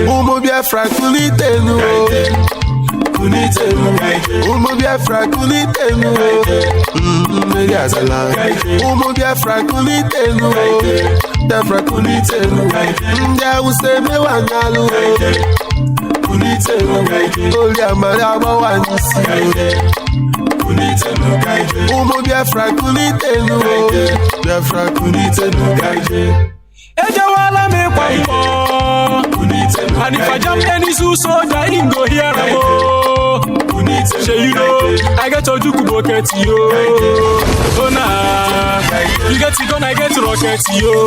Umu Biafra kulitenu, Umu Biafra kulitenu, Umu Biafra kulitenu, Biafra kulitenu, Nja useme wanyalu, Oli amara wanisi, Umu Biafra kulitenu, Biafra kulitenu. Ejawala me kwampo, and if I jump any zoo soldier, he go here say you know, I get to do bucket yo. Oh nah, you get it gun, I get rocket yo.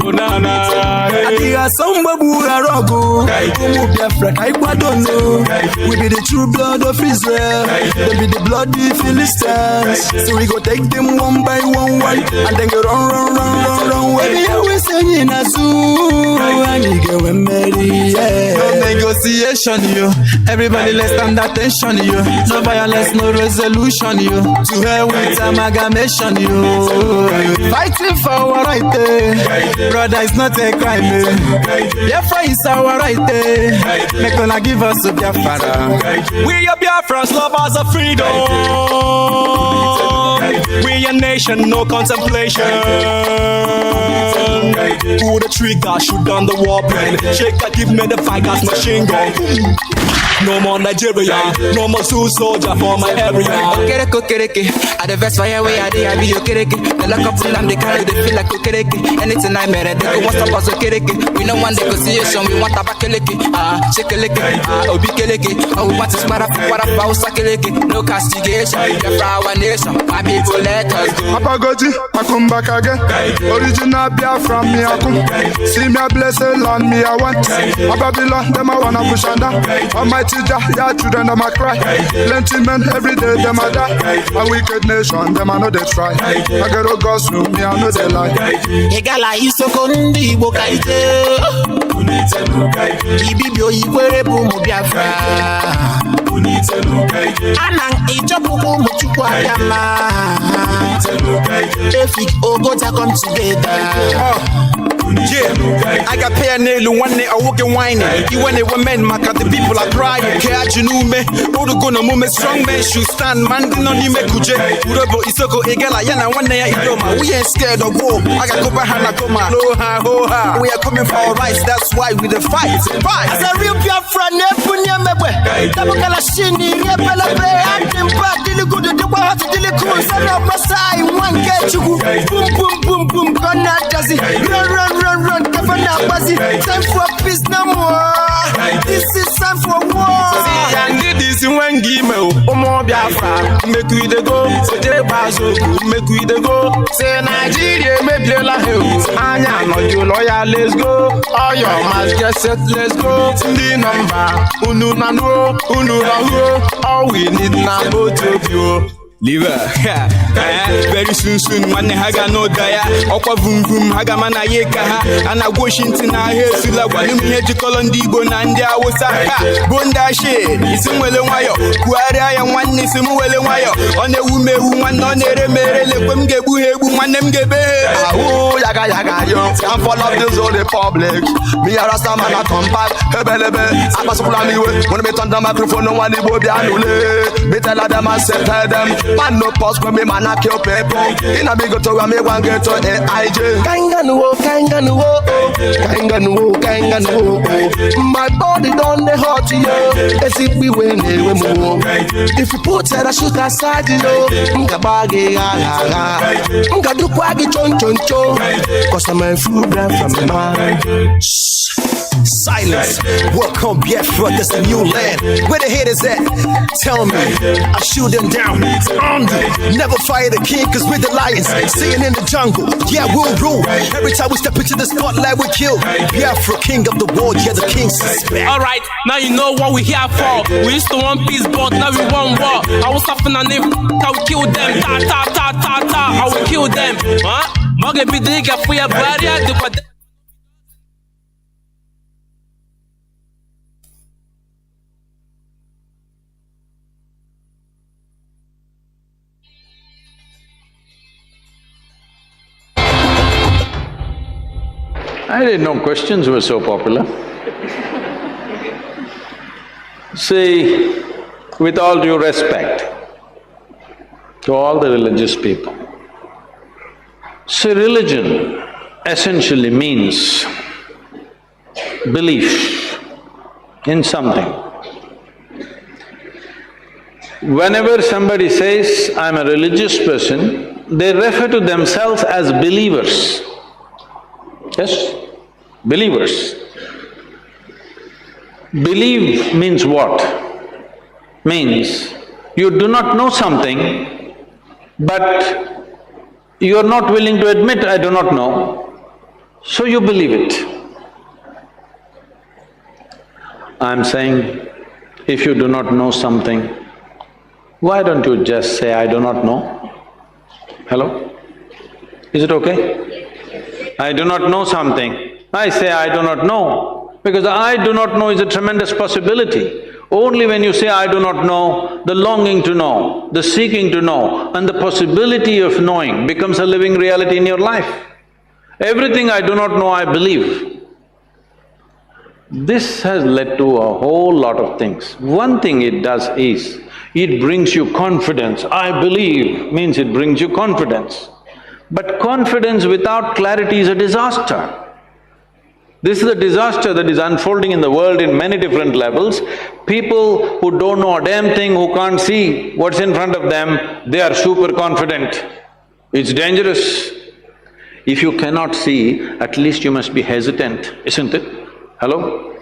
Oh nah nah. I think some babura rogo. Umu Biafra, I don't know. We be the true blood of Israel. They be the bloody Philistines. So we go take them one by one, and then go run. We sing in a zoo, and you go and marry. No negotiation, you. Everybody let's stand attention, you. No violence, no resolution, you. To hell with amalgamation, you. Fighting for our right, brother, it's not a crime. Biafra is our right, make gonna give us a Biafra. We are Biafrans, lovers of freedom. We a nation, no contemplation. Pull the trigger, shoot down the war plane. Shake that, give me the fighters machine gun. No more Nigeria, no more Sioux soldier for my area. Okereke, at the best fire way I be okereke. The lock up full and they carry, they feel like okereke. Anything I made, they go want to pass okereke. We don't want negotiation, we want tabakeleke. Shekeleke, obikeleke. Oh, we want to spara HAUSA-SERVICE. No castigation, for our nation. My people let us go. Apagoji, I come back again. Original Biafra me I come. See me a blessed land me I want. A Babylon, them I wanna push on down. Almighty Jah, yeah, children them I cry. Plenty men every day them I die. A wicked nation, them I know they try. I get a God's room, me I know they lie. Egala isoko ndi Igbo kaite. Ibibio ikwere bu mu Biafra. Anang ichopuku mu chukwu ayama. Efik Ogota come together. Yeah, I got pay a nail one day I walk and whining. You when they were men, my the people are crying. Catch you know me, all the gonna move strong men should stand, man. Didn't on you make kuje. Urobo isoko egala yana one day idoma. We ain't scared of war. I got go behind a coma. Low ha ho ha. We are coming for our rights, that's why we the fight. As a real Biafra, nepunya mebe. Tabakala shini, repela be, and bad dili good to what to dili cool. Son of Masai, one get you. Boom, boom, boom, boom, gonna does it. Run, Kafana Mazi. Time for peace no more. This is time for war. See, and this is when give me more Biafra. Make we the go. Say the bazo, make we the go. Say Nigeria, make you la hell. Anya, no you lawyer, let's go. All your mask get set, let's go. The number, unu na no, unu na ho. All we need now both of you. Liver, very soon, one haga no daya, Okwa Vum, Hagamana Yeka, and a Washington, I hear Sula, Walum, Colondi, Bonandia, Osaka, Bondashe, Isumwell, Kuara, and one Nisumwell, on the woman, on the Remere, Gebu, one name Gebe. Oh, yaga, yo, I'm full of this all the public. Me a rasta man a compact, hebelebe. I'm a supply when me turn the microphone, no one will be anule. Me tell them and say tell them, man no pause when me man a kill people. In a big to me one get to AIJ. Kanganu, my body done the hot yo. As if we win we move. If you put her a shoot aside yo, Ngabagi Nga do kwagi chon. Cause I'm a food brand from the mind. Silence. Welcome, Biafra, there's a new land. Where the head is at? Tell me. I shoot them down. Nnamdi. Never fire the king, cause we're the lions. Singing in the jungle. Yeah, we'll rule. Every time we step into the spotlight, we kill. Biafra, king of the world. Yeah, the king suspect. Alright, now you know what we here for. We used to one peace, but now we want war. I was suffering and if I will kill them. I will kill them. Huh? Mogę bidryga for your barrier. I didn't know questions were so popular. See, with all due respect to all the religious people, see, religion essentially means belief in something. Whenever somebody says, I'm a religious person, they refer to themselves as believers. Yes? Believers. Believe means what? Means you do not know something, but you are not willing to admit, I do not know, so you believe it. I'm saying, if you do not know something, why don't you just say, I do not know? Hello? Is it okay? I do not know something. I say, I do not know, because the I do not know is a tremendous possibility. Only when you say, I do not know, the longing to know, the seeking to know, and the possibility of knowing becomes a living reality in your life. Everything I do not know, I believe. This has led to a whole lot of things. One thing it does is, it brings you confidence. I believe means it brings you confidence. But confidence without clarity is a disaster. This is a disaster that is unfolding in the world in many different levels. People who don't know a damn thing, who can't see what's in front of them, they are super confident. It's dangerous. If you cannot see, at least you must be hesitant, isn't it? Hello?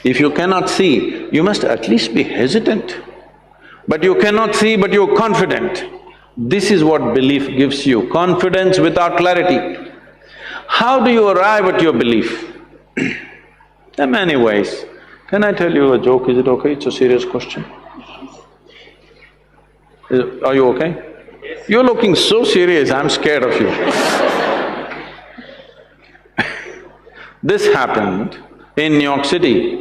If you cannot see, you must at least be hesitant. But you cannot see, but you're confident. This is what belief gives you, confidence without clarity. How do you arrive at your belief? There are many ways. Can I tell you a joke? Is it okay? It's a serious question. Are you okay? You're looking so serious, I'm scared of you. This happened in New York City.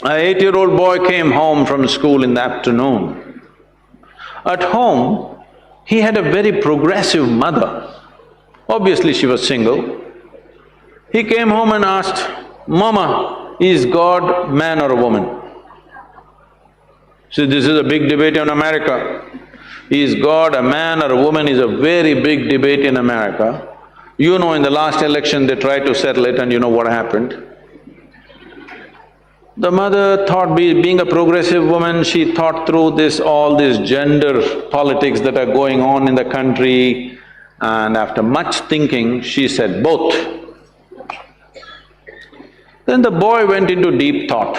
An 8-year-old boy came home from school in the afternoon. At home, he had a very progressive mother. Obviously, she was single. He came home and asked, Mama, is God man or a woman? See, this is a big debate in America. Is God a man or a woman is a very big debate in America. You know, in the last election they tried to settle it and you know what happened. The mother thought, being a progressive woman, she thought through all this gender politics that are going on in the country, and after much thinking, she said both. Then the boy went into deep thought.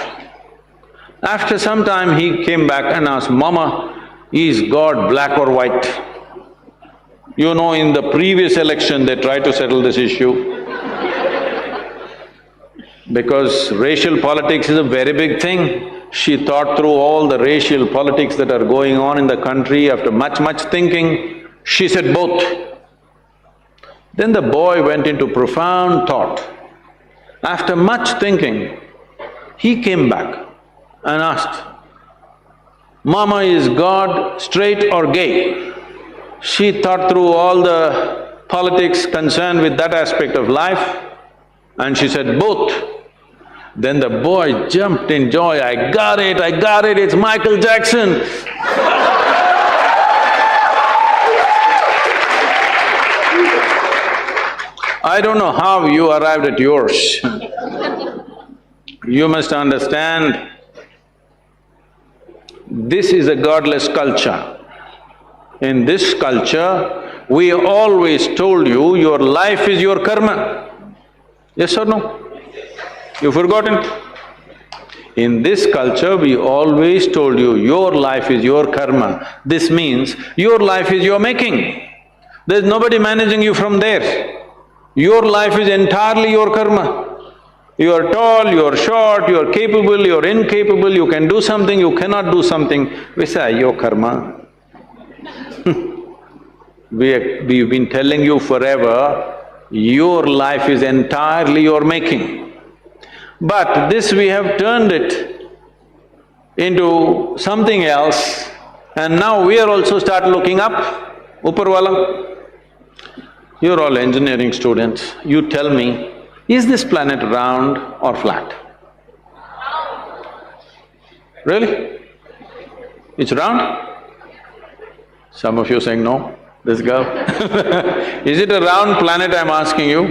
After some time, he came back and asked, Mama, is God black or white? You know, in the previous election, they tried to settle this issue. Because racial politics is a very big thing. She thought through all the racial politics that are going on in the country. After much thinking, she said both. Then the boy went into profound thought. After much thinking, he came back and asked, "Mama, is God straight or gay?" She thought through all the politics concerned with that aspect of life and she said, "Both." Then the boy jumped in joy, I got it, it's Michael Jackson." I don't know how you arrived at yours. You must understand, this is a godless culture. In this culture, we always told you, your life is your karma. Yes or no? You've forgotten? In this culture, we always told you, your life is your karma. This means your life is your making. There's nobody managing you from there. Your life is entirely your karma. You are tall, you are short, you are capable, you are incapable, you can do something, you cannot do something. We say, your karma. We've been telling you forever, your life is entirely your making. But this we have turned it into something else and now we are also start looking up, Upperwala. You're all engineering students, you tell me, is this planet round or flat? Really? It's round? Some of you saying no, this girl. Is it a round planet, I'm asking you?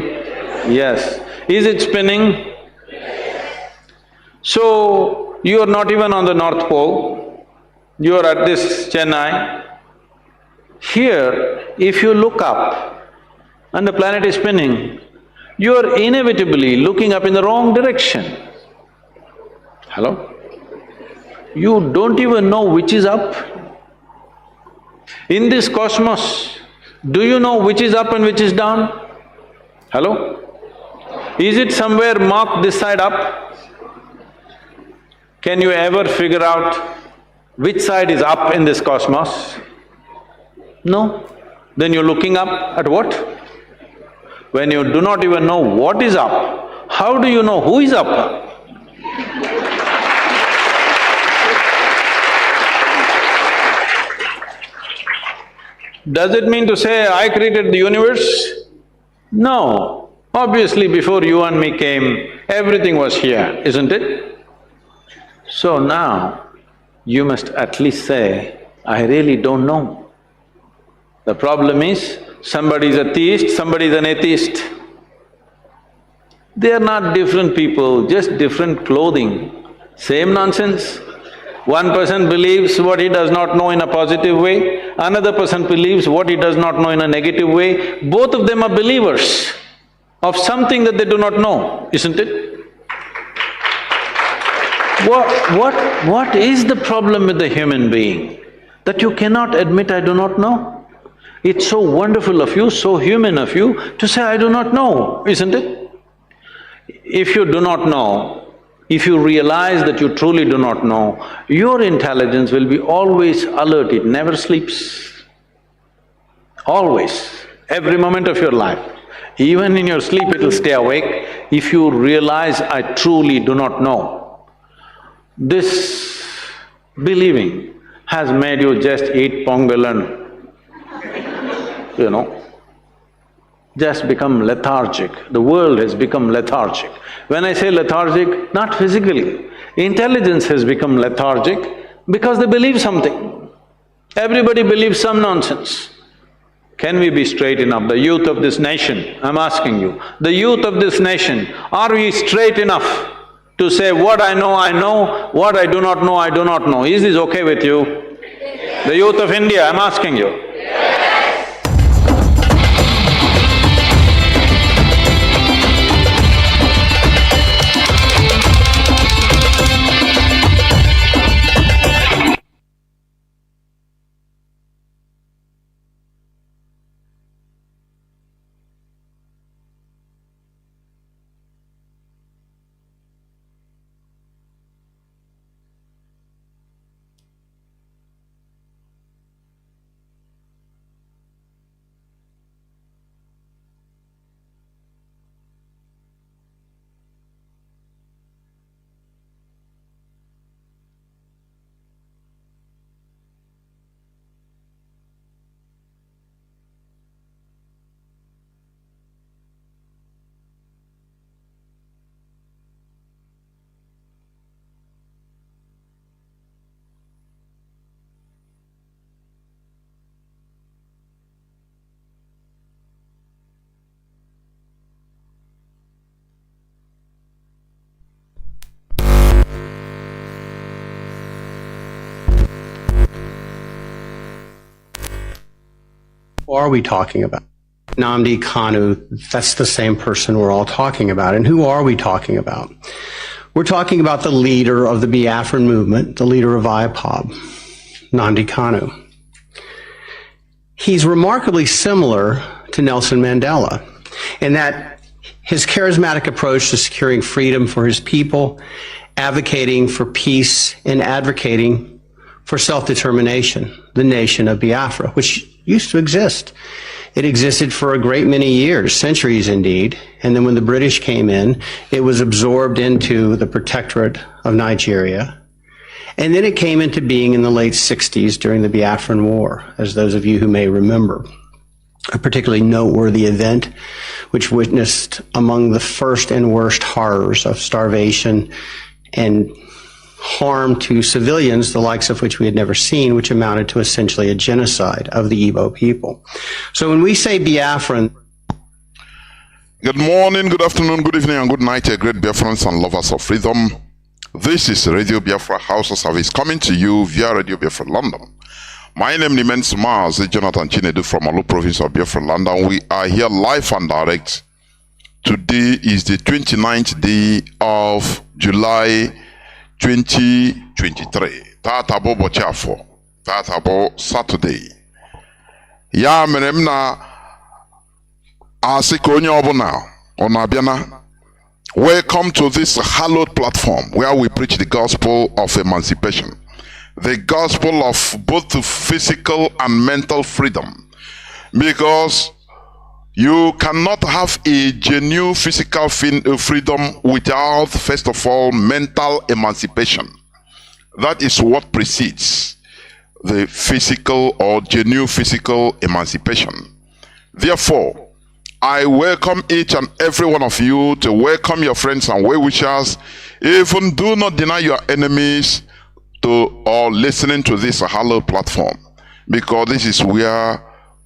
Yes. Is it spinning? So, you are not even on the North Pole, you are at this Chennai. Here, if you look up and the planet is spinning, you are inevitably looking up in the wrong direction. Hello? You don't even know which is up. In this cosmos, do you know which is up and which is down? Hello? Is it somewhere marked this side up? Can you ever figure out which side is up in this cosmos? No. Then you're looking up at what? When you do not even know what is up, how do you know who is up? Does it mean to say, I created the universe? No. Obviously, before you and me came, everything was here, isn't it? So now, you must at least say, I really don't know. The problem is, somebody is a theist, somebody is an atheist. They are not different people, just different clothing, same nonsense. One person believes what he does not know in a positive way, another person believes what he does not know in a negative way. Both of them are believers of something that they do not know, isn't it? What is the problem with the human being? That you cannot admit, I do not know? It's so wonderful of you, so human of you to say, I do not know, isn't it? If you do not know, if you realize that you truly do not know, your intelligence will be always alert, it never sleeps. Always, every moment of your life. Even in your sleep it'll stay awake if you realize, I truly do not know. This believing has made you just eat pongal and, just become lethargic. The world has become lethargic. When I say lethargic, not physically, intelligence has become lethargic because they believe something. Everybody believes some nonsense. Can we be straight enough? The youth of this nation, I'm asking you, the youth of this nation, are we straight enough to say, what I know, what I do not know, I do not know? Is this okay with you? Yes. The youth of India, I'm asking you. Yes. Who are we talking about? Nnamdi, Kanu, that's the same person we're all talking about. And who are we talking about? We're talking about the leader of the Biafran movement, the leader of IPOB, Nnamdi Kanu. He's remarkably similar to Nelson Mandela in that his charismatic approach to securing freedom for his people, advocating for peace, and advocating for self-determination, the nation of Biafra, which used to exist. It existed for a great many years, centuries indeed, and then when the British came in, it was absorbed into the Protectorate of Nigeria, and then it came into being in the late 60s during the Biafran War, as those of you who may remember. A particularly noteworthy event which witnessed among the first and worst horrors of starvation and harm to civilians, the likes of which we had never seen, which amounted to essentially a genocide of the Igbo people. So when we say Biafran... Good morning, good afternoon, good evening, and good night, great Biafrans and lovers of freedom. This is Radio Biafra HAUSA-SERVICE coming to you via Radio Biafra London. My name is Mazi, Jonathan Chinedu from Olu province of Biafra London. We are here live and direct. Today is the 29th day of July 2023. Tata bo bochafo. Tata bo Saturday. Ya merem na asiko onye obuna onabiana. Welcome to this hallowed platform where we preach the gospel of emancipation. The gospel of both physical and mental freedom. Because you cannot have a genuine physical freedom without, first of all, mental emancipation. That is what precedes the physical or genuine physical emancipation. Therefore, I welcome each and every one of you to welcome your friends and well-wishers. Even do not deny your enemies to or listening to this hallowed platform, because this is where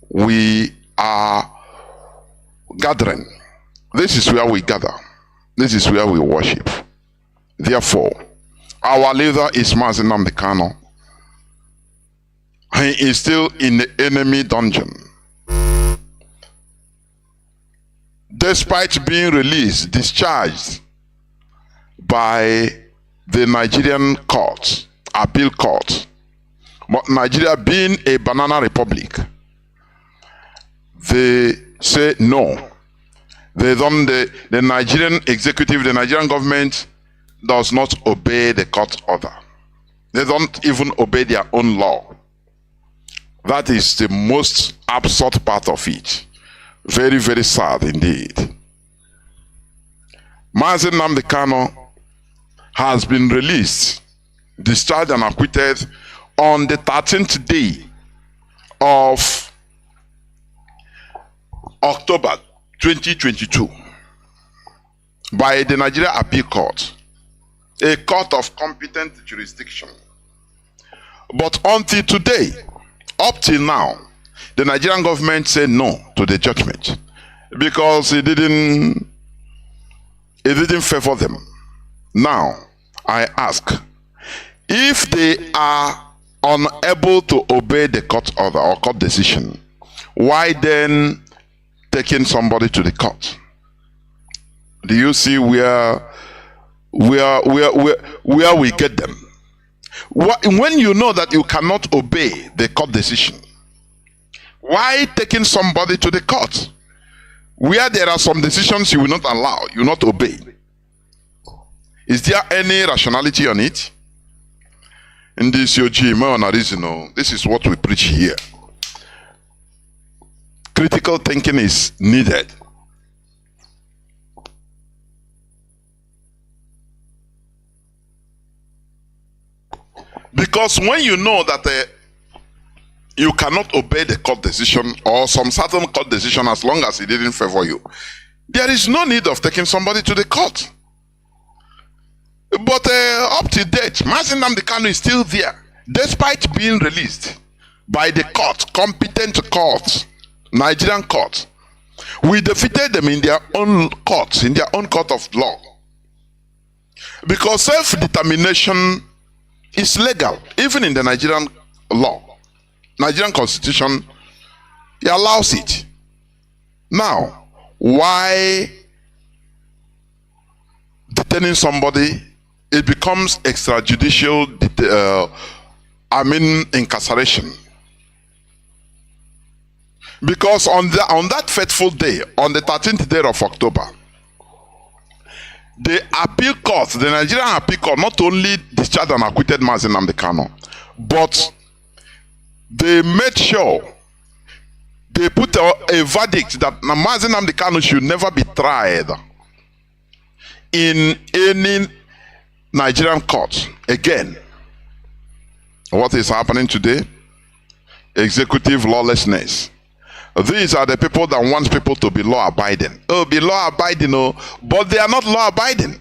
we are gathering. This is where we gather. This is where we worship. Therefore, our leader is Mazi Nnamdi Kanu. He is still in the enemy dungeon. Despite being released, discharged by the Nigerian court, appeal court, but Nigeria being a banana republic, they say no. They don't. The Nigerian executive, the Nigerian government does not obey the court order. They don't even obey their own law. That is the most absurd part of it. Very, very sad indeed. Mazi Nnamdi Kanu has been released, discharged and acquitted on the 13th day of October 2022 by the Nigeria Appeal Court, a court of competent jurisdiction. But until today, up till now, the Nigerian government said no to the judgment because it didn't favor them. Now, I ask, if they are unable to obey the court order or court decision, why then taking somebody to the court? Do you see where we get them? When you know that you cannot obey the court decision, why taking somebody to the court? Where there are some decisions you will not allow, you will not obey. Is there any rationality on it? In this this is what we preach here. Critical thinking is needed. Because when you know that you cannot obey the court decision or some certain court decision as long as it didn't favor you, there is no need of taking somebody to the court. But up to date, Mazi Nnamdi Kanu is still there, despite being released by the court, competent court, Nigerian court. We defeated them in their own courts, in their own court of law. Because self-determination is legal, even in the Nigerian law. Nigerian constitution He allows it. Now, why detaining somebody? It becomes extrajudicial, incarceration. Because on that fateful day, on the 13th day of October, the appeal court, the Nigerian appeal court, not only discharged and acquitted Mazi Nnamdi Kanu, but they made sure they put a verdict that Mazi Nnamdi Kanu should never be tried in any Nigerian court again. What is happening today? Executive lawlessness. These are the people that want people to be law-abiding. Oh, be law-abiding, but they are not law-abiding.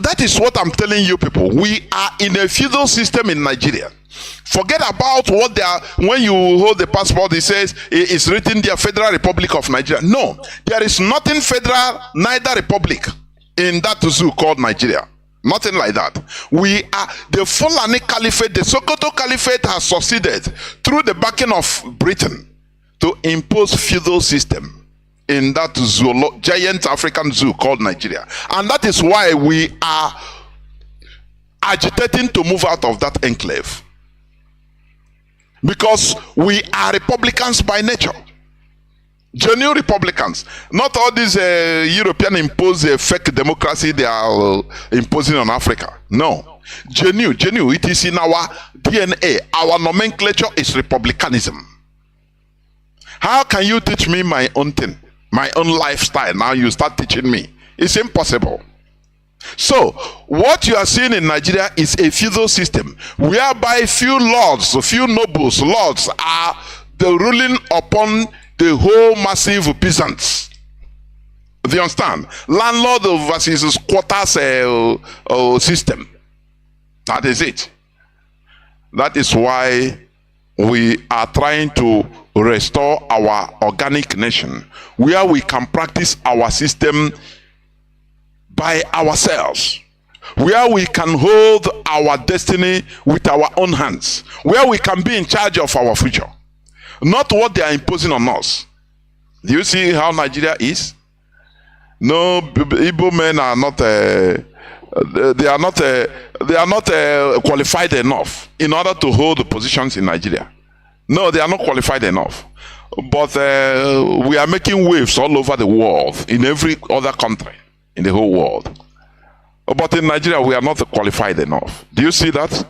That is what I'm telling you people. We are in a feudal system in Nigeria. Forget about what they are. When you hold the passport, it says it's written there, Federal Republic of Nigeria. No, there is nothing federal, neither republic in that zoo called Nigeria. Nothing like that. We are the Fulani Caliphate, the Sokoto Caliphate has succeeded through the backing of Britain to impose feudal system in that giant African zoo called Nigeria. And that is why we are agitating to move out of that enclave. Because we are Republicans by nature. Genuine Republicans. Not all these European imposed fake democracy they are imposing on Africa. No. Genuine. It is in our DNA. Our nomenclature is republicanism. How can you teach me my own thing, my own lifestyle? Now you start teaching me. It's impossible. So, what you are seeing in Nigeria is a feudal system whereby few lords, few nobles, lords are the ruling upon the whole massive peasants. Do you understand? Landlord versus squatters system. That is it. That is why we are trying to restore our organic nation, where we can practice our system by ourselves, where we can hold our destiny with our own hands, where we can be in charge of our future, not what they are imposing on us. Do you see how Nigeria is? No, Igbo men are not they are not qualified enough in order to hold the positions in Nigeria. No, they are not qualified enough. But we are making waves all over the world, in every other country in the whole world. But in Nigeria, we are not qualified enough. Do you see that?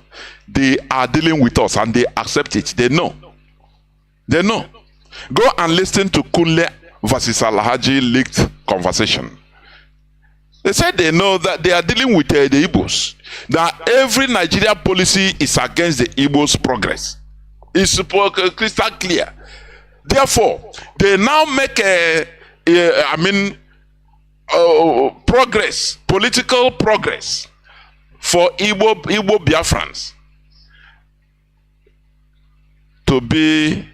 They are dealing with us and they accept it. They know. They know. Go and listen to Kunle versus Alhaji leaked conversation. They said they know that they are dealing with the Igbos. That every Nigeria policy is against the Igbos' progress. It's crystal clear. Therefore, they now make progress, political progress for Igbo Biafrans to be,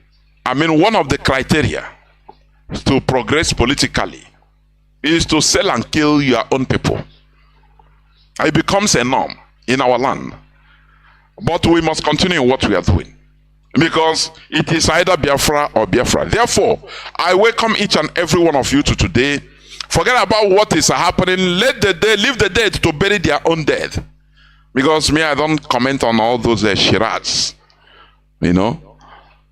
one of the criteria to progress politically is to sell and kill your own people. It becomes a norm in our land. But we must continue what we are doing, because it is either Biafra or Biafra. Therefore, I welcome each and every one of you to today. Forget about what is happening. Leave the dead to bury their own dead. Because me, I don't comment on all those charades.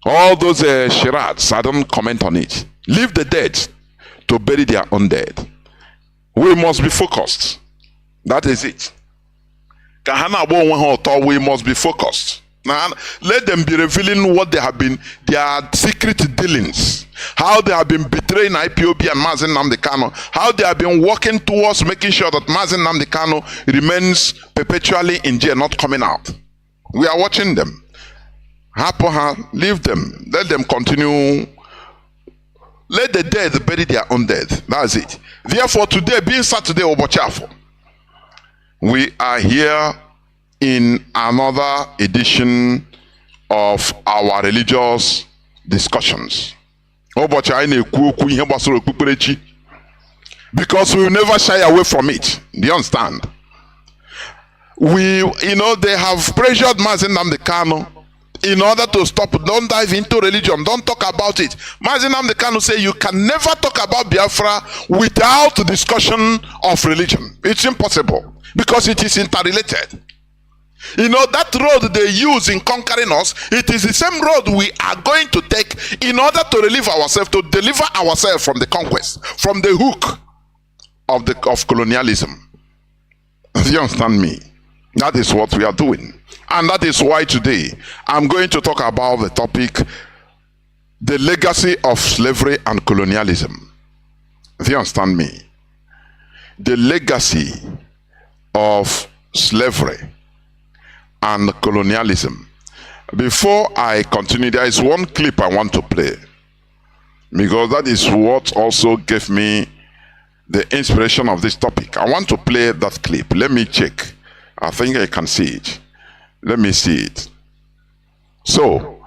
All those charades, I don't comment on it. Leave the dead to bury their own dead. We must be focused. That is it. We must be focused. Now, let them be revealing what they have been, their secret dealings, how they have been betraying IPOB and Mazi Nnamdi Kanu, how they have been working towards making sure that Mazi Nnamdi Kanu remains perpetually in jail, not coming out. We are watching them. Leave them. Let them continue. Let the dead bury their own dead. That's it. Therefore, today, being Saturday, Obochafo, we are here in another edition of our religious discussions. Because we will never shy away from it. Do you understand? They have pressured Mazi Nnamdi Kanu in order to stop. Don't dive into religion. Don't talk about it. Mazi Nnamdi Kanu say you can never talk about Biafra without discussion of religion. It's impossible because it is interrelated. You know, that road they use in conquering us, it is the same road we are going to take in order to relieve ourselves, to deliver ourselves from the conquest, from the hook of colonialism. Do you understand me? That is what we are doing. And that is why today I'm going to talk about the topic, the legacy of slavery and colonialism. Do you understand me? The legacy of slavery and colonialism. Before I continue, there is one clip I want to play, because that is what also gave me the inspiration of this topic. I want to play that clip. Let me check. I think I can see it. Let me see it. So,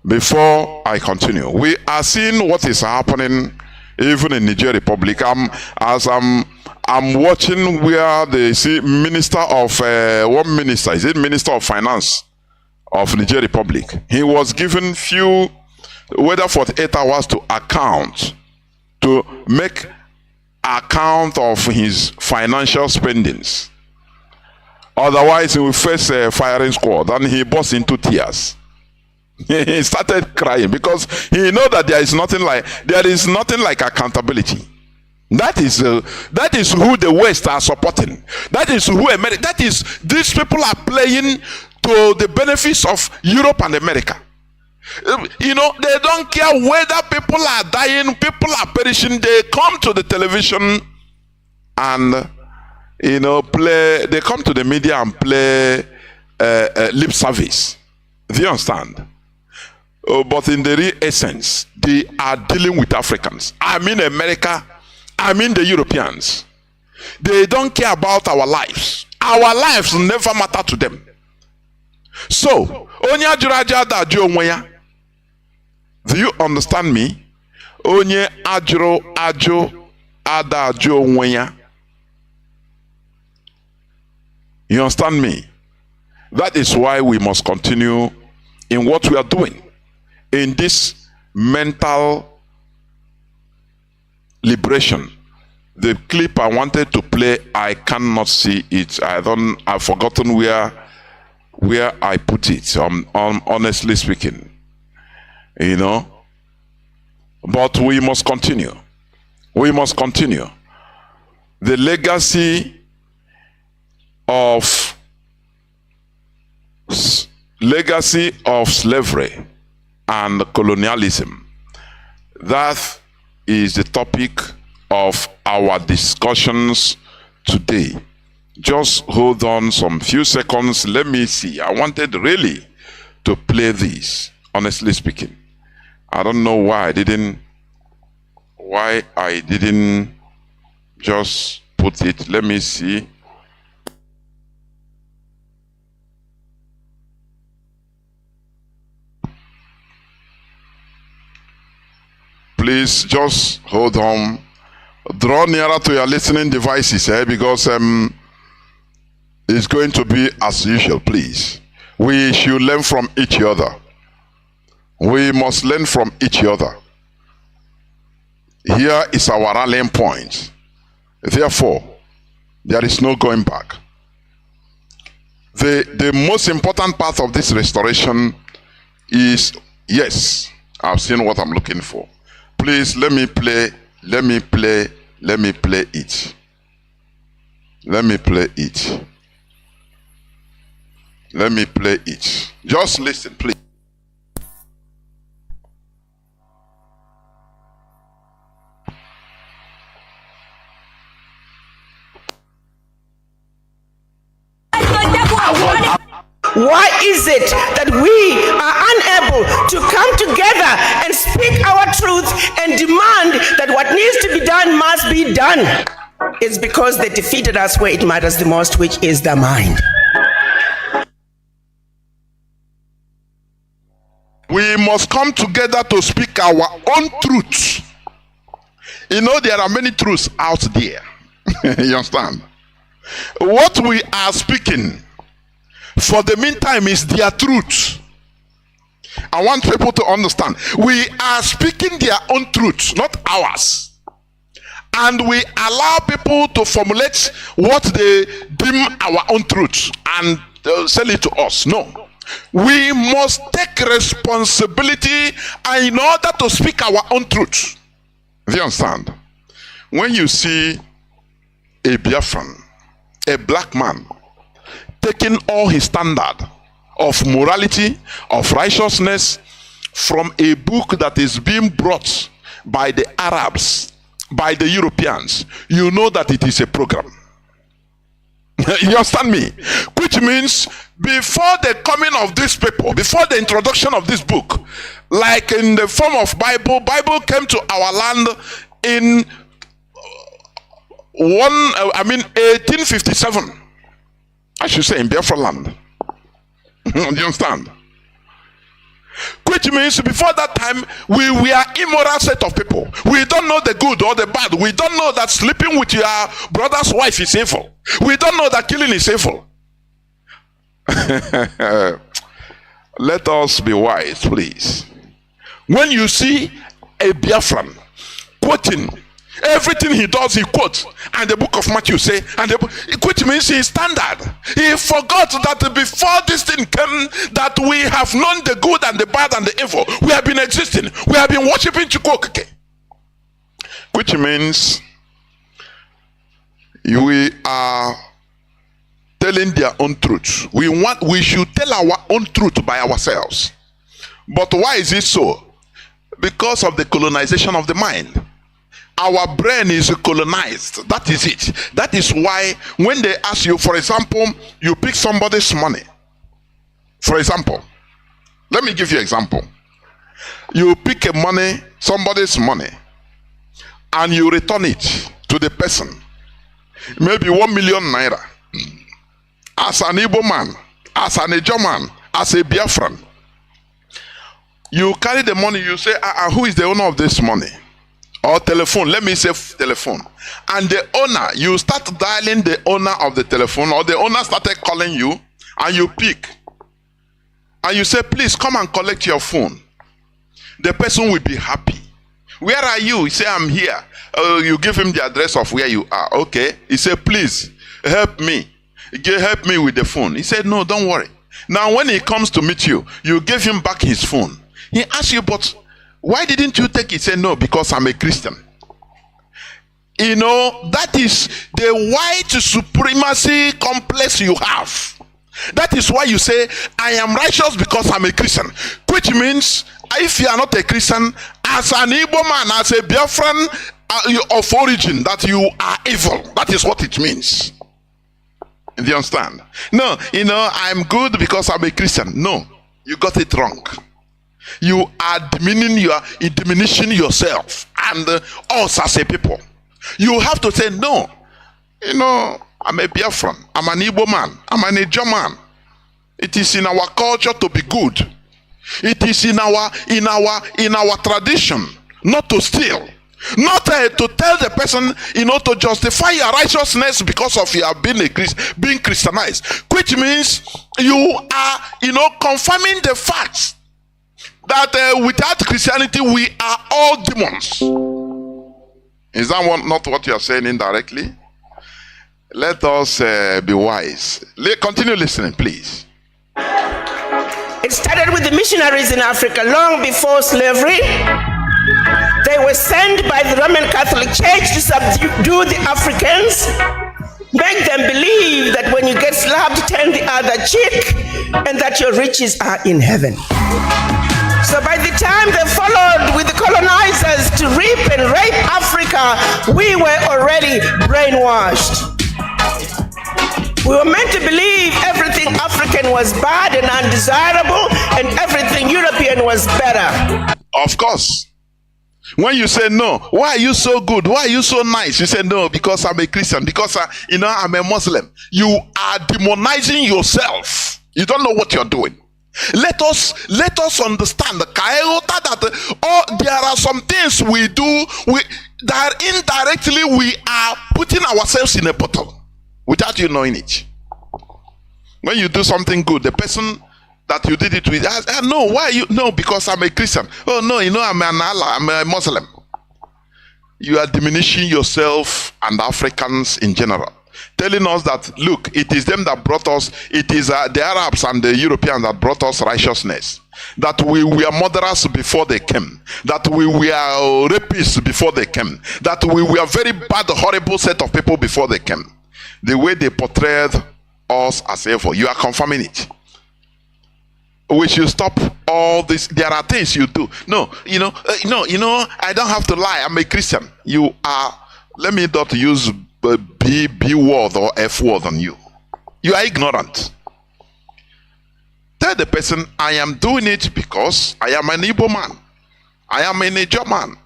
before I continue, we are seeing what is happening even in Niger Republic. I'm watching where they see Minister of one minister, is it Minister of Finance of Niger Republic? He was given few, whether 48 hours to account, to make account of his financial spendings. Otherwise, he will face a firing squad, and he burst into tears. He started crying because he know that there is nothing like accountability. That is who the West are supporting. That is who America. That is, these people are playing to the benefits of Europe and America. You know, they don't care whether people are dying, people are perishing. They come to the television and, you know, play. They come to the media and play lip service. Do you understand? But in the real essence, they are dealing with Africans. I mean America. I mean the Europeans. They don't care about our lives. Our lives never matter to them. So, onye ajuraja da ajo onwe. Do you understand me? Onye ajuro ajo ada ajo onwe. You understand me? That is why we must continue in what we are doing. In this mental liberation. The clip I wanted to play, I cannot see it. I've forgotten where I put it. Honestly speaking, you know. But we must continue. We must continue. The legacy of slavery and colonialism. That is the topic of our discussions today. Just hold on some few seconds. Let me see. I wanted really to play this, honestly speaking. I don't know why I didn't just put it. Let me see. Please just hold on. Draw nearer to your listening devices, because it's going to be as usual, please. We should learn from each other. We must learn from each other. Here is our rallying point. Therefore, there is no going back. The most important part of this restoration is, yes, I've seen what I'm looking for. Please, let me play it. Let me play it. Let me play it. Just listen, please. Why is it that we are unable to come together and speak our truth and demand that what needs to be done must be done? It's because they defeated us where it matters the most, which is the mind. We must come together to speak our own truth. You know, there are many truths out there. You understand? What we are speaking for the meantime is their truth. I want people to understand. We are speaking their own truth, not ours. And we allow people to formulate what they deem our own truth and sell it to us. No. We must take responsibility in order to speak our own truth. Do you understand? When you see a Biafran, a black man, taking all his standard of morality, of righteousness from a book that is being brought by the Arabs, by the Europeans, you know that it is a program. You understand me? Which means before the coming of these people, before the introduction of this book, like in the form of Bible came to our land in 1857. I should say in Biafra land. Do you understand? Which means before that time, we were immoral set of people. We don't know the good or the bad. We don't know that sleeping with your brother's wife is evil. We don't know that killing is evil. Let us be wise, please. When you see a Biafran quoting everything he does, he quotes, and the book of Matthew say, which means he is standard. He forgot that before this thing came, that we have known the good and the bad and the evil. We have been existing. We have been worshiping Chukwokeke. Which means we are telling their own truth. We should tell our own truth by ourselves. But why is it so? Because of the colonization of the mind. Our brain is colonized. That is it. That is why when they ask you, for example, you pick somebody's money. For example, let me give you an example. You pick somebody's money, and you return it to the person. Maybe 1 million naira. As an Igbo man, as an Ejo man, as a Biafran. You carry the money, you say, who is the owner of this money? Or telephone, let me say telephone. And the owner, you start dialing the owner of the telephone, or the owner started calling you, and you pick. And you say, please come and collect your phone. The person will be happy. Where are you? He say, I'm here. You give him the address of where you are. Okay. He said, please help me. Help me with the phone. He said, no, don't worry. Now when he comes to meet you, you give him back his phone. He asks you, but why didn't you take it? He said, no, because I'm a Christian. You know, that is the white supremacy complex you have. That is why you say, I am righteous because I'm a Christian. Which means, if you are not a Christian, as an Igbo man, as a Biafran of origin, that you are evil. That is what it means. Do you understand? No, you know, I'm good because I'm a Christian. No, you got it wrong. You are diminishing yourself and us as a people. You have to say, no, you know, I'm a Biafran, I'm an Igbo man, I'm an Ejo man. It is in our culture to be good. It is in our tradition not to steal. Not to tell the person, you know, to justify your righteousness because of you being Christianized. Which means you are, you know, confirming the facts that without Christianity we are all demons. Is that not what you are saying indirectly? Let us be wise. Continue listening, please. It started with the missionaries in Africa long before slavery. They were sent by the Roman Catholic Church to subdue the Africans, make them believe that when you get slapped, turn the other cheek, and that your riches are in heaven. So by the time they followed with the colonizers to reap and rape Africa, we were already brainwashed. We were meant to believe everything African was bad and undesirable, and everything European was better. Of course. When you say no, why are you so good? Why are you so nice? You say no, because I'm a Christian, because you know, I'm a Muslim. You are demonizing yourself. You don't know what you're doing. Let us understand that there are some things we do that indirectly we are putting ourselves in a bottle without you knowing it. When you do something good, the person that you did it with. No, why you? No, because I'm a Christian. Oh no, I'm an Allah, I'm a Muslim. You are diminishing yourself and Africans in general, telling us that, look, it is them that brought us, it is the Arabs and the Europeans that brought us righteousness, that we were murderers before they came, that we were rapists before they came, that we were a very bad, horrible set of people before they came. The way they portrayed us as evil, you are confirming it. We should stop all this. There are things you do. No, I don't have to lie. I'm a Christian. You are, let me not use B word or F word on you. You are ignorant. Tell the person, I am doing it because I am an Igbo man. I am a Niger man.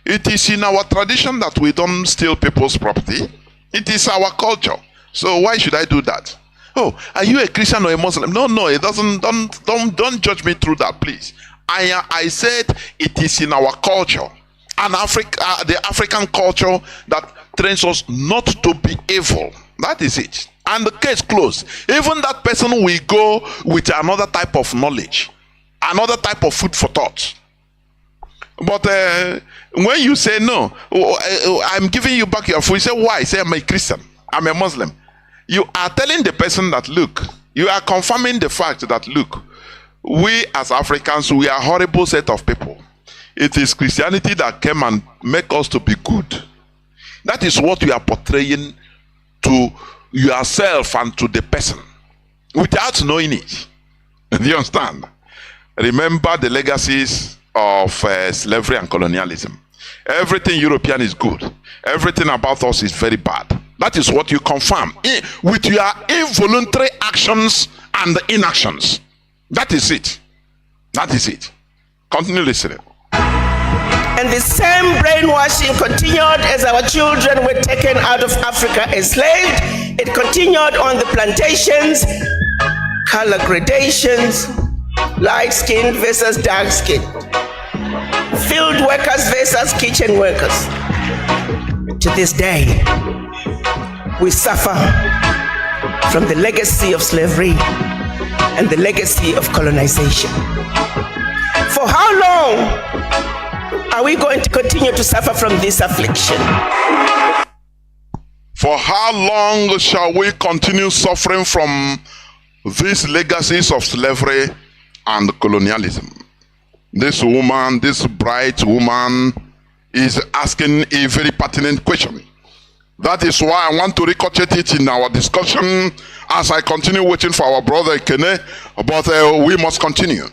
It is in our tradition that we don't steal people's property. It is our culture. So why should I do that? Oh, are you a Christian or a Muslim? No, it doesn't. Don't judge me through that, please. I said it is in our culture, and the African culture that trains us not to be evil. That is it. And the case closed. Even that person will go with another type of knowledge, another type of food for thought. But when you say no, I'm giving you back your food, you say why? You say I'm a Christian, I'm a Muslim. You are telling the person that, look, you are confirming the fact that, look, we as Africans, we are a horrible set of people. It is Christianity that came and make us to be good. That is what you are portraying to yourself and to the person without knowing it. Do you understand? Remember the legacies of slavery and colonialism. Everything European is good. Everything about us is very bad. That is what you confirm with your involuntary actions and inactions. That is it. That is it. Continue listening. And the same brainwashing continued as our children were taken out of Africa enslaved. It continued on the plantations, color gradations, light-skinned versus dark-skinned, field workers versus kitchen workers. To this day, we suffer from the legacy of slavery and the legacy of colonization. For how long are we going to continue to suffer from this affliction? For how long shall we continue suffering from these legacies of slavery and colonialism? This woman, this bright woman, is asking a very pertinent question. That is why I want to ricochet it in our discussion as I continue waiting for our brother Kene, but we must continue.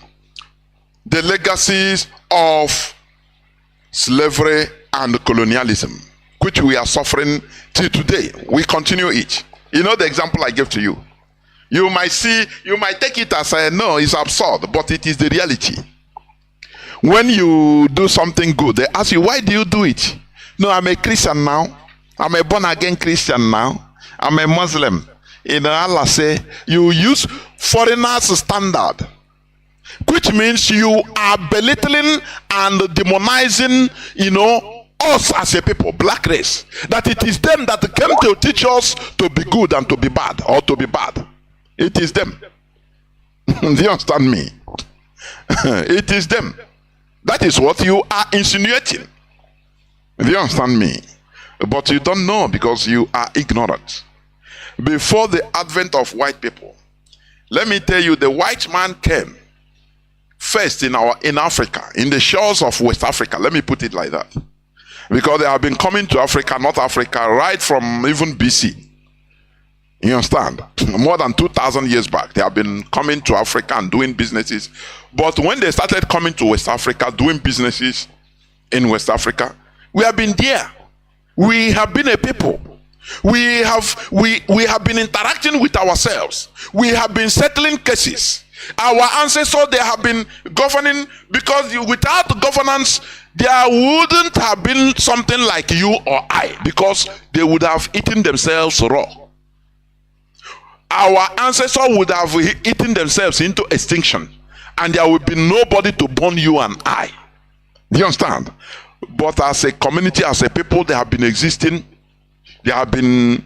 The legacies of slavery and colonialism, which we are suffering till today, we continue it. You know the example I gave to you. You might take it as no, it's absurd, but it is the reality. When you do something good, they ask you, why do you do it? No, I'm a Christian now. I'm a born-again Christian now. I'm a Muslim. Allah say, you use foreigners' standard, which means you are belittling and demonizing, us as a people, black race. That it is them that came to teach us to be good and to be bad, or to be bad. It is them. Do you understand me? It is them. That is what you are insinuating. Do you understand me? But you don't know because you are ignorant. Before the advent of white people, let me tell you, the white man came first in Africa, in the shores of West Africa. Let me put it like that. Because they have been coming to Africa, North Africa, right from even BC. You understand? More than 2,000 years back, they have been coming to Africa and doing businesses. But when they started coming to West Africa, doing businesses in West Africa, we have been there. We have been a people. We have been interacting with ourselves. We have been settling cases. Our ancestors, they have been governing, because without governance, there wouldn't have been something like you or I, because they would have eaten themselves raw. Our ancestors would have eaten themselves into extinction, and there would be nobody to born you and I. Do you understand? But as a community, as a people, they have been existing. They have been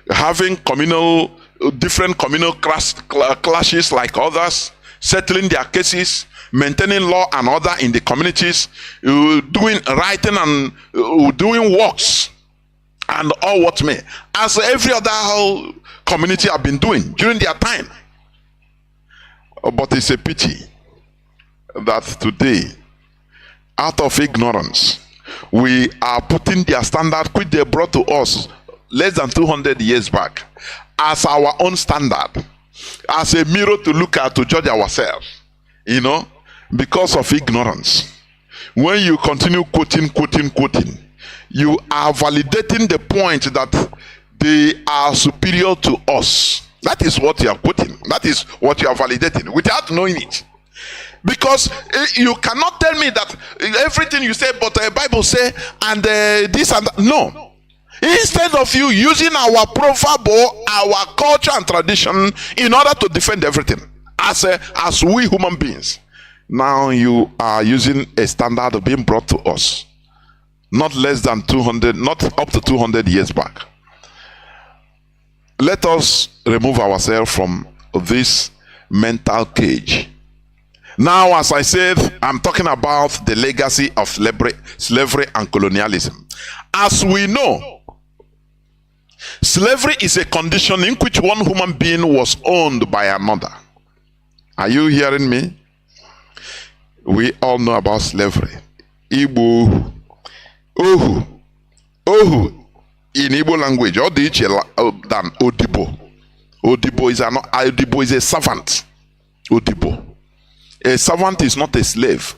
having communal different communal clashes like others, settling their cases, maintaining law and order in the communities, doing writing and doing works and all what may, as every other community have been doing during their time. But it's a pity that today, out of ignorance, we are putting their standard which they brought to us less than 200 years back as our own standard, as a mirror to look at to judge ourselves, because of ignorance. When you continue quoting, you are validating the point that they are superior to us. That is what you are quoting. That is what you are validating without knowing it. Because you cannot tell me that everything you say, but the Bible say, and this and that. No. Instead of you using our proverb or our culture and tradition in order to defend everything, as we human beings, now you are using a standard being brought to us, not less than 200, not up to 200 years back. Let us remove ourselves from this mental cage. Now, as I said, I'm talking about the legacy of slavery and colonialism. As we know, slavery is a condition in which one human being was owned by another. Are you hearing me? We all know about slavery. Igbo, Ohu, in Igbo language, than Odibo. Odibo is a servant. Odibo. A servant is not a slave.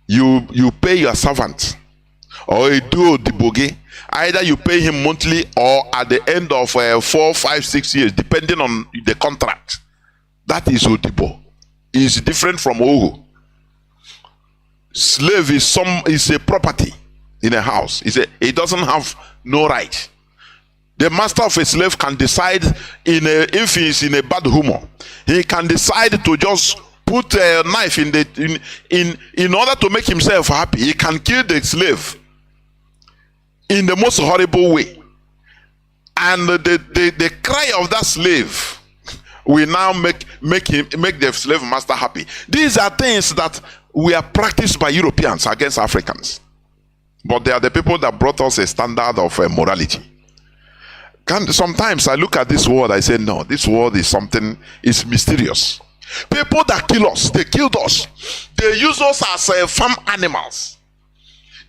You pay your servant, or a do Odiboge. Either you pay him monthly or at the end of 4, 5, 6 years, depending on the contract. That is Odibo. It's different from Ohu. Slave is a property in a house. It doesn't have no right. The master of a slave can decide if he is in a bad humor, he can decide to just put a knife in order to make himself happy. He can kill the slave in the most horrible way, and the cry of that slave will now make the slave master happy. These are things that were practiced by Europeans against Africans, but they are the people that brought us a standard of morality. Sometimes I look at this world, I say, no, this world is mysterious. People that kill us, they killed us. They use us as farm animals.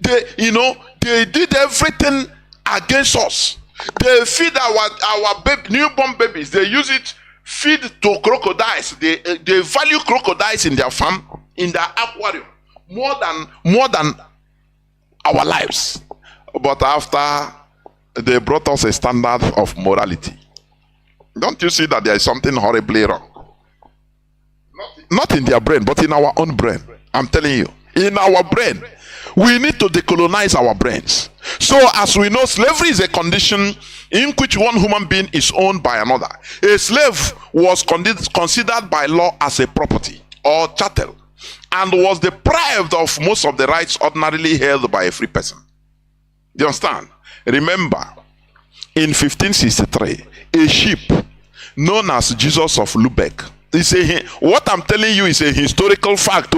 They did everything against us. They feed our newborn babies. They use it feed to crocodiles. They value crocodiles in their farm, in their aquarium, more than our lives. But after they brought us a standard of morality, don't you see that there is something horribly wrong? Not in their brain, but in our own brain. I'm telling you, in our brain. We need to decolonize our brains. So as we know, slavery is a condition in which one human being is owned by another. A slave was considered by law as a property or chattel, and was deprived of most of the rights ordinarily held by a free person. Do you understand? Remember, in 1563, a ship known as Jesus of Lubeck, what I'm telling you is a historical fact.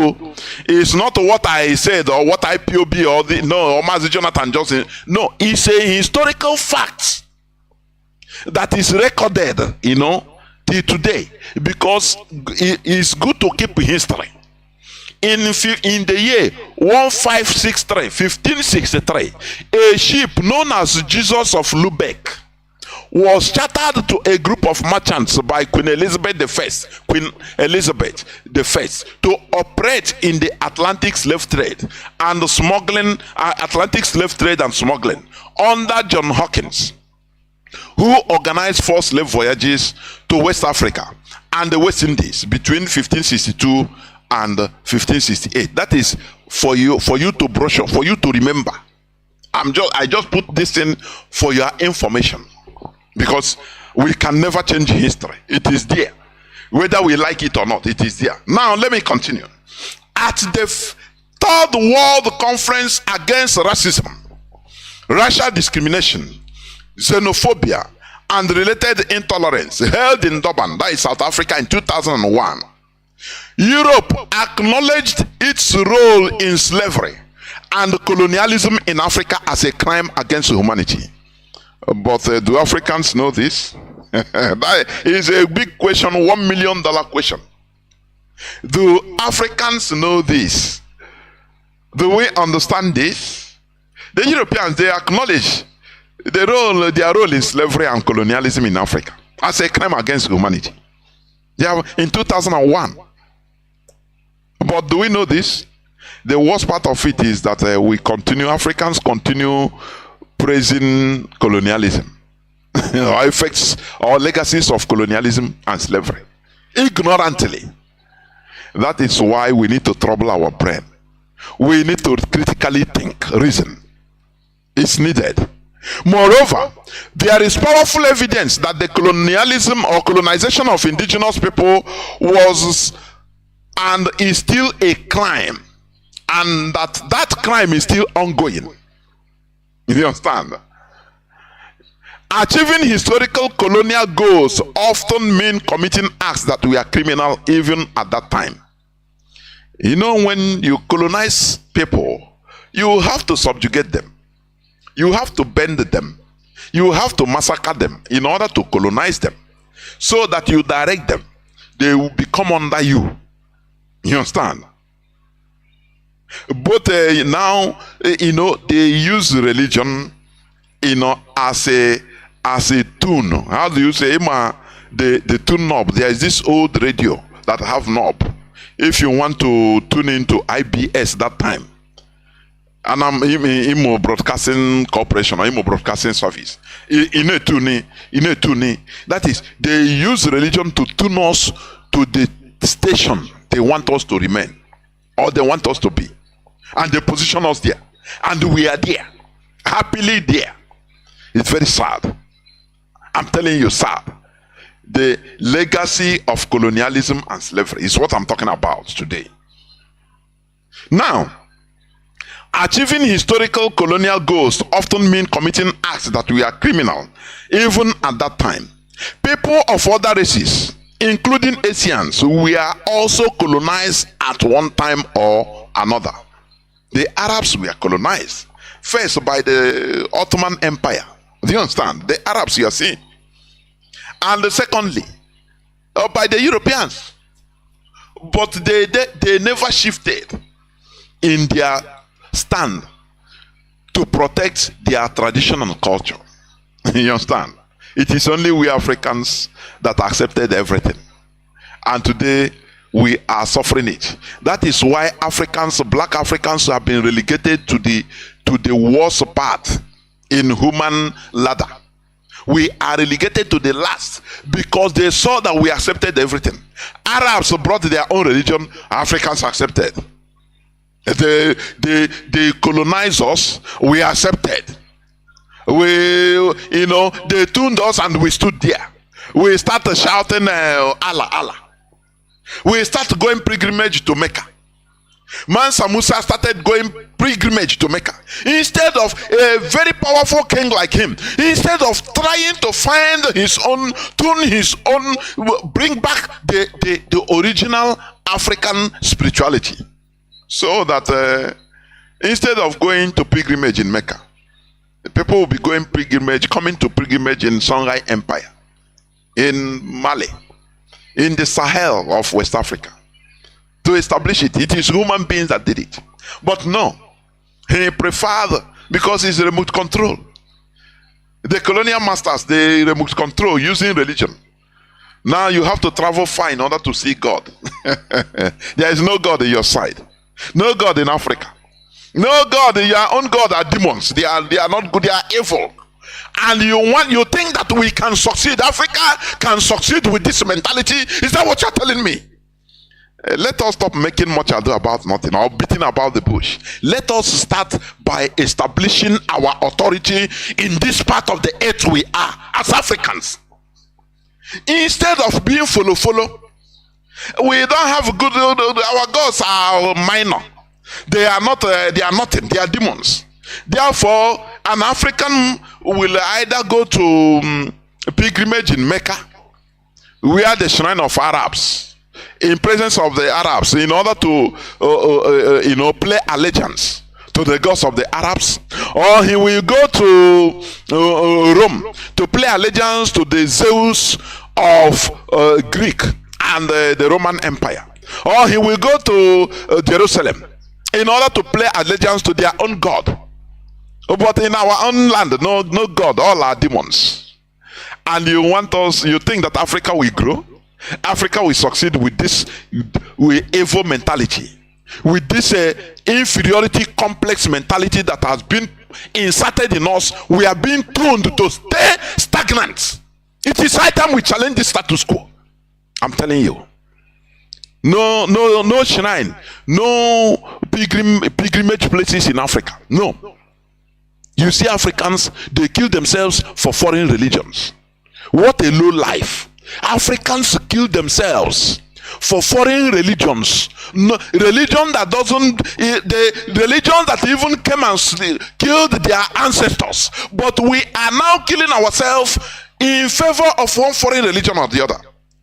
It's not what I said or what IPOB or Mazi Jonathan Johnson. No, it's a historical fact that is recorded, till today, because it's good to keep history. In the year 1563, a ship known as Jesus of Lubeck was chartered to a group of merchants by Queen Elizabeth I to operate in the Atlantic slave trade and smuggling under John Hawkins, who organized 4 slave voyages to West Africa and the West Indies between 1562 and 1568. That is for you to brush up, for you to remember. I just put this in for your information, because we can never change history. It is there. Whether we like it or not, it is there. Now, let me continue. At the Third World Conference Against Racism, Racial Discrimination, Xenophobia, and related intolerance held in Durban, that is South Africa, in 2001, Europe acknowledged its role in slavery and colonialism in Africa as a crime against humanity. But do Africans know this? That is a big question, $1 million question. Do Africans know this? Do we understand this? The Europeans, they acknowledge their role in slavery and colonialism in Africa as a crime against humanity. They have in 2001. But do we know this? The worst part of it is that Africans continue praising colonialism, our effects, our legacies of colonialism and slavery, ignorantly. That is why we need to trouble our brain. We need to critically think, reason. It's needed. Moreover, there is powerful evidence that the colonialism or colonization of indigenous people was and is still a crime, and that crime is still ongoing. You understand? Achieving historical colonial goals often mean committing acts that were criminal even at that time. You know, when you colonize people, you have to subjugate them. You have to bend them. You have to massacre them in order to colonize them, so that you direct them. They will become under you. You understand? But now, they use religion, as a tune. How do you say, the tune knob? There is this old radio that have knob. If you want to tune into IBS that time, and I'm Imo Broadcasting Corporation or Imo Broadcasting Service, in a tune, that is, they use religion to tune us to the station they want us to remain, or they want us to be, and they position us there, and we are there, happily there. It's very sad. I'm telling you, sad. The legacy of colonialism and slavery is what I'm talking about today. Now, achieving historical colonial goals often mean committing acts that were criminal even at that time. People of other races, including Asians, were also colonized at one time or another. The Arabs were colonized first by the Ottoman Empire. Do you understand? The Arabs you are seeing. And secondly, by the Europeans. But they never shifted in their stand to protect their tradition and culture. You understand? It is only we Africans that accepted everything. And today we are suffering it. That is why Africans, black Africans, have been relegated to the worst part in human ladder. We are relegated to the last because they saw that we accepted everything. Arabs brought their own religion, Africans accepted. They colonized us, we accepted. They tuned us and we stood there. We started shouting Allah, Allah. We started going pilgrimage to Mecca. Mansa Musa started going pilgrimage to Mecca. Instead of a very powerful king like him, instead of trying to find his own, tune his own, bring back the original African spirituality. So that instead of going to pilgrimage in Mecca, people will be going pilgrimage, coming to pilgrimage in Songhai Empire, in Mali, in the Sahel of West Africa. To establish it, it is human beings that did it. But no, he preferred, because it's remote control. The colonial masters, they remote control using religion. Now you have to travel far in order to see God. There is no God in your side. No God in Africa. No God. Your own God are demons. They are not good. They are evil. And you think that we can succeed? Africa can succeed with this mentality? Is that what you're telling me? Let us stop making much ado about nothing or beating about the bush. Let us start by establishing our authority in this part of the earth we are as Africans. Instead of being follow, we don't have good. Our gods are minor. They are not. They are nothing. They are demons. Therefore, an African will either go to pilgrimage in Mecca, where the shrine of Arabs, in presence of the Arabs, in order to play allegiance to the gods of the Arabs, or he will go to Rome to play allegiance to the Zeus of Greek and the Roman Empire, or he will go to Jerusalem in order to play allegiance to their own god. But in our own land, no god, all are demons. And you think that Africa will grow? Africa will succeed with this, with evil mentality, with this inferiority complex mentality that has been inserted in us. We are being tuned to stay stagnant. It is high time we challenge the status quo. I'm telling you. No shrine, no pilgrimage places in Africa. No. You see Africans, they kill themselves for foreign religions. What a low life. Africans kill themselves for foreign religions. No, religion that doesn't, the religion that even came and killed their ancestors. But we are now killing ourselves in favor of one foreign religion or the other.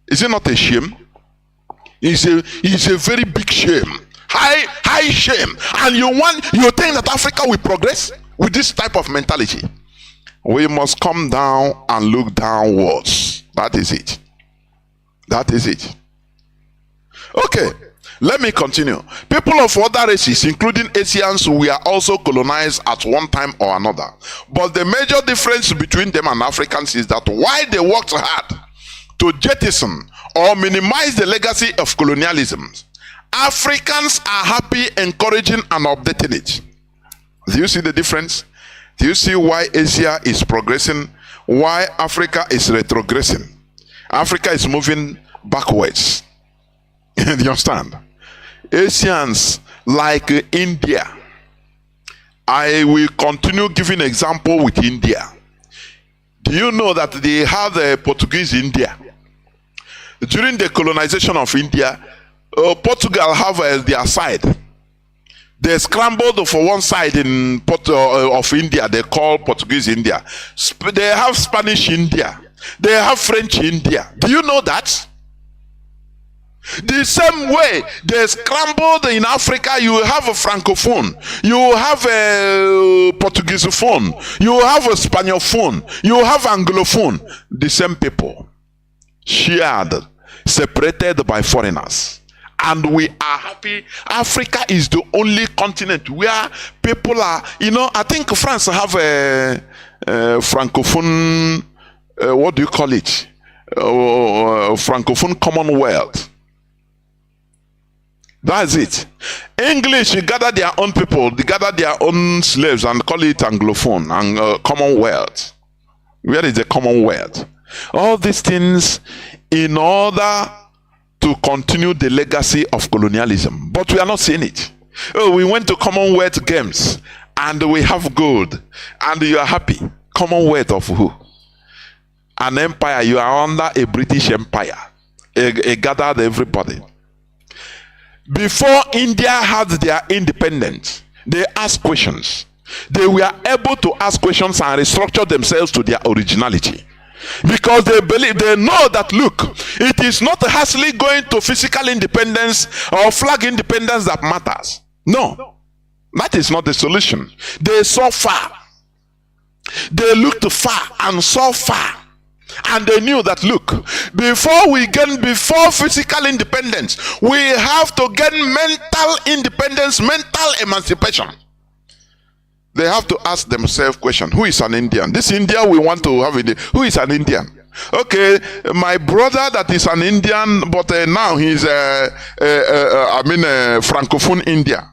Is it not a shame? It's a very big shame. High shame. And you think that Africa will progress with this type of mentality? We must come down and look downwards. That is it. That is it. Okay, let me continue. People of other races, including Asians, were also colonized at one time or another. But the major difference between them and Africans is that while they worked hard to jettison or minimize the legacy of colonialism, Africans are happy encouraging and updating it. Do you see the difference? Do you see why Asia is progressing, why Africa is retrogressing? Africa is moving backwards. Do you understand? Asians like India. I will continue giving example with India. Do you know that they have the Portuguese India? During the colonization of India, Portugal have their side. They scrambled for one side in of India. They call Portuguese India. They have Spanish India. They have French India. Do you know that? The same way they scrambled in Africa, you have a Francophone, you have a Portuguese phone, you have a Spanish phone, you have Anglophone. The same people, shared, separated by foreigners. And we are happy. Africa is the only continent where people are, I think France have a Francophone, what do you call it? Francophone Commonwealth. That's it. English, you gather their own people, they gather their own slaves and call it Anglophone and Commonwealth. Where is the Commonwealth? All these things in order to continue the legacy of colonialism. But we are not seeing it. Oh, we went to Commonwealth Games and we have gold and you are happy. Commonwealth of who? An empire. You are under a British empire. It gathered everybody. Before India had their independence, they asked questions. They were able to ask questions and restructure themselves to their originality. Because they know that, look, it is not hastily going to physical independence or flag independence that matters. No, that is not the solution. They saw far. They looked far and saw far. And they knew that, look, before physical independence, we have to get mental independence, mental emancipation. They have to ask themselves question: who is an Indian? This India we want to have who is an Indian? Okay, my brother that is an Indian, but now he's Francophone India.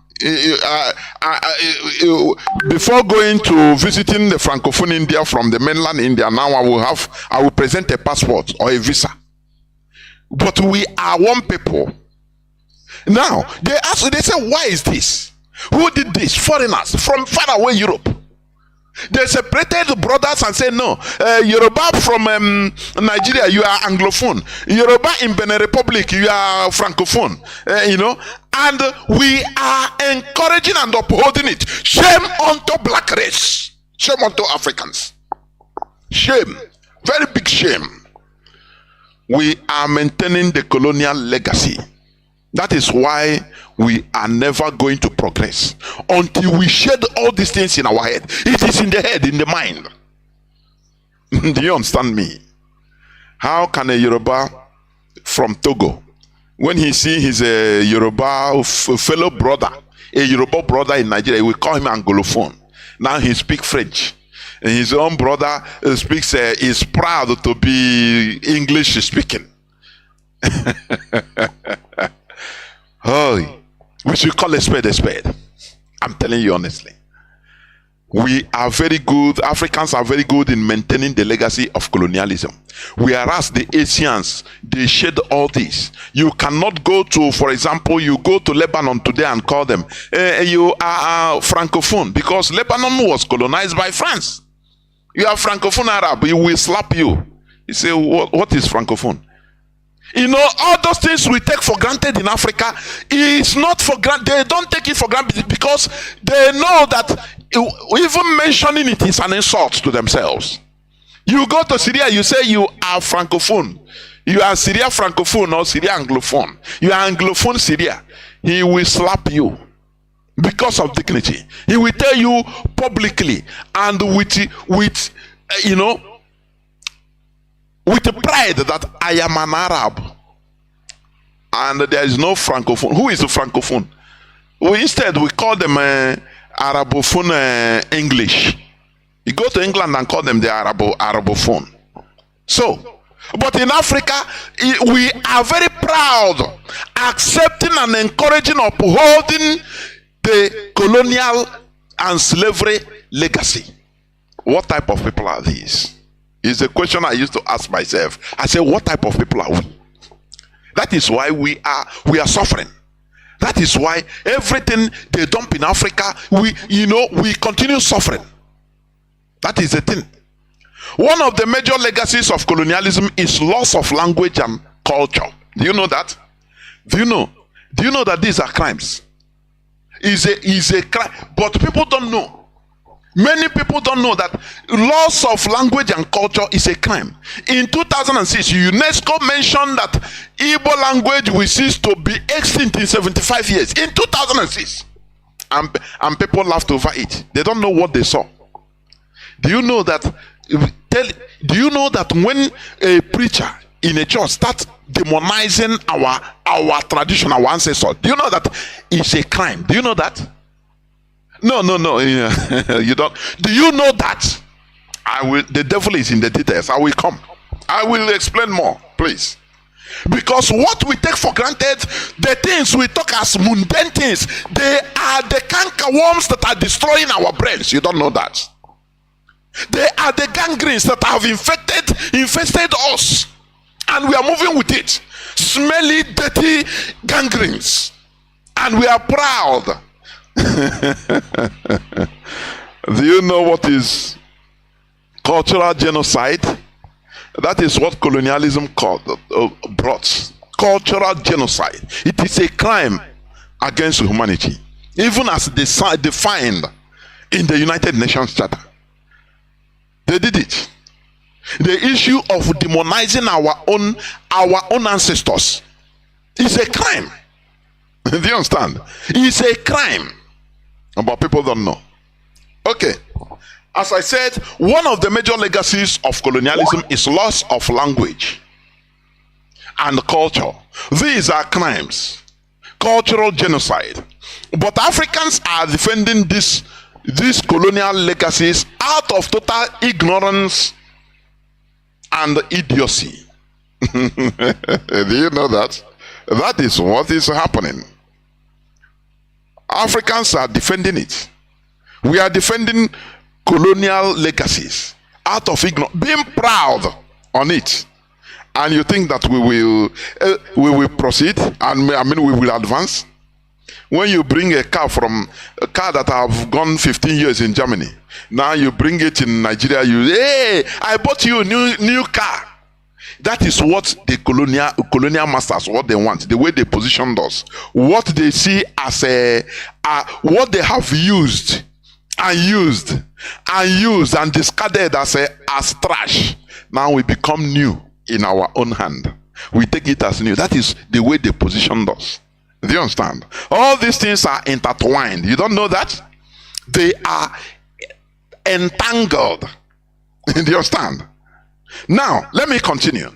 Before going to visiting the Francophone India from the mainland India, now I will present a passport or a visa. But we are one people. Now they say, why is this? Who did this? Foreigners from far away Europe. They separated the brothers and said, no, Yoruba from Nigeria, you are Anglophone. Yoruba in Benin Republic, you are Francophone. And we are encouraging and upholding it. Shame unto black race. Shame unto Africans. Shame. Very big shame. We are maintaining the colonial legacy. That is why we are never going to progress until we shed all these things in our head. It is in the head, in the mind. Do you understand me? How can a Yoruba from Togo, when he sees his Yoruba fellow brother, a Yoruba brother in Nigeria, we call him Anglophone. Now he speaks French. And his own brother speaks, is proud to be English speaking. Oh, we should call a spade a spade. I'm telling you honestly. We are very good, Africans are very good in maintaining the legacy of colonialism. Whereas the Asians, they shed all this. You cannot go to, for example, you go to Lebanon today and call them, you are Francophone, because Lebanon was colonized by France. You are Francophone Arab, he will slap you. You say, what is Francophone? You know, all those things we take for granted in Africa is not for granted. They don't take it for granted because they know that even mentioning it is an insult to themselves. You go to Syria, you say you are Francophone. You are Syria Francophone or Syria Anglophone. You are Anglophone Syria. He will slap you because of dignity. He will tell you publicly and with you know, with the pride that I am an Arab and there is no Francophone. Who is a Francophone? Instead, we call them Arabophone English. You go to England and call them the Arabophone. So, but in Africa, we are very proud, accepting and encouraging, upholding the colonial and slavery legacy. What type of people are these? Is a question I used to ask myself. I said, what type of people are we? That is why we are suffering. That is why everything they dump in Africa, we continue suffering. That is the thing. One of the major legacies of colonialism is loss of language and culture. Do you know that? Do you know that these are crimes? Is a crime, but people don't know. Many people don't know that loss of language and culture is a crime. In 2006, UNESCO mentioned that Igbo language will cease to be extinct in 75 years. In 2006. And people laughed over it. They don't know what they saw. Do you know that? Do you know that when a preacher in a church starts demonizing our tradition, our ancestors, do you know that it's a crime? Do you know that? No. You don't. Do you know that? The devil is in the details. I will come. I will explain more, please. Because what we take for granted, the things we talk as mundane things, they are the cankerworms that are destroying our brains. You don't know that. They are the gangrenes that have infested us, and we are moving with it. Smelly, dirty gangrenes, and we are proud. Do you know what is cultural genocide? That is what colonialism brought. Cultural genocide. It is a crime against humanity, even as defined in the United Nations Charter. They did it. The issue of demonizing our own ancestors is a crime. Do you understand? It's a crime. But people don't know. Okay. As I said, one of the major legacies of colonialism is loss of language and culture. These are crimes. Cultural genocide. But Africans are defending these colonial legacies out of total ignorance and idiocy. Do you know that? That is what is happening. Africans are defending it. We are defending colonial legacies out of ignorance, being proud on it. And you think that we will proceed, and we will advance? When you bring a car that have gone 15 years in Germany, now you bring it in Nigeria, hey, I bought you a new car. That is what the colonial masters, what they want, the way they positioned us, what they see as what they have used and used and discarded as trash. Now we become new in our own hand. We take it as new. That is the way they positioned us. Do you understand? All these things are intertwined. You don't know that? They are entangled. Do you understand? Now, let me continue.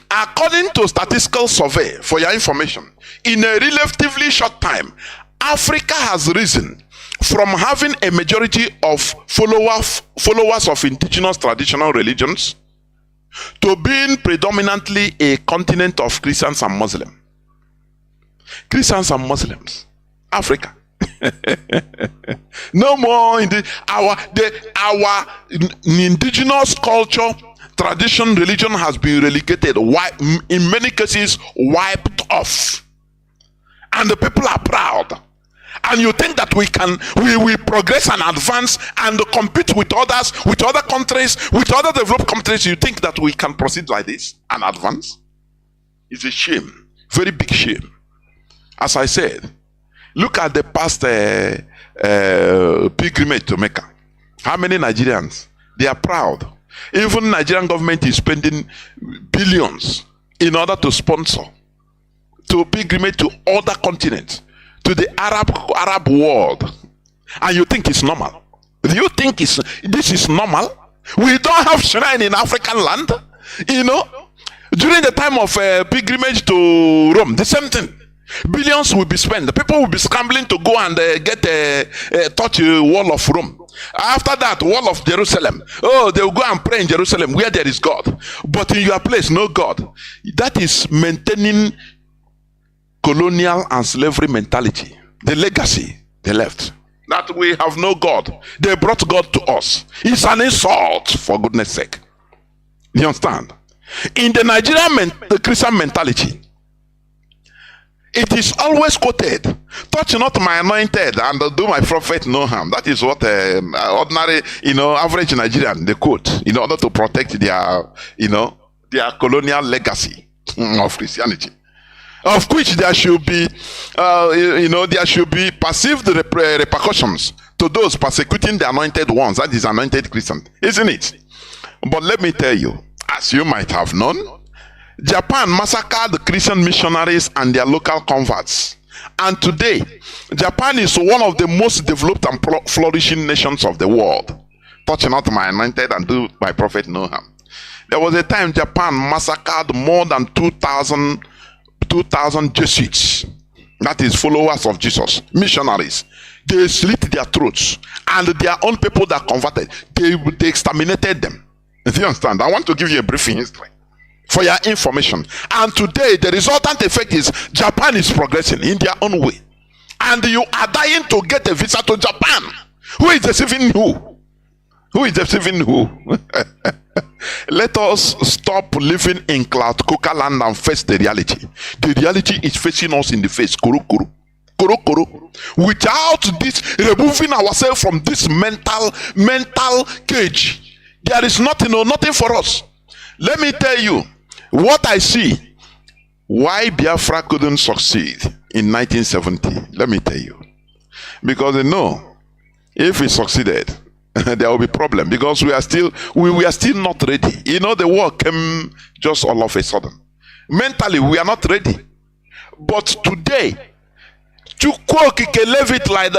According to statistical survey, for your information, in a relatively short time, Africa has risen from having a majority of followers of indigenous traditional religions to being predominantly a continent of Christians and Muslims. Christians and Muslims. Africa. No more our indigenous culture, tradition, religion has been relegated, in many cases wiped off, and the people are proud. And you think that we progress and advance and compete with others, with other countries, with other developed countries. You think that we can proceed like this and advance? It's a shame, very big shame. As I said, look at the past pilgrimage to Mecca. How many Nigerians? They are proud. Even Nigerian government is spending billions in order to sponsor to pilgrimage to other continents, to the Arab world. And you think it's normal? Do you think this is normal? We don't have shrine in African land. You know, during the time of pilgrimage to Rome, the same thing. Billions will be spent. The people will be scrambling to go and touch the wall of Rome. After that, wall of Jerusalem. Oh, they will go and pray in Jerusalem where there is God. But in your place, no God. That is maintaining colonial and slavery mentality. The legacy they left. That we have no God. They brought God to us. It's an insult, for goodness sake. You understand? In the Nigerian Christian mentality, it is always quoted, touch not my anointed and do my prophet no harm. That is what ordinary, average Nigerian, they quote in order to protect their colonial legacy of Christianity. Of which there should be, there should be perceived repercussions to those persecuting the anointed ones, that is anointed Christian, isn't it? But let me tell you, as you might have known, Japan massacred the Christian missionaries and their local converts. And today, Japan is one of the most developed and flourishing nations of the world. Touch not my anointed and do my prophet no harm. There was a time Japan massacred more than 2,000 Jesuits, that is followers of Jesus, missionaries. They slit their throats, and their own people that converted, they exterminated them. Do you understand? I want to give you a brief history for your information. And today, the resultant effect is Japan is progressing in their own way. And you are dying to get a visa to Japan. Who is deceiving who? Who is deceiving who? Let us stop living in cloud coca land and face the reality. The reality is facing us in the face. Kuru kuru. Kuru kuru. Without this, removing ourselves from this mental cage, there is nothing for us. Let me tell you what I see. Why Biafra couldn't succeed in 1970. Let me tell you. Because they know if we succeeded, there will be problem, because we are still not ready. The war came just all of a sudden. Mentally, we are not ready. But today, left it like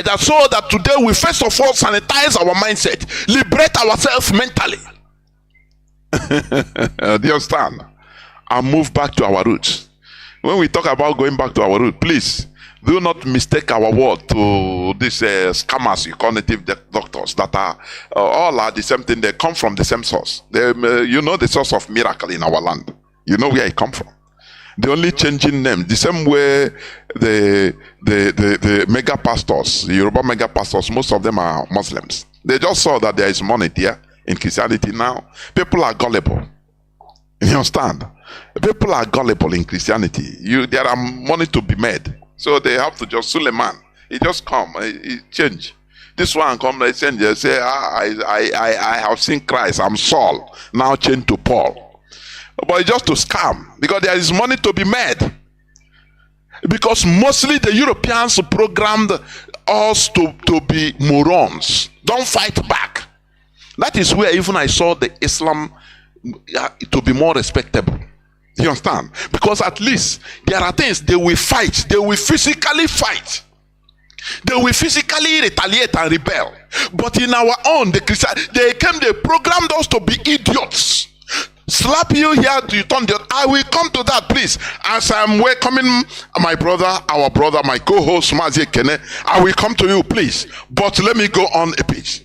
that, so that today we first of all sanitize our mindset, liberate ourselves mentally. Do you understand? And move back to our roots. When we talk about going back to our roots, please do not mistake our word to these scammers, cognitive doctors that are all are the same thing. They come from the same source. The source of miracle in our land. You know where it come from. The only changing name, the same way the mega pastors, the Yoruba mega pastors, most of them are Muslims. They just saw that there is money there in Christianity now. People are gullible. You understand? People are gullible in Christianity. There are money to be made. So they have to just, Suleiman, he just come, he change. This one come, they change, they say, I have seen Christ, I'm Saul, now change to Paul. But it's just to scam, because there is money to be made. Because mostly the Europeans programmed us to be morons. Don't fight back. That is where even I saw the Islam to be more respectable. You understand? Because at least there are things they will fight. They will physically fight. They will physically retaliate and rebel. But in our own, the Christian, they programmed us to be idiots. Slap you here to turn the. I will come to that, please. As I'm welcoming my brother, our brother, my co-host Mazi Kene, I will come to you, please. But let me go on a page.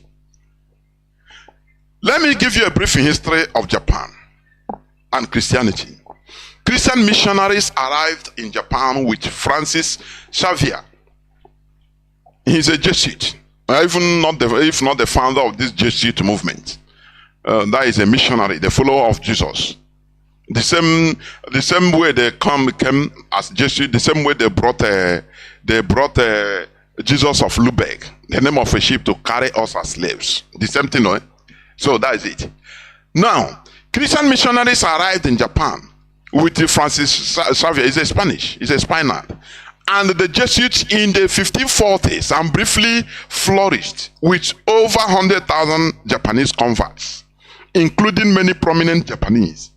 Let me give you a brief history of Japan and Christianity. Christian missionaries arrived in Japan with Francis Xavier. He's a Jesuit, if not the founder of this Jesuit movement. That is a missionary, the follower of Jesus. The same way they came as Jesuit, the same way they brought Jesus of Lubeck, the name of a ship, to carry us as slaves. The same thing, no? So that is it. Now, Christian missionaries arrived in Japan with Francis Xavier. He's a Spanish, he's a Spaniard. And the Jesuits in the 1540s and briefly flourished with over 100,000 Japanese converts, including many prominent Japanese.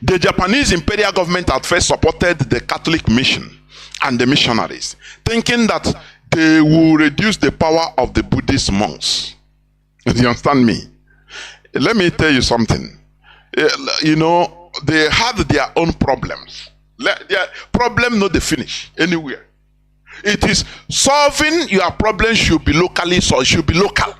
The Japanese imperial government at first supported the Catholic mission and the missionaries, thinking that they will reduce the power of the Buddhist monks. Do you understand me? Let me tell you something. You know, they had their own problems. Their problem not the finish anywhere. It is solving your problem should be locally solved, should be local.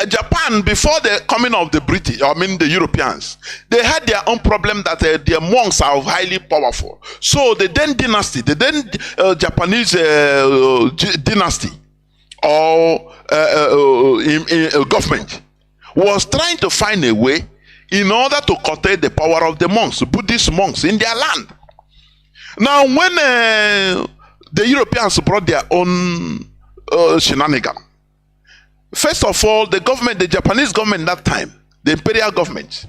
Japan, before the coming of the British, the Europeans, they had their own problem that their monks are highly powerful. So the then dynasty, the then Japanese dynasty or government was trying to find a way in order to curtail the power of the monks, Buddhist monks in their land. Now, when the Europeans brought their own shenanigan, first of all, the Japanese government that time, the imperial government,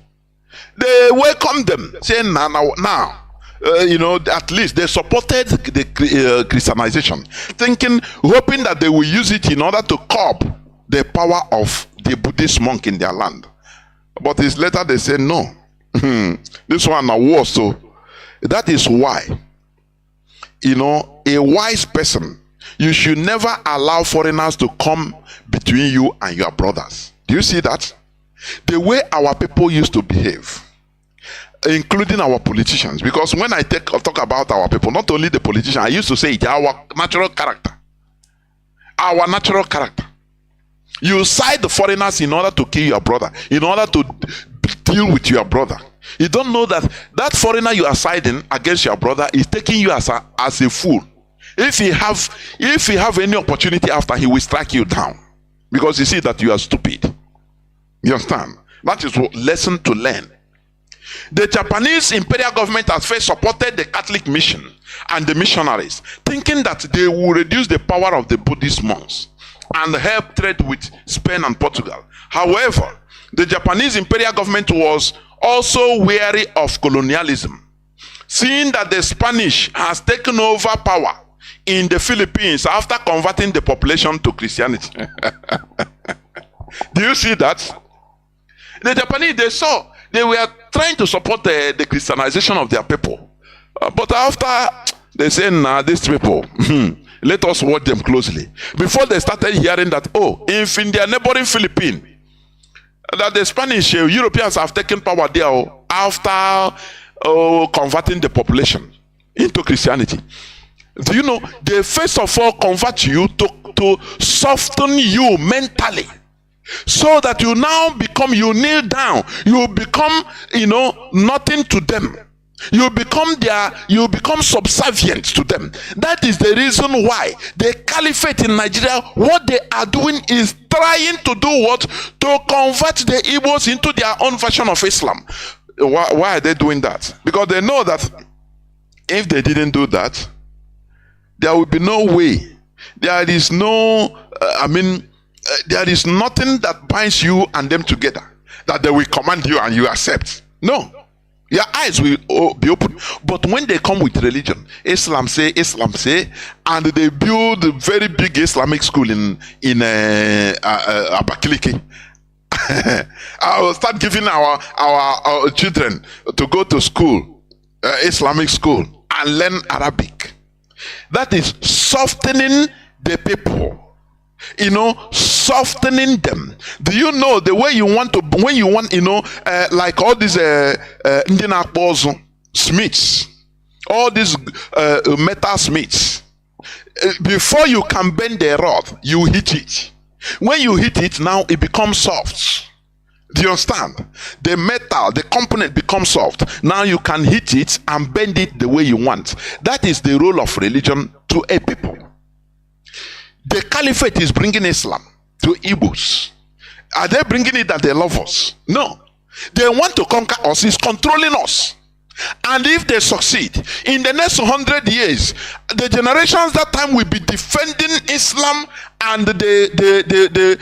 they welcomed them, saying, at least they supported the Christianization, hoping that they will use it in order to curb the power of the Buddhist monk in their land. But it's later they say no. This one a war. So that is why, a wise person, you should never allow foreigners to come between you and your brothers. Do you see that? The way our people used to behave, including our politicians, because when I talk about our people, not only the politicians, I used to say it, our natural character. Our natural character. You side the foreigners in order to kill your brother, in order to deal with your brother. You don't know that that foreigner you are siding against your brother is taking you as a fool. If he have any opportunity after, he will strike you down because he see that you are stupid. You understand? That is what lesson to learn. The Japanese imperial government at first supported the Catholic mission and the missionaries, thinking that they will reduce the power of the Buddhist monks and help trade with Spain and Portugal. However, the Japanese imperial government was also wary of colonialism, seeing that the Spanish has taken over power in the Philippines after converting the population to Christianity. Do you see that? The Japanese, they were trying to support the Christianization of their people. But after they said, these people, let us watch them closely. Before they started hearing that, in their neighboring Philippines, that the Spanish Europeans have taken power there after converting the population into Christianity. Do you know, they first of all convert you to soften you mentally, so that you now you kneel down, you become, nothing to them. You become subservient to them. That is the reason why the caliphate in Nigeria, what they are doing is trying to do what? To convert the Igbos into their own version of Islam. Why are they doing that? Because they know that if they didn't do that, there will be no way. There is no, there is nothing that binds you and them together that they will command you and you accept. No. Your eyes will be open. But when they come with religion, Islam say, and they build a very big Islamic school in Abakaliki. I will start giving our children to go to school, Islamic school, and learn Arabic. That is softening the people. Softening them. Do you know the way you want to, when you want, like all these Indian smiths, all these metal smiths, before you can bend the rod, you hit it. When you hit it, now it becomes soft. Do you understand? The metal, the component becomes soft. Now you can hit it and bend it the way you want. That is the role of religion to a people. The caliphate is bringing Islam to Igbos. Are they bringing it that they love us? No. They want to conquer us. It's controlling us. And if they succeed, in the next 100 years, the generations that time will be defending Islam and the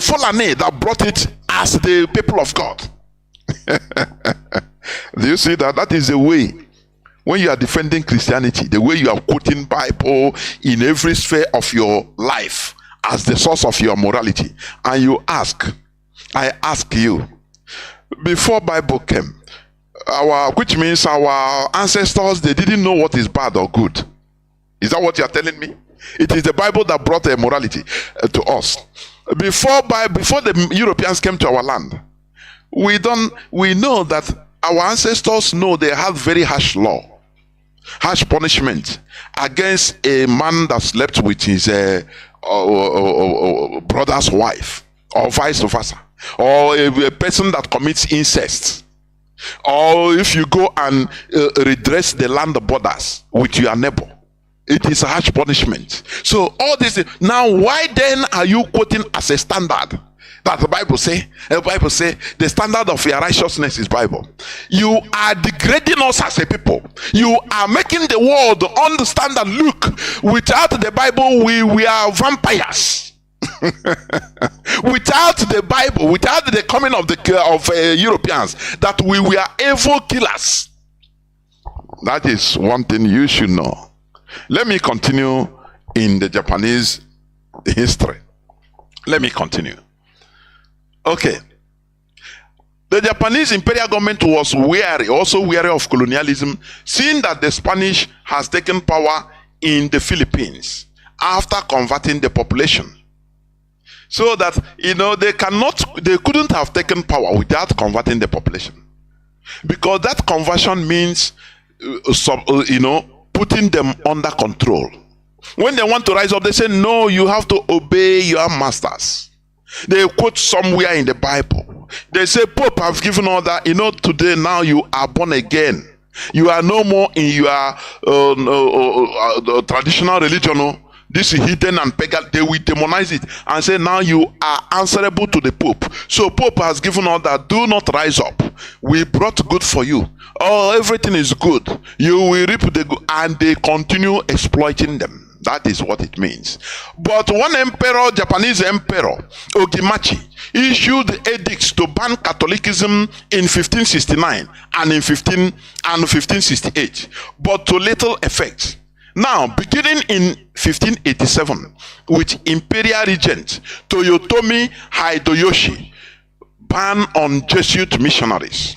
Fulani that brought it as the people of God. Do you see that? That is the way. When you are defending Christianity, the way you are quoting Bible in every sphere of your life as the source of your morality, and you ask, I ask you, before Bible came, which means our ancestors, they didn't know what is bad or good. Is that what you are telling me? It is the Bible that brought a morality to us. Before the Europeans came to our land, we know that our ancestors know they had very harsh law, harsh punishment against a man that slept with his brother's wife, or vice versa, or a person that commits incest, or if you go and redress the land borders with your neighbor. It is a harsh punishment. So all this, now why then are you quoting as a standard that the Bible say the standard of your righteousness is Bible? You are degrading us as a people. You are making the world understand that, look, without the Bible we are vampires. Without the Bible, without the coming of Europeans, that we were evil killers. That is one thing you should know. Let me continue in the Japanese history. Let me continue. Okay. The Japanese imperial government was also wary of colonialism, seeing that the Spanish has taken power in the Philippines after converting the population. So that, they couldn't have taken power without converting the population. Because that conversion means, putting them under control. When they want to rise up, they say, no, you have to obey your masters. They quote somewhere in the Bible. They say, Pope have given order, today now you are born again. You are no more in your traditional religion. This is hidden and pagan. They will demonize it and say, now you are answerable to the Pope. So Pope has given order, do not rise up. We brought good for you. Oh, everything is good. You will reap the good. And they continue exploiting them. That is what it means. But one emperor, Japanese emperor, Ogimachi, issued edicts to ban Catholicism in 1569 and in 1568, but to little effect. Now, beginning in 1587, with Imperial Regent Toyotomi Hideyoshi, ban on Jesuit missionaries.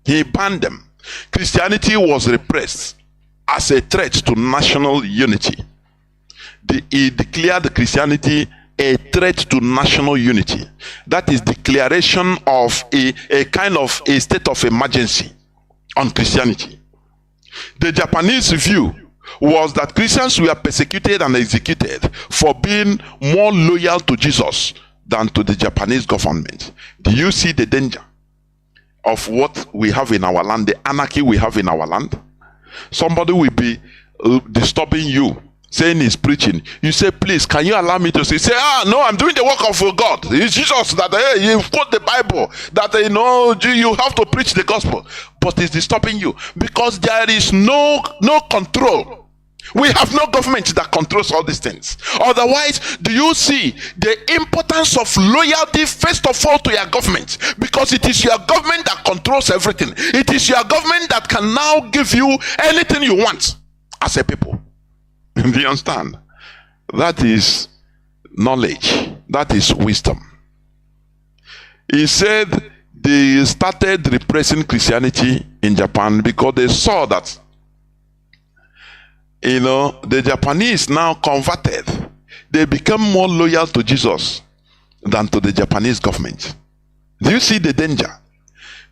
He banned them. Christianity was repressed as a threat to national unity. He declared Christianity a threat to national unity. That is declaration of a kind of a state of emergency on Christianity. The Japanese view was that Christians were persecuted and executed for being more loyal to Jesus than to the Japanese government. Do you see the danger of what we have in our land, the anarchy we have in our land? Somebody will be disturbing you, saying he's preaching. You say, please, can you allow me to say? Say, no, I'm doing the work of God. It's Jesus that, you quote the Bible, that, you have to preach the gospel. But it's disturbing you because there is no control We have no government that controls all these things. Otherwise, do you see the importance of loyalty first of all to your government? Because it is your government that controls everything. It is your government that can now give you anything you want as a people. Do you understand? That is knowledge. That is wisdom. He said they started repressing Christianity in Japan because they saw that, the Japanese now converted. They become more loyal to Jesus than to the Japanese government. Do you see the danger?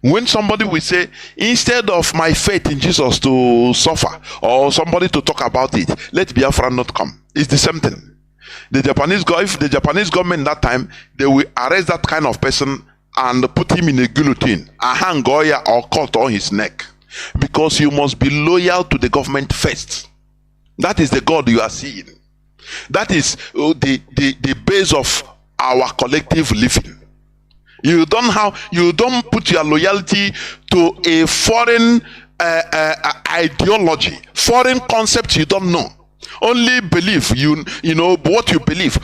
When somebody will say, instead of my faith in Jesus to suffer, or somebody to talk about it, let Biafra not come. It's the same thing. If the Japanese government that time, they will arrest that kind of person and put him in a guillotine, a hang or cut on his neck. Because you must be loyal to the government first. That is the God you are seeing. That is the base of our collective living. You don't put your loyalty to a foreign ideology, foreign concept you don't know. Only believe what you believe,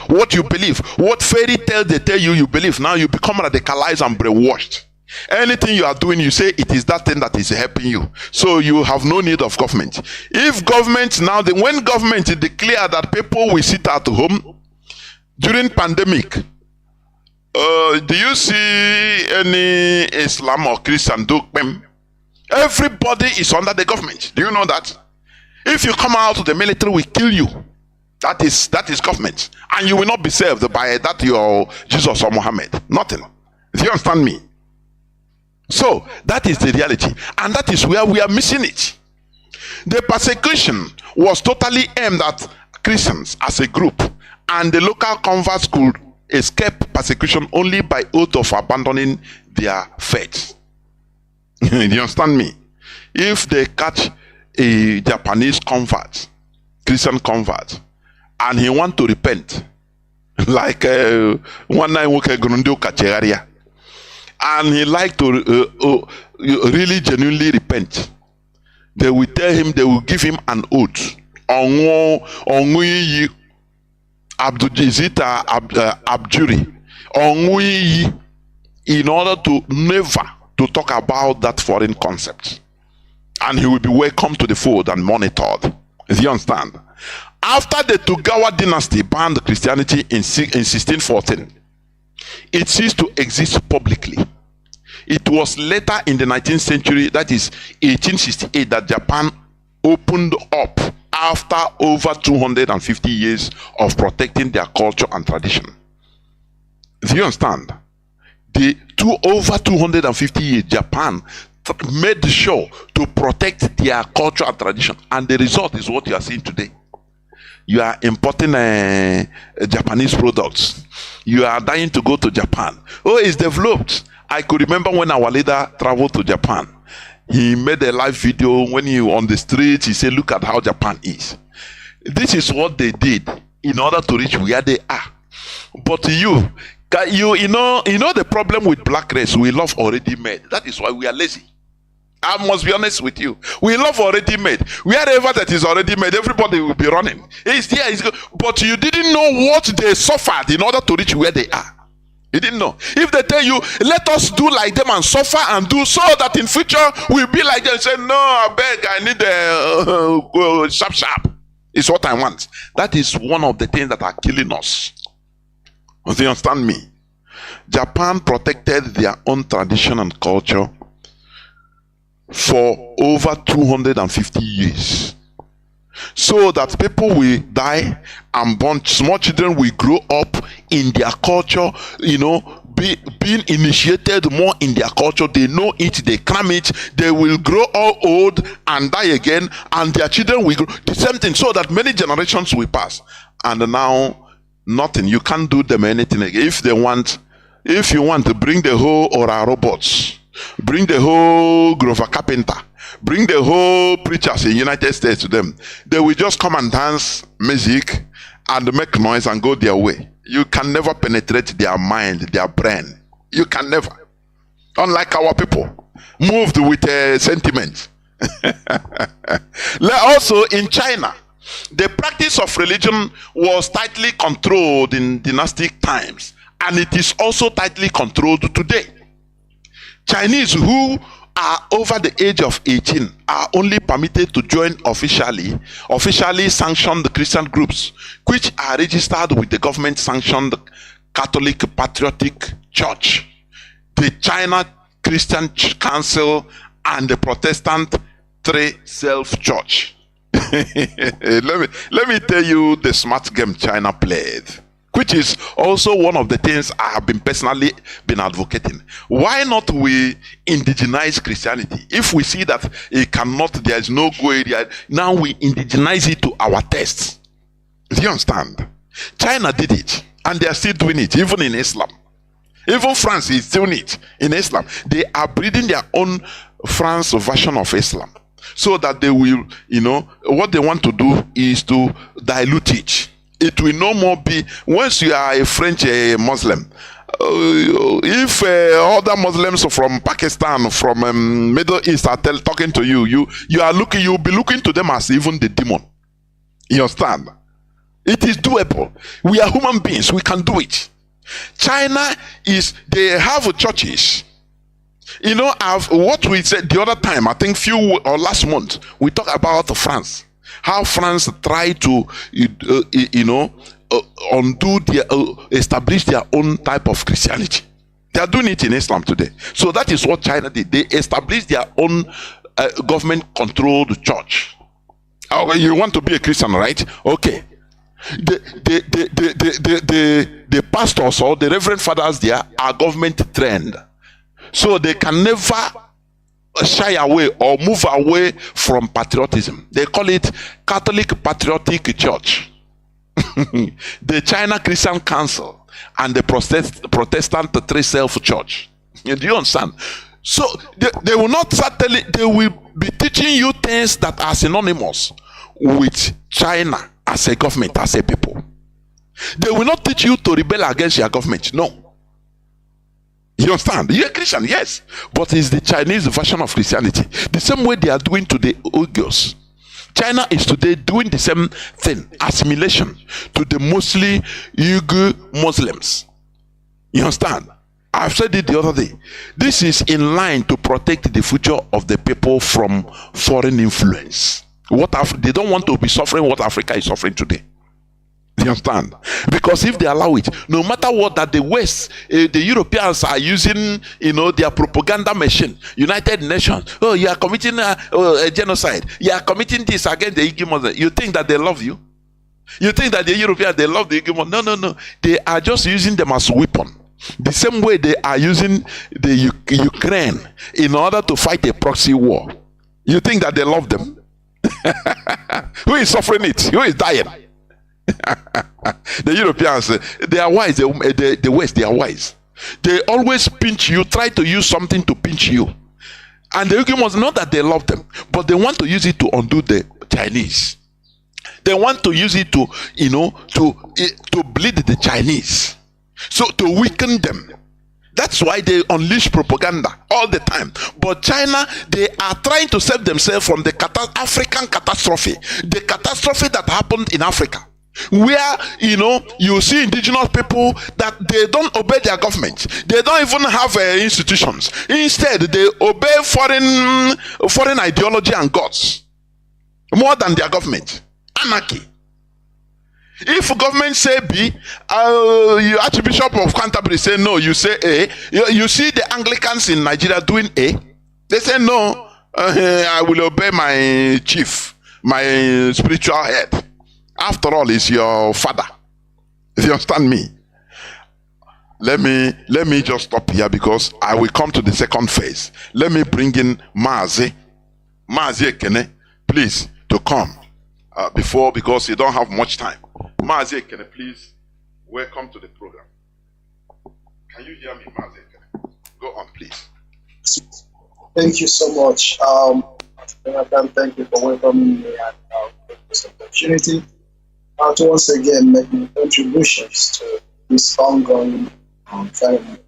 what fairy tale they tell you, you believe. Now you become radicalized and brainwashed. Anything you are doing, you say it is that thing that is helping you. So you have no need of government. If government now, when government declare that people will sit at home during pandemic, do you see any Islam or Christian do them? Everybody is under the government. Do you know that? If you come out of the military, we kill you. That is government, and you will not be saved by that your Jesus or Muhammad. Nothing. Do you understand me? So that is the reality, and that is where we are missing it. The persecution was totally aimed at Christians as a group, and the local converts could escape persecution only by oath of abandoning their faith. Do you understand me? If they catch a Japanese convert, Christian convert, and he want to repent, like one night Kachegaria, and he like to really genuinely repent, they will tell him, they will give him an oath. Abjury, in order to never to talk about that foreign concept, and he will be welcomed to the fold and monitored. Do you understand? After the Tokugawa dynasty banned Christianity in 1614, it ceased to exist publicly. It was later in the 19th century, that is 1868, that Japan opened up after over 250 years of protecting their culture and tradition. Do you understand? Over 250 years, Japan made sure to protect their culture and tradition, and the result is what you are seeing today. You are importing Japanese products. You are dying to go to Japan. Oh, it's developed. I could remember when our leader traveled to Japan. He made a live video when he was on the street. He said, look at how Japan is. This is what they did in order to reach where they are. But you know the problem with black race, we love already made. That is why we are lazy. I must be honest with you. We love already made. Wherever that is already made, everybody will be running. It's there. But you didn't know what they suffered in order to reach where they are. You didn't know. If they tell you, let us do like them and suffer and do so that in future we'll be like them, say, no, I beg, I need a sharp. It's what I want. That is one of the things that are killing us. Do you understand me? Japan protected their own tradition and culture for over 250 years, so that people will die and born, small children will grow up in their culture, being initiated more in their culture. They know it, they cram it, they will grow all old and die again, and their children will grow the same thing, so that many generations will pass, and now nothing. You can't do them anything again. If you want to bring the whole Ora robots, bring the whole Grover Carpenter, bring the whole preachers in the United States to them, they will just come and dance music and make noise and go their way. You can never penetrate their mind, their brain. You can never. Unlike our people, moved with sentiment. Also in China, The practice of religion was tightly controlled in dynastic times, and it is also tightly controlled today. Chinese who are over the age of 18 are only permitted to join officially sanctioned Christian groups, which are registered with the government-sanctioned Catholic Patriotic Church, the China Christian Council, and the Protestant Three Self Church. let me tell you the smart game China played, which is also one of the things I have been personally advocating. Why not we indigenize Christianity? If we see that it cannot, there is no go area, now we indigenize it to our tastes. Do you understand? China did it, and they are still doing it, even in Islam. Even France is doing it in Islam. They are breeding their own France version of Islam, so that they will, what they want to do is to dilute it. It will no more be, once you are a French Muslim, if other Muslims from Pakistan, from Middle East are talking to you, you'll be looking to them as even the demon. You understand? It is doable. We are human beings. We can do it. China they have churches. What we said the other time, I think last month, we talked about France. How France tried to, establish their own type of Christianity. They are doing it in Islam today. So that is what China did. They established their own government-controlled church. Oh, you want to be a Christian, right? Okay. The pastors or the reverend fathers there are government trained, so they can never shy away or move away from patriotism. They call it Catholic Patriotic Church, the China Christian Council, and the Protestant Three Self Church. Do you understand? So they will not certainly, they will be teaching you things that are synonymous with China as a government, as a people. They will not teach you to rebel against your government. No. You understand? You're a Christian, yes. But it's the Chinese version of Christianity. The same way they are doing to the Uyghurs. China is today doing the same thing. Assimilation to the mostly Uyghur Muslims. You understand? I've said it the other day. This is in line to protect the future of the people from foreign influence. They don't want to be suffering what Africa is suffering today. You understand? Because if they allow it, no matter what that the West, the Europeans are using, their propaganda machine, United Nations. Oh, you are committing a genocide. You are committing this against the Igbo Muslims. You think that they love you? You think that the Europeans, they love the Igbo Muslims? No. They are just using them as a weapon. The same way they are using the Ukraine in order to fight a proxy war. You think that they love them? Who is suffering it? Who is dying? The Europeans, they are wise. The West, they are wise. They always pinch you, try to use something to pinch you. And the Ukrainians know that they love them, but they want to use it to undo the Chinese. They want to use it to, to bleed the Chinese. So to weaken them. That's why they unleash propaganda all the time. But China, they are trying to save themselves from the African catastrophe. The catastrophe that happened in Africa. Where, you see indigenous people that they don't obey their government. They don't even have institutions. Instead, they obey foreign ideology and gods. More than their government. Anarchy. If government say B, Archbishop of Canterbury say no, you say A. You see the Anglicans in Nigeria doing A. They say no, I will obey my chief, my spiritual head. After all, it's your father. If you understand me. Let me just stop here because I will come to the second phase. Let me bring in Mazi Ekene, please, to come because you don't have much time. Mazi Ekene, please, welcome to the program. Can you hear me, Mazi Ekene? Go on, please. Thank you so much. Thank you for welcoming me and this opportunity. To once again make my contributions to this ongoing family.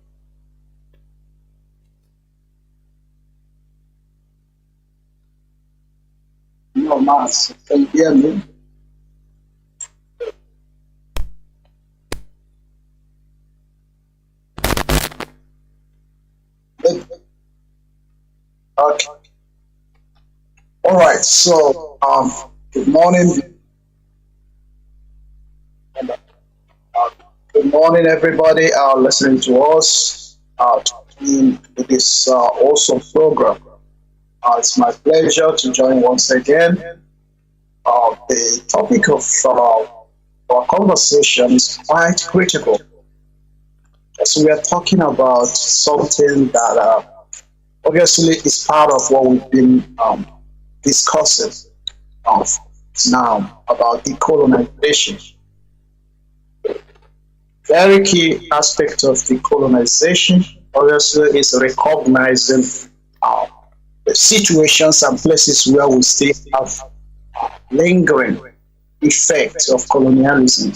No, Mazi, can you hear me? All right, so good morning. Good morning, everybody listening to us in this awesome program. It's my pleasure to join once again. The topic of our conversation is quite critical. So we are talking about something that obviously is part of what we've been discussing now about decolonization. Very key aspect of decolonization obviously is recognizing the situations and places where we still have lingering effects of colonialism,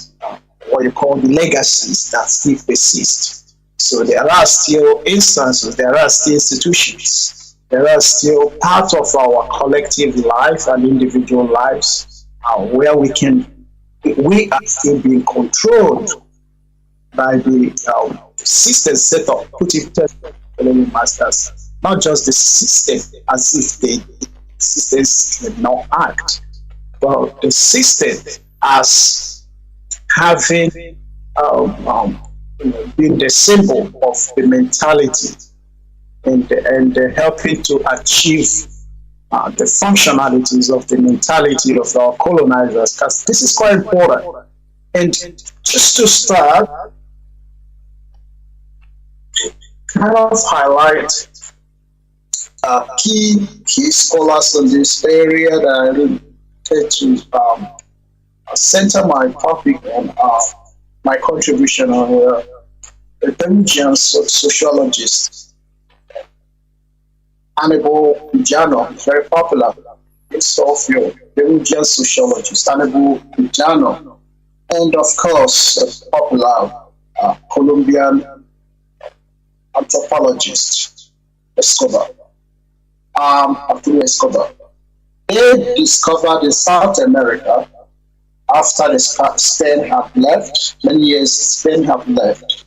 what you call the legacies that still persist. So there are still instances, there are still institutions, there are still part of our collective life and individual lives where we are still being controlled by the system set up, put it colonial masters, not just the system as if the systems cannot act, but the system as having being the symbol of the mentality and helping to achieve the functionalities of the mentality of our colonizers, because this is quite important. And just to start, kind of highlight key scholars in this area that I really tend to center my topic on my contribution on the Belgian sociologist Hannibal Jano, very popular in Sofia, Belgian sociologist Hannibal Jano, and of course a popular Colombian anthropologist Escobar. Escobar. They discovered in South America after the Spain have left, many years Spain have left,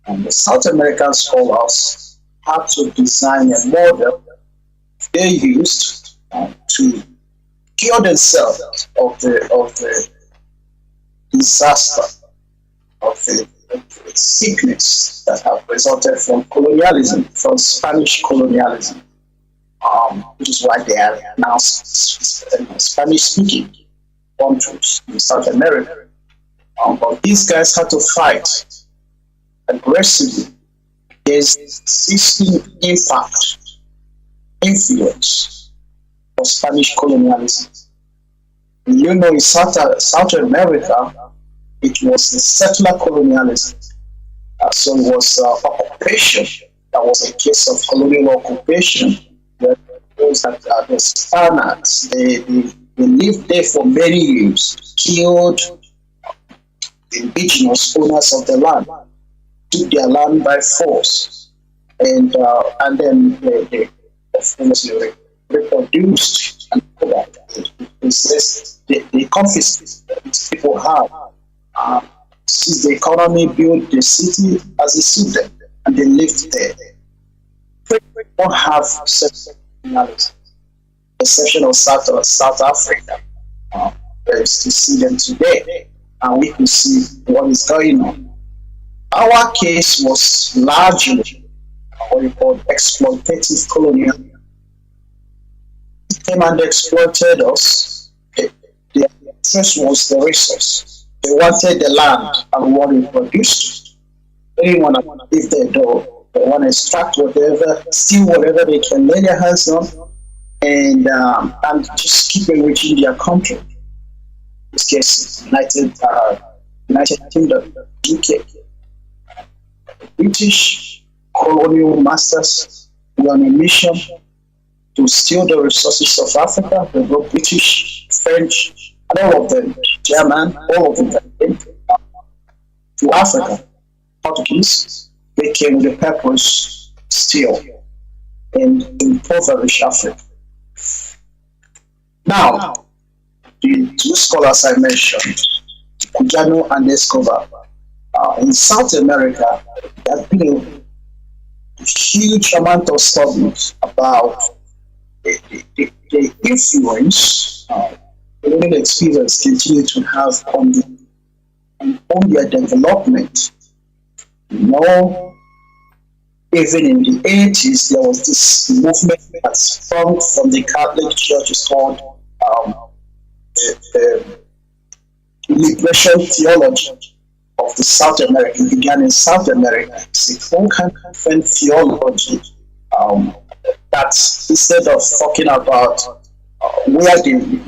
and the South American scholars had to design a model they used to cure themselves of the disaster, of the sickness that have resulted from colonialism, from Spanish colonialism, which is why they are now Spanish-speaking countries in South America. But these guys had to fight aggressively against existing influence of Spanish colonialism. You know, in South America, it was a settler colonialism. So it was occupation. That was a case of colonial occupation. Those that the Spaniards, they lived there for many years, killed the indigenous owners of the land, took their land by force, and then they reproduced and they confiscated that people have. Since the economy built the city as it suited them, and they lived there. They don't have such analysis, exception of South Africa. Where is to see them today, and we can see what is going on. Our case was largely what we call exploitative colonialism. They came and exploited us. Their interest was the resource. They wanted the land and what it produced. They didn't want to leave their door. They want to extract whatever, steal whatever they can lay their hands on, and just keep enriching their country. In this case, United Kingdom, UK. British colonial masters were on a mission to steal the resources of Africa. They brought British, French, and all of them, German, all of them came to Africa. Portuguese, they came with the purpose steal and impoverish Africa. Now, the two scholars I mentioned, Kujano and Escobar, in South America, there have been a huge amount of studies about the the influence living experience continue to have on their development. You know, even in the 80s, there was this movement that sprung from the Catholic Church. It's called the liberation theology of the South America. It began in South America. It's a whole kind of different theology that instead of talking about where the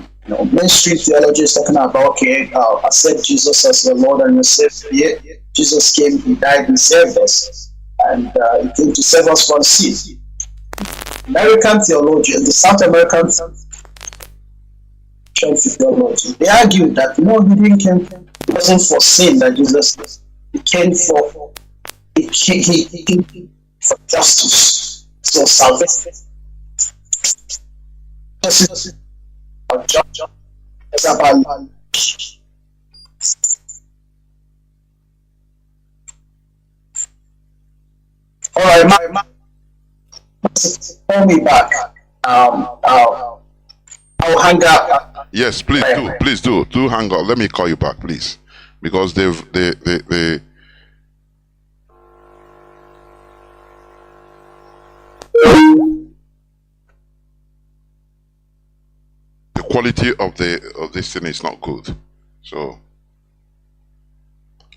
mainstream theology is talking about, okay, accept Jesus as the Lord and your Savior. Jesus came, he died, and saved us, and he came to save us from sin. American theology, the South American theology, they argue that no, he didn't come. It wasn't for sin that Jesus came for. He came for justice. So salvation. It's about all right, call me back. I'll hang up. Yes, please do hang up. Let me call you back, please, because they the quality of this thing is not good. So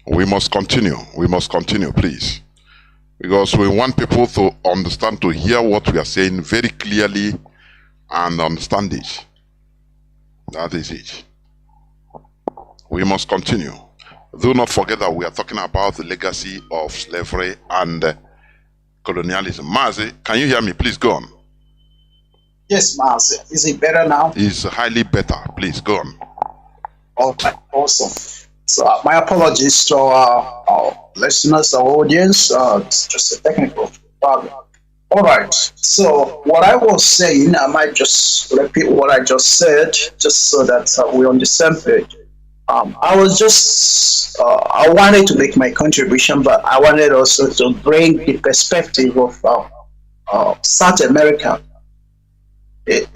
we must continue. We must continue, please. Because we want people to understand, to hear what we are saying very clearly and understand it. That is it. We must continue. Do not forget that we are talking about the legacy of slavery and colonialism. Mazi, can you hear me? Please go on. Yes, Mazi. Is it better now? It's highly better. Please go on. Okay, awesome. So my apologies to our listeners, our audience. It's just a technical problem. All right. So what I was saying, I might just repeat what I just said, just so that we're on the same page. I was just, I wanted to make my contribution, but I wanted also to bring the perspective of South America.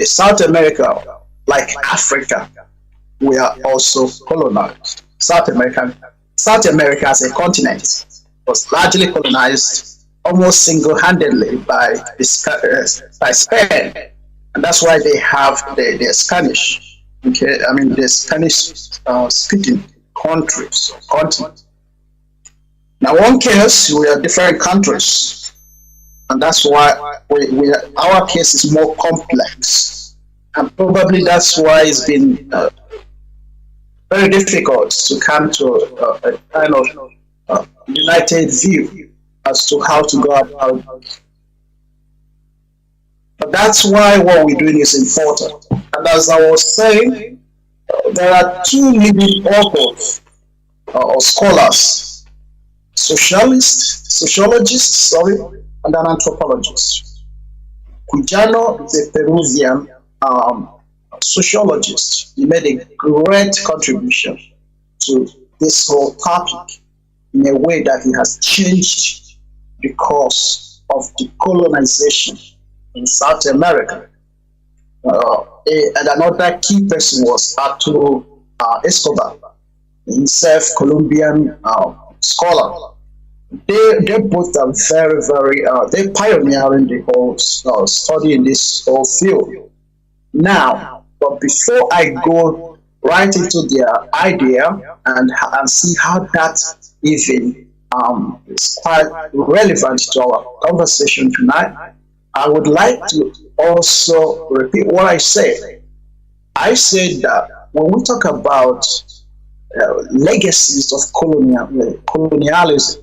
South America, like Africa, we are also colonized. South America as a continent was largely colonized almost single-handedly by Spain, and that's why they have the Spanish. Okay, I mean the Spanish-speaking countries, continent. Now, one case, we are different countries, and that's why our case is more complex, and probably that's why it's been very difficult to come to a kind of united view as to how to go about it. But that's why what we're doing is important. And as I was saying, there are two leading authors or scholars, sociologists, and an anthropologist. Quijano is a Peruvian sociologist. He made a great contribution to this whole topic in a way that he has changed the course of the colonization in South America. And another key person was Arturo Escobar, himself Colombian scholar. They both are very, they pioneering the whole study in this whole field. Now, but before I go right into their idea and see how that even is quite relevant to our conversation tonight, I would like to also repeat what I said. I said that when we talk about legacies of colonialism,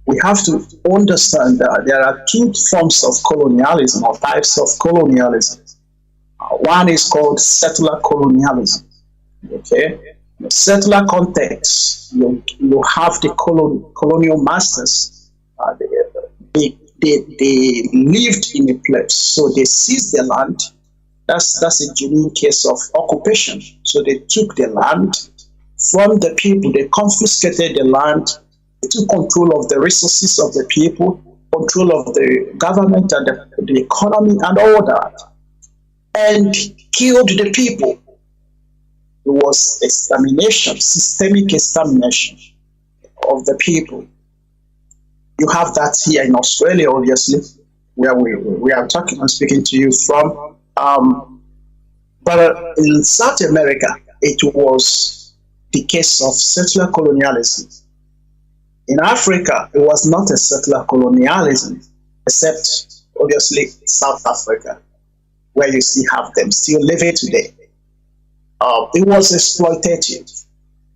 we have to understand that there are two forms of colonialism or types of colonialism. One is called settler colonialism. Okay, in the settler context, you have the colonial masters. They lived in a place, so they seized the land. That's a genuine case of occupation. So they took the land from the people. They confiscated the land. They took control of the resources of the people, control of the government and the economy and all that. and killed the people. It was extermination, systemic extermination of the people. You have that here in Australia, obviously, where we are talking and speaking to you from. But in South America, it was the case of settler colonialism. In Africa, it was not a settler colonialism, except obviously South Africa, where you still have them still living today. It was exploitative.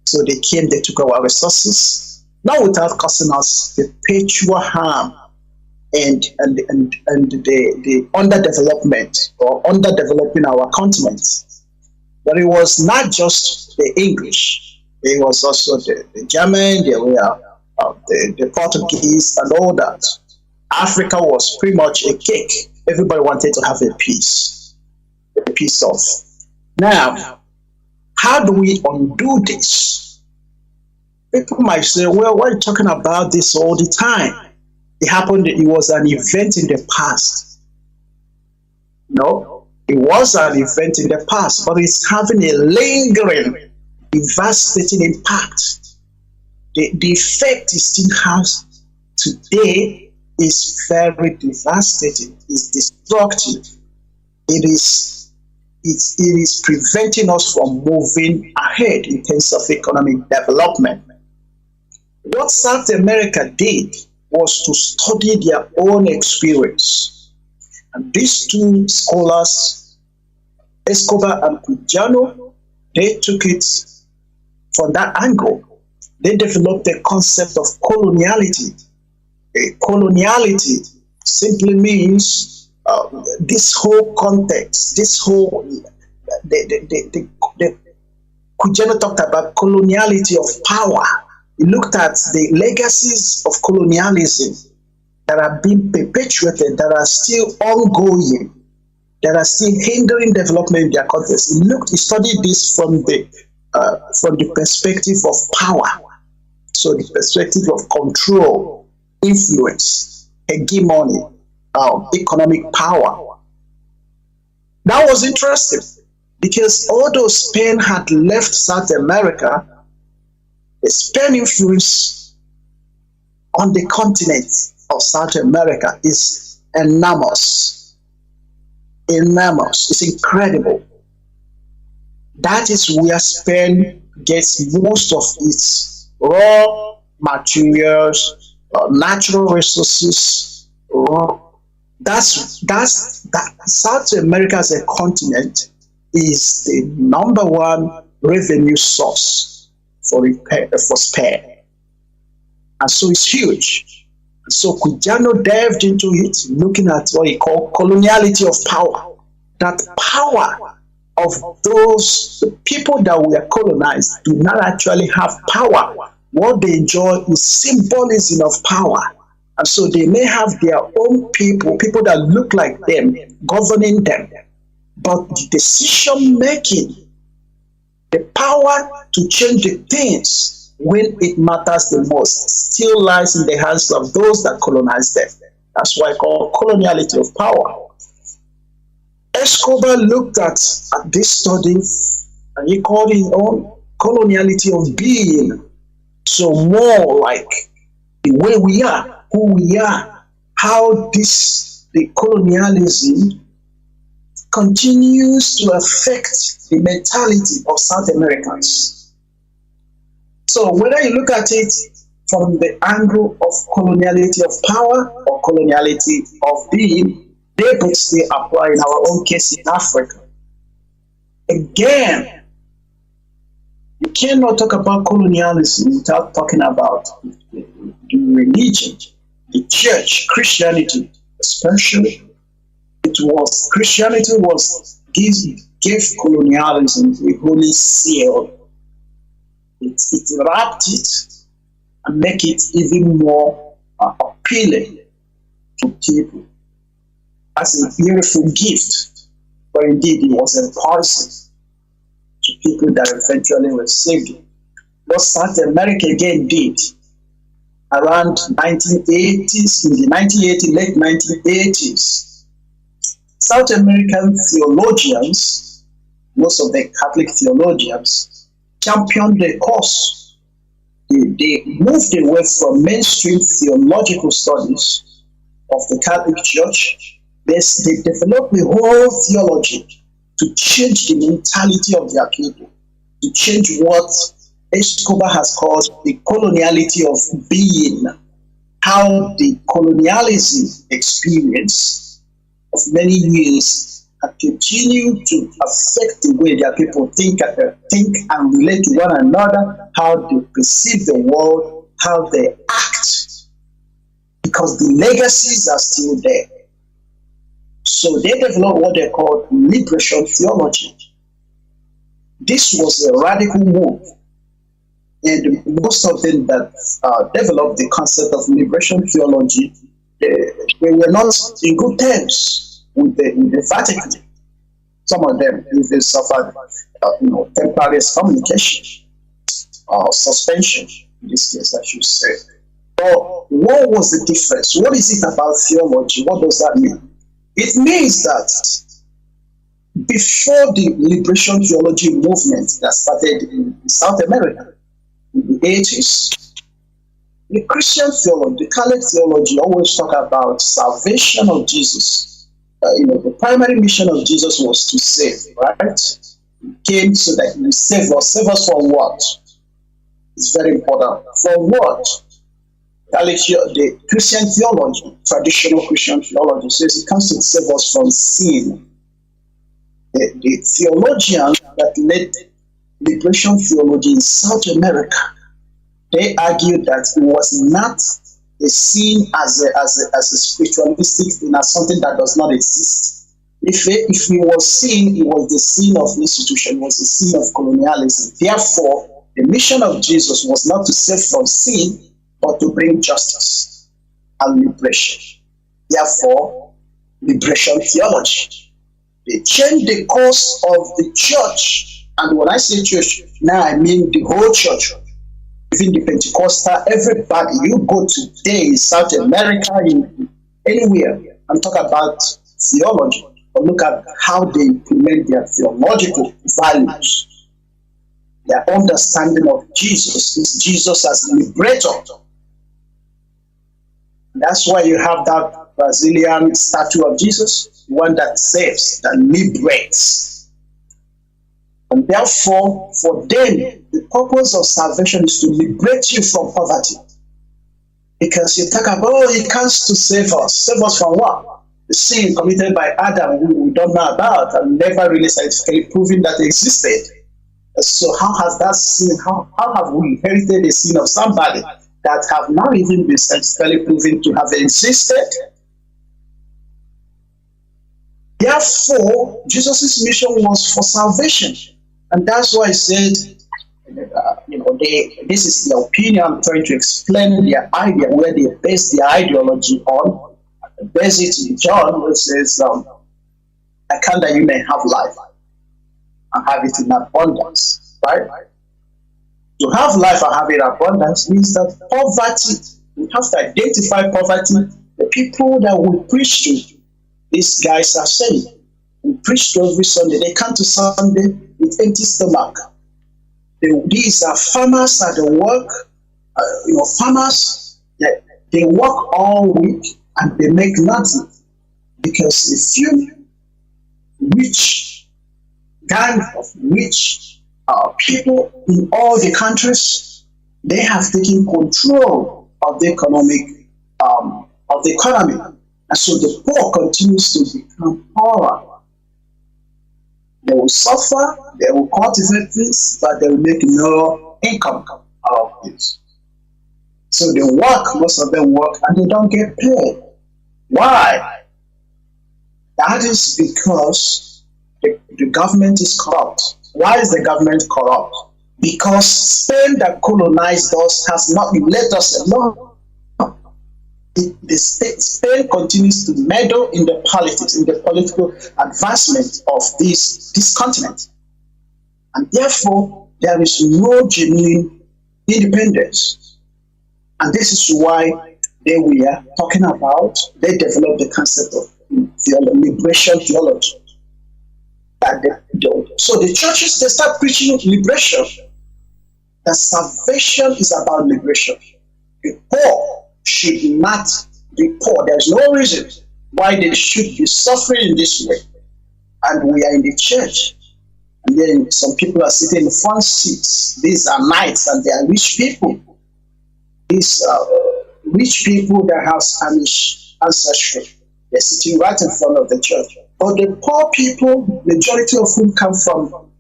So they came, they took our resources, not without causing us perpetual harm and the underdevelopment or underdeveloping our continent. But it was not just the English, it was also the German, the Portuguese and all that. Africa was pretty much a cake. Everybody wanted to have a piece of. Now, how do we undo this? People might say, well, why are you talking about this all the time? It happened, it was an event in the past. No, it was an event in the past, but it's having a lingering, devastating impact. The effect it still has today is very devastating, it's destructive. It is preventing us from moving ahead in terms of economic development. What South America did was to study their own experience. And these two scholars, Escobar and Quijano, they took it from that angle. They developed the concept of coloniality. Coloniality simply means this whole context, this whole, Quijano talked about coloniality of power. He looked at the legacies of colonialism that are being perpetuated, that are still ongoing, that are still hindering development in their countries. He studied this from the perspective of power. So the perspective of control, influence, hegemony, economic power. That was interesting because although Spain had left South America, the Spain influence on the continent of South America is enormous. Enormous. It's incredible. That is where Spain gets most of its raw materials, natural resources. That South America as a continent is the number one revenue source for Spain. And so it's huge. So Quijano delved into it, looking at what he called coloniality of power. That power of those people that were colonized do not actually have power. What they enjoy is symbolism of power. And so they may have their own people that look like them, governing them. But the decision making, the power to change the things when it matters the most, still lies in the hands of those that colonize them. That's why I call coloniality of power. Escobar looked at this study and he called it own coloniality of being. So more like the way we are, who we are, how the colonialism continues to affect the mentality of South Americans. So whether you look at it from the angle of coloniality of power or coloniality of being, they both still apply in our own case in Africa. Again, you cannot talk about colonialism without talking about the religion, the church, Christianity, especially. Christianity gave colonialism a holy seal. It wrapped it and make it even more appealing to people as a beautiful gift. But indeed, it was a poison to people that eventually received it. What South America again did around 1980s, in the late 1980s, South American theologians, most of the Catholic theologians, championed the cause. They moved away from mainstream theological studies of the Catholic Church. They developed the whole theology to change the mentality of their people, to change what Escobar has called the coloniality of being, how the colonialism experience of many years have continued to affect the way their people think and relate to one another, how they perceive the world, how they act, because the legacies are still there. So they developed what they called liberation theology. This was a radical move, and most of them that developed the concept of liberation theology, they were not in good terms with the Vatican. Some of them even suffered temporary excommunication or suspension, in this case, I should say. But what was the difference? What is it about theology? What does that mean? It means that before the liberation theology movement that started in South America in the 80s, the Christian theology, the Catholic theology always talk about salvation of Jesus. The primary mission of Jesus was to save, right? He came so that he would save us. Save us from what? It's very important. From what? The Christian theology, traditional Christian theology, says it comes to save us from sin. The theologians that led liberation theology in South America, they argued that it was not a sin as a spiritualistic thing, as something that does not exist. If it was sin, it was the sin of institution, it was the sin of colonialism. Therefore, the mission of Jesus was not to save from sin, but to bring justice and liberation. Therefore, liberation theology. They changed the course of the church. And when I say church, now I mean the whole church. Even the Pentecostal, everybody, you go today in South America, anywhere, and talk about theology, but look at how they implement their theological values. Their understanding of Jesus is Jesus as liberator. That's why you have that Brazilian statue of Jesus, one that saves, that liberates. And therefore, for them, the purpose of salvation is to liberate you from poverty. Because you talk about, he comes to save us. Save us from what? The sin committed by Adam, who we don't know about, and never really scientifically proven that it existed. So how has that sin, how have we inherited the sin of somebody that have not even been scientifically proven to have existed? Therefore, Jesus' mission was for salvation. And that's why I said, this is the opinion. I'm trying to explain their idea, where they base their ideology on. Base it in John, which says, I come that you may have life and have it in abundance, right? To have life and have it in abundance means that poverty, we have to identify poverty. The people that we preach to, these guys are saying, we preach to every Sunday. They come to Sunday with empty stomach. These are farmers at the work. Farmers, they work all week and they make nothing because a few rich, gang of rich people in all the countries, they have taken control of the economy. And so the poor continues to become poorer. They will suffer, they will cultivate things, but they will make no income out of it. So they work, most of them work, and they don't get paid. Why? That is because the government is corrupt. Why is the government corrupt? Because Spain that colonized us has not let us alone. Spain continues to meddle in the politics, in the political advancement of this continent. And therefore, there is no genuine independence. And this is why they developed the concept of liberation theology. So the churches, they start preaching liberation. That salvation is about liberation. The poor should not be poor. There's no reason why they should be suffering in this way. And we are in the church. And then some people are sitting in the front seats. These are knights and they are rich people. These are rich people that have Spanish ancestry. They're sitting right in front of the church. But the poor people, majority of whom come from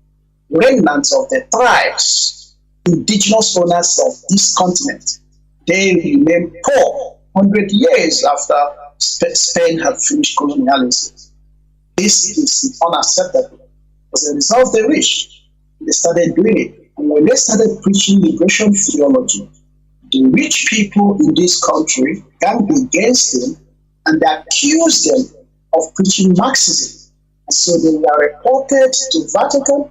remnants of the tribes, indigenous owners of this continent, they remain poor 100 years after Spain had finished colonialism. This is unacceptable. As a result, they started doing it. And when they started preaching liberation theology, the rich people in this country got against them and they accused them of preaching Marxism. And so they were reported to Vatican,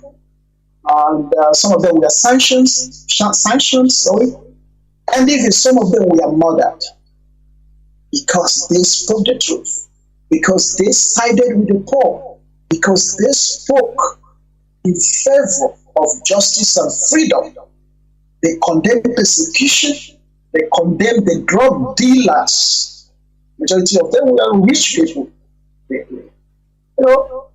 and some of them were sanctioned, and even some of them were murdered because they spoke the truth, because they sided with the poor, because they spoke in favor of justice and freedom. They condemned persecution, they condemned the drug dealers. Majority of them were rich people. You know,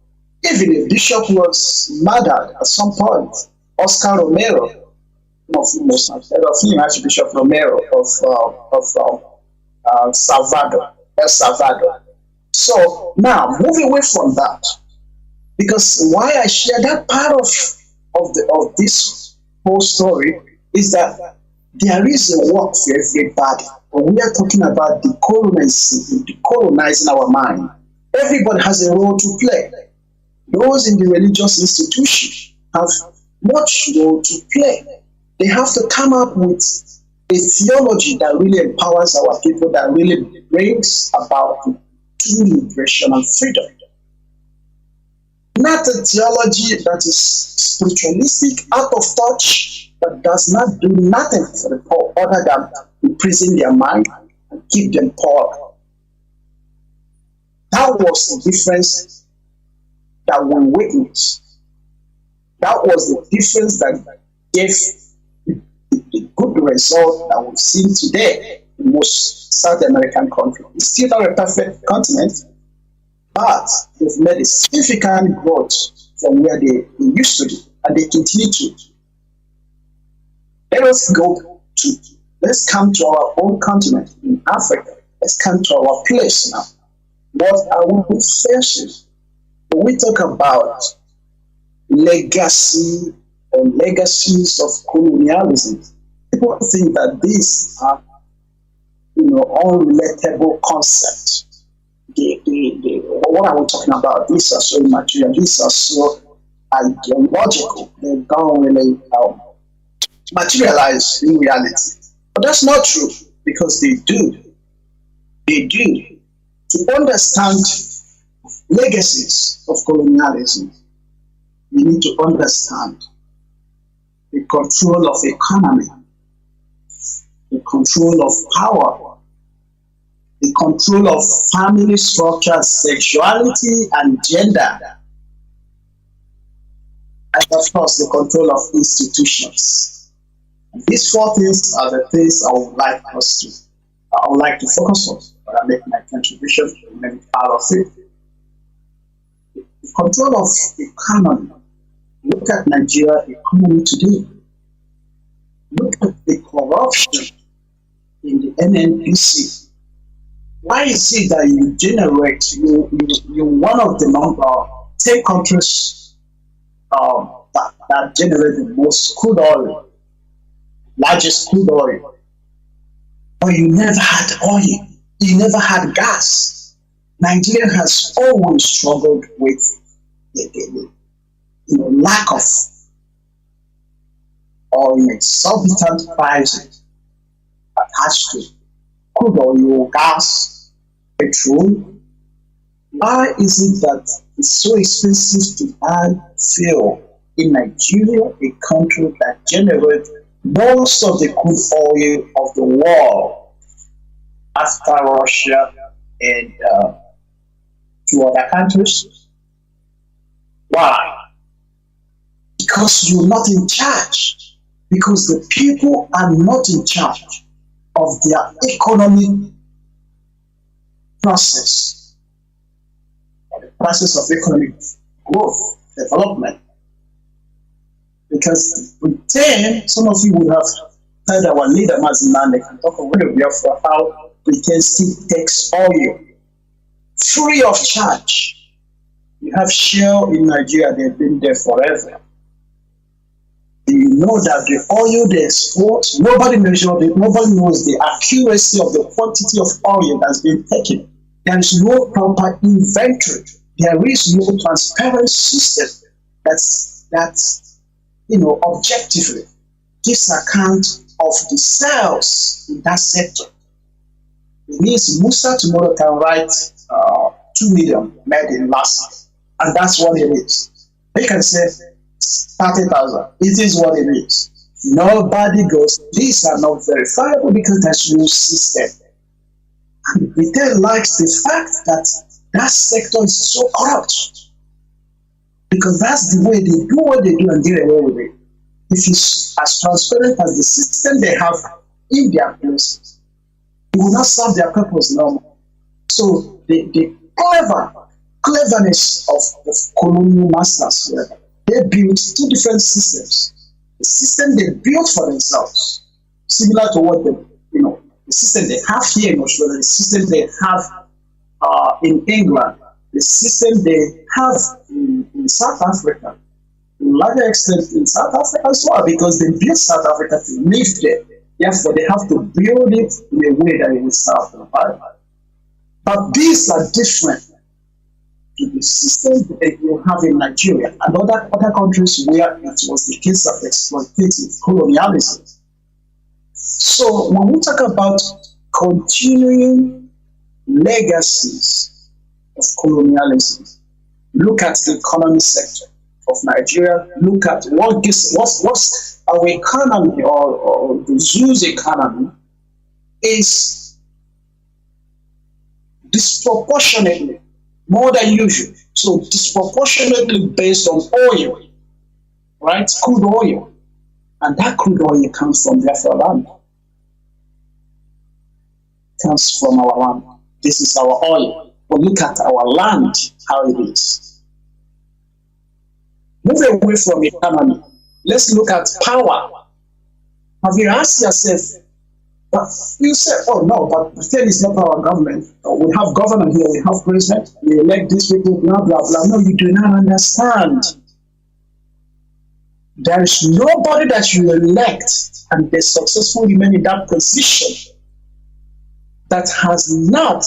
even a bishop was murdered at some point. Oscar Romero, Archbishop Romero of Salvador, El Salvador. So now, moving away from that, because why I share that part of this whole story is that there is a work for everybody. When we are talking about decolonizing our mind, everybody has a role to play. Those in the religious institution have much role to play. They have to come up with a theology that really empowers our people, that really brings about true liberation and freedom. Not a theology that is spiritualistic, out of touch, that does not do nothing for the poor other than imprison their mind and keep them poor. That was the difference that we witnessed. That was the difference that gave the good result that we've seen today in most South American countries. It's still not a perfect continent, but they've made a significant growth from where they used to be, and they continue to. Let's come to our own continent in Africa. Let's come to our place now. What are we facing? When we talk about legacy or legacies of colonialism, people think that these are, unrelatable concepts. What are we talking about? These are so immaterial. These are so ideological. They don't really materialize in reality. But that's not true, because they do. They do. To understand legacies of colonialism, we need to understand the control of economy, the control of power, the control of family structure, sexuality, and gender, and of course the control of institutions. These four things are the things I would like to focus on when I make my contribution to many part of it. The control of economy. Look at Nigeria's economy today. Look at the corruption in the NNPC. Why is it that you're one of the 10 countries that generate the most crude oil, largest crude oil, but you never had oil, you never had gas? Nigeria has always struggled with the lack of oil, exorbitant prices attached to crude oil, gas, petrol. Why is it that it's so expensive to buy fuel in Nigeria, a country that generates most of the crude oil of the world after Russia and to other countries. Why? Because you're not in charge. Because the people are not in charge of their economic process, or the process of economic growth, development. Because Britain, some of you would have heard our leader Mazi can talk about Biafra, how Britain still takes oil free of charge. You have Shell in Nigeria, they've been there forever. Do you know that the oil they export, nobody measured it, nobody knows the accuracy of the quantity of oil that's been taken. There is no proper inventory. There is no transparent system that's objectively gives account of the sales in that sector. It means Musa tomorrow can write 2 million made in last year, and that's what it is. They can say 30,000. It is what it is. Nobody goes, these are not verifiable because there's no system. And Britain likes the fact that that sector is so corrupt. Because that's the way they do what they do and get away with it. If it's as transparent as the system they have in their places, it will not serve their purpose no more. So the cleverness of colonial masters, they built 2 different systems. The system they built for themselves, similar to what the system they have here in Australia, the system they have in England, the system they have in South Africa, to a larger extent in South Africa as well, because they built South Africa to live there. Therefore, they have to build it in a way that it will serve them. Right? But these are different to the system that you have in Nigeria and other countries where it was the case of exploitative colonialism. So when we talk about continuing legacies of colonialism, look at the economy sector of Nigeria, look at what's our economy or the zoo's economy is disproportionately more than usual. So disproportionately based on oil, right? Crude oil. And that crude oil comes from Biafra land. Comes from our land. This is our oil. But look at our land, how it is. Move away from economy. Let's look at power. Have you asked yourself, you said, oh no, but Britain is not our government. We have governor here, we have president, we elect these people, blah, blah, blah. No, you do not understand. There is nobody that you elect and they successfully remain in that position that has not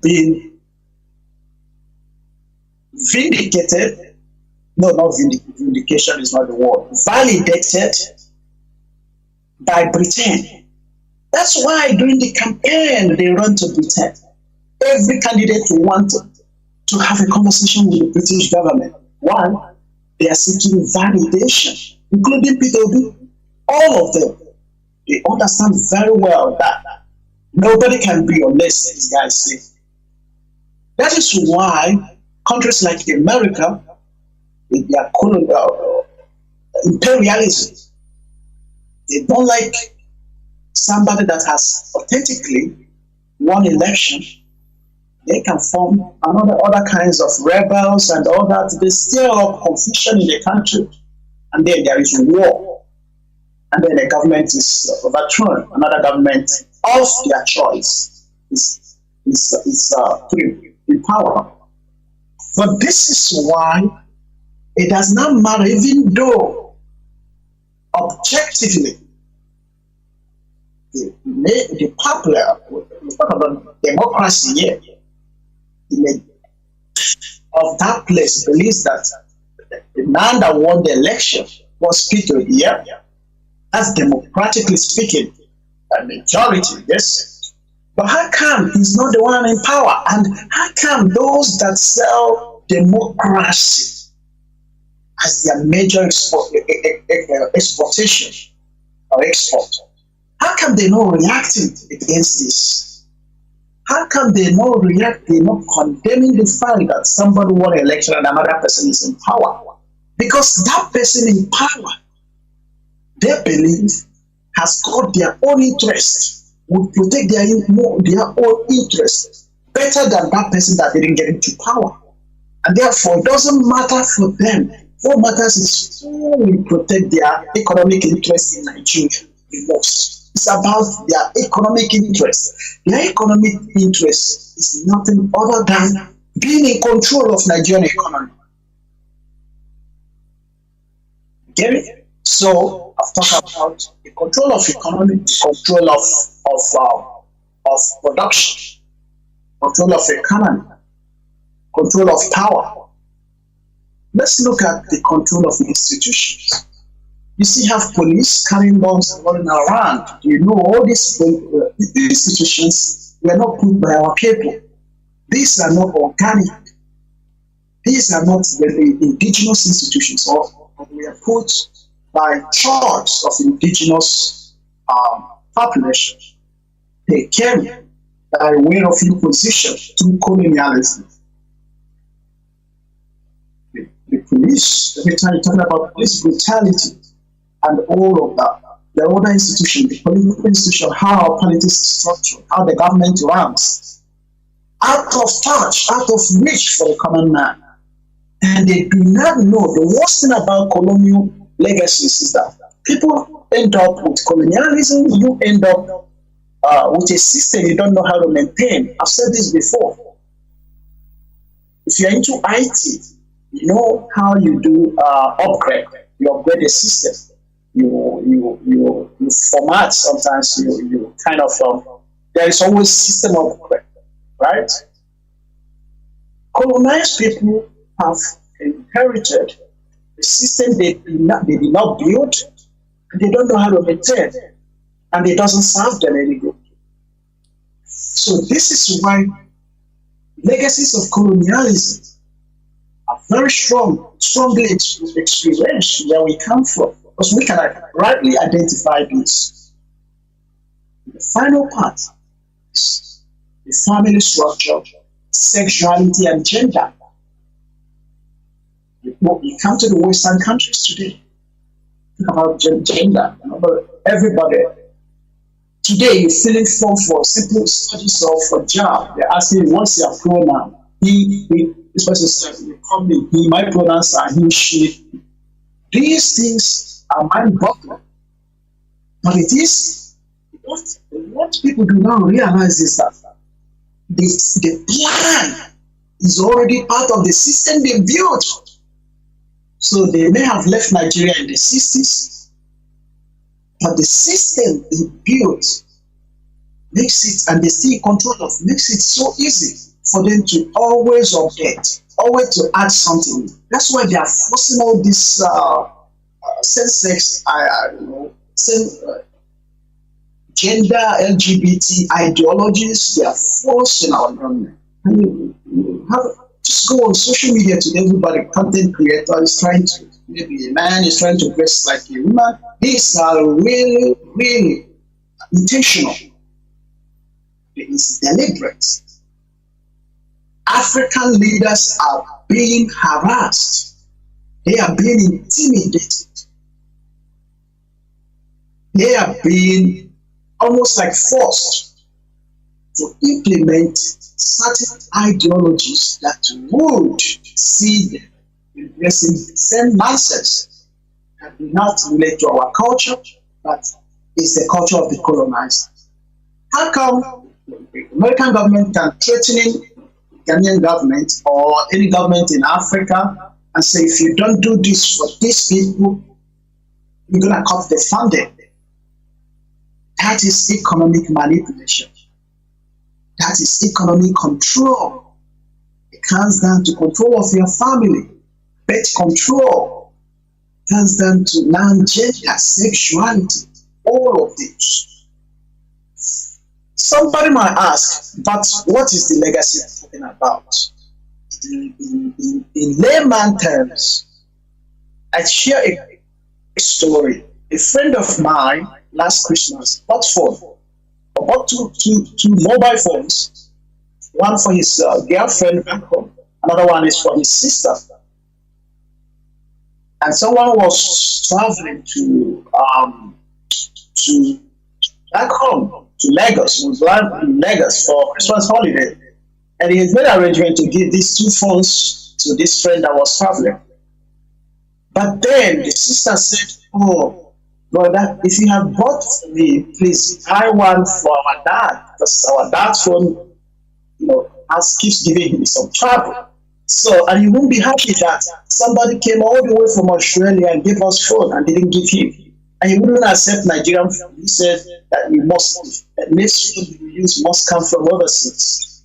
been vindicated. No, not vindication is not the word. Validated by Britain. That's why during the campaign they run to Britain. Every candidate wanted to have a conversation with the British government. Why? They are seeking validation, including P2B. All of them. They understand very well that nobody can be unless these guys say. That is why countries like America, with their colonial imperialism, they don't like somebody that has authentically won election. They can form other kinds of rebels and all that. They stir up confusion in the country, and then there is war, and then the government is overthrown. Another government of their choice is put in power. But this is why it does not matter, even though objectively the popular, we talk about democracy here, of that place believes that the man that won the election was Peter here. That's democratically speaking, a majority, yes. But how come he's not the one in power? And how come those that sell democracy as their major exportation or export, how come they're not reacting against this? How come they not react? They're not condemning the fact that somebody won an election and another person is in power? Because that person in power, they believe, has got their own interest, would protect their own interest better than that person that didn't get into power. And therefore, it doesn't matter for them. What matters is who will protect their economic interest in Nigeria the most. It's about their economic interest. Their economic interest is nothing other than being in control of Nigerian economy. Get it? So I've talked about the control of economy, control of production, control of economy, control of power. Let's look at the control of institutions. You see, have police carrying bombs running around. You know, all these institutions were not put by our people. These are not organic. These are not the indigenous institutions, or we are put by choice of indigenous population. They came by way of imposition through colonialism. The police, every time you talk about police brutality and all of that, the other institution, the political institution, how our politics is structured, how the government runs, out of touch, out of reach for the common man. And they do not know. The worst thing about colonial legacies is that people end up with colonialism, you end up with a system you don't know how to maintain. I've said this before. If you're into IT, you know how you do upgrade. You upgrade the system. You format. Sometimes you kind of there is always system upgrade, right? Colonized people have inherited a system they did not build, and they don't know how to maintain, and it doesn't serve them any good. So this is why legacies of colonialism are very strongly experienced where we come from, because we can rightly identify this. The final part is the family structure, sexuality, and gender. You come to the Western countries today, talk about gender. Everybody today is filling form for simple studies or for job. They're asking what's your pronoun. This person said, "You call me he." My pronouns are he, she. These things are mind-boggling, but it is what people do not realize is that the plan is already part of the system they built. So they may have left Nigeria in the 60s, but the system they built makes it, and they still in control of, makes it so easy for them to always update, always to add something. That's why they are forcing all this same-sex, gender, LGBT ideologies. They are forcing our government. Just go on social media today, everybody, content creator is trying to, maybe a man is trying to dress like a woman. These are really, really intentional. It is deliberate. African leaders are being harassed. They are being intimidated. They are being almost like forced to implement certain ideologies that would see them embracing the same nonsense that do not relate to our culture, but is the culture of the colonized. How come the American government can threaten Ghanaian government or any government in Africa and say, if you don't do this for these people, we're going to cut the funding? That is economic manipulation. That is economic control. It comes down to control of your family, pet control. It comes down to non-gender, sexuality, all of this. Somebody might ask, but what is the legacy I'm talking about? In layman terms, I share a story. A friend of mine last Christmas bought two mobile phones One for his girlfriend back home. Another one is for his sister. And someone was traveling to back home to Lagos. He was in Lagos for Christmas holiday, and he had made arrangement to give these 2 phones to this friend that was traveling. But then the sister said, "Oh, brother, if you have bought for me, please buy one for our dad, because our dad's phone, keeps giving him some trouble." So, and you won't be happy that somebody came all the way from Australia and gave us phone and didn't give him. And he wouldn't accept Nigerian phone. He said that that next phone we use must come from overseas.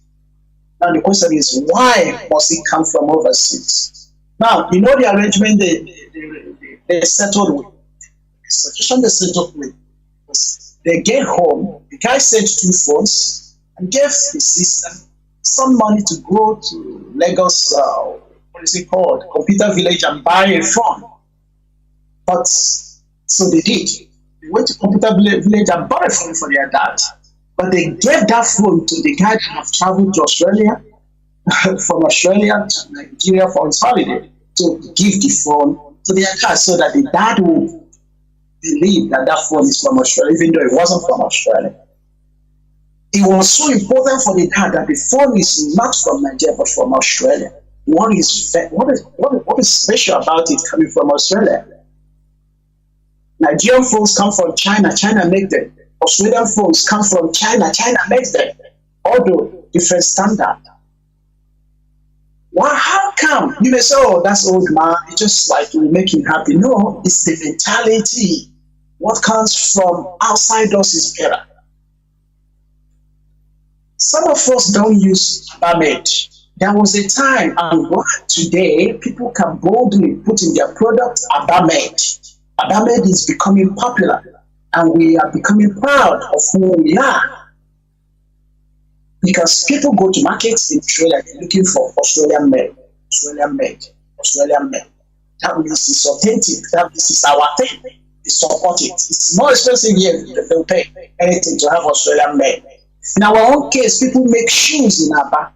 Now the question is, why must it come from overseas? Now, the arrangement they settled with. The solution they settled with was they get home, the guy sent 2 phones and gave his sister some money to go to Lagos, Computer Village, and buy a phone. But so they did. They went to Computer Village and bought a phone for their dad. But they gave that phone to the guy that have traveled to Australia, from Australia to Nigeria for his holiday, to give the phone to their dad so that the dad would believe that that phone is from Australia, even though it wasn't from Australia. It was so important for the dad that the phone is not from Nigeria but from Australia. What is special about it coming from Australia? Nigerian phones come from China, China makes them. Australian phones come from China, China makes them. Although different standard. Well, how come? You may say, "Oh, that's old man, it's just like we make him happy." No, it's the mentality. What comes from outside us is better. Some of us don't use Abamed. There was a time, and today people can boldly put in their product Abamed. Abamed is becoming popular, and we are becoming proud of who we are. Because people go to markets in Australia looking for Australian made. That means it's authentic. That means it's our thing. We support it. It's more expensive here. They'll pay anything to have Australian made. In our own case, people make shoes in Aba,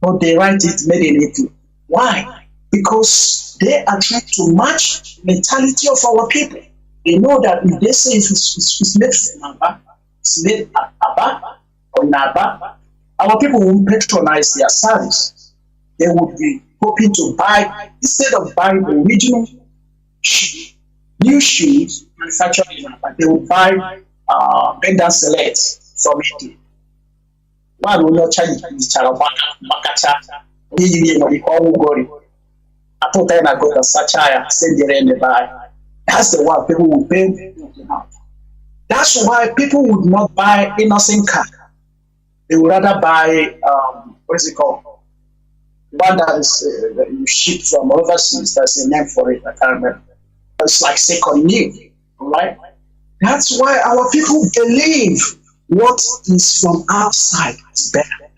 but they write it made in Italy. Why? Because they are trying to match the mentality of our people. They know that if they say it's made from Aba, it's made at Aba or Naba, our people won't patronize their service. They would be hoping to buy, instead of buying the original new shoes manufactured in Aba, they will buy bend and select from Italy. One will not charge Bakacha, I thought I go to Sachaya, send the rent buy. That's the one people will pay. That's why people would not buy innocent car. They would rather buy what is it called? One that is you ship from overseas. That's a name for it. I can't remember. It's like second new, right? That's why our people believe what is from outside is better.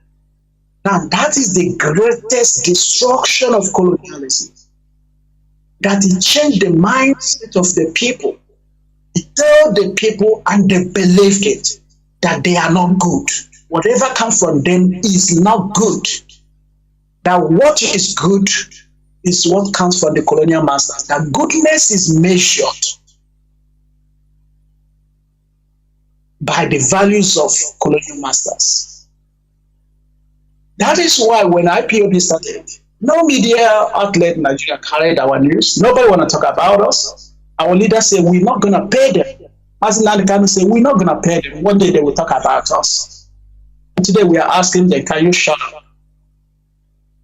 Now that is the greatest destruction of colonialism. That it changed the mindset of the people. It told the people, and they believed it, that they are not good. Whatever comes from them is not good. That what is good is what comes from the colonial masters. That goodness is measured by the values of colonial masters. That is why when IPOB started, no media outlet in Nigeria carried our news. Nobody want to talk about us. Our leaders say we're not going to pay them. As Nnamdi Kanu say, we're not going to pay them. One day they will talk about us. And today we are asking them, can you shut up?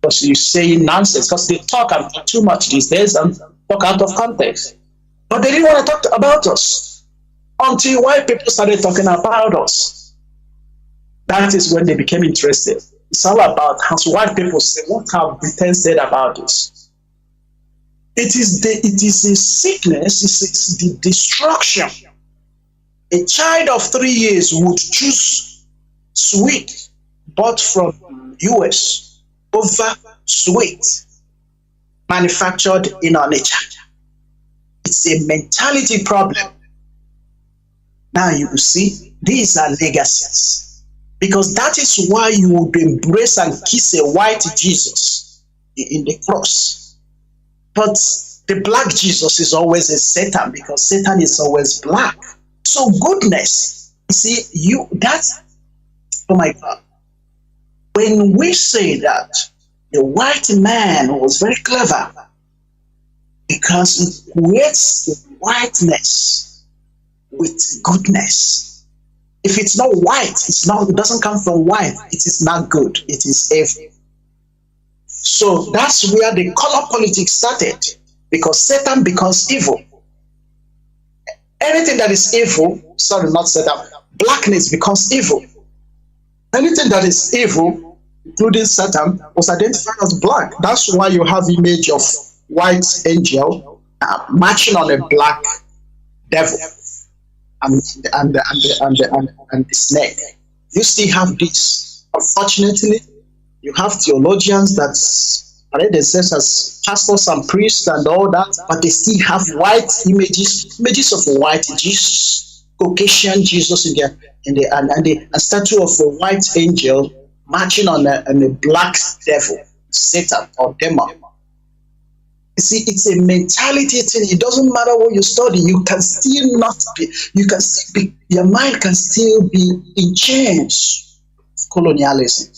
Because you say nonsense. Because they talk too much these days and talk out of context. But they didn't want to talk about us until white people started talking about us. That is when they became interested. It's all about how white people say, what have Britain said about this? It is a sickness, it's the destruction. A child of 3 years would choose sweet bought from US over sweet manufactured in our nature. It's a mentality problem. Now you will see, these are legacies. Because that is why you would embrace and kiss a white Jesus in the cross. But the black Jesus is always a Satan because Satan is always black. So goodness, see, oh my God. When we say that the white man was very clever because it creates whiteness with goodness. If it's not white, it doesn't come from white. It is not good. It is evil. So that's where the color politics started, because Satan becomes evil. Anything that is evil, sorry, not Satan, blackness becomes evil. Anything that is evil, including Satan, was identified as black. That's why you have image of white angel marching on a black devil. And the snake. You still have this. Unfortunately, you have theologians that parade themselves as pastors and priests and all that, but they still have white images of white Jesus, Caucasian Jesus and a statue of a white angel marching on a black devil, Satan or demon. You see, it's a mentality thing. It doesn't matter what you study. You can still not be, your mind can still be in chains of colonialism.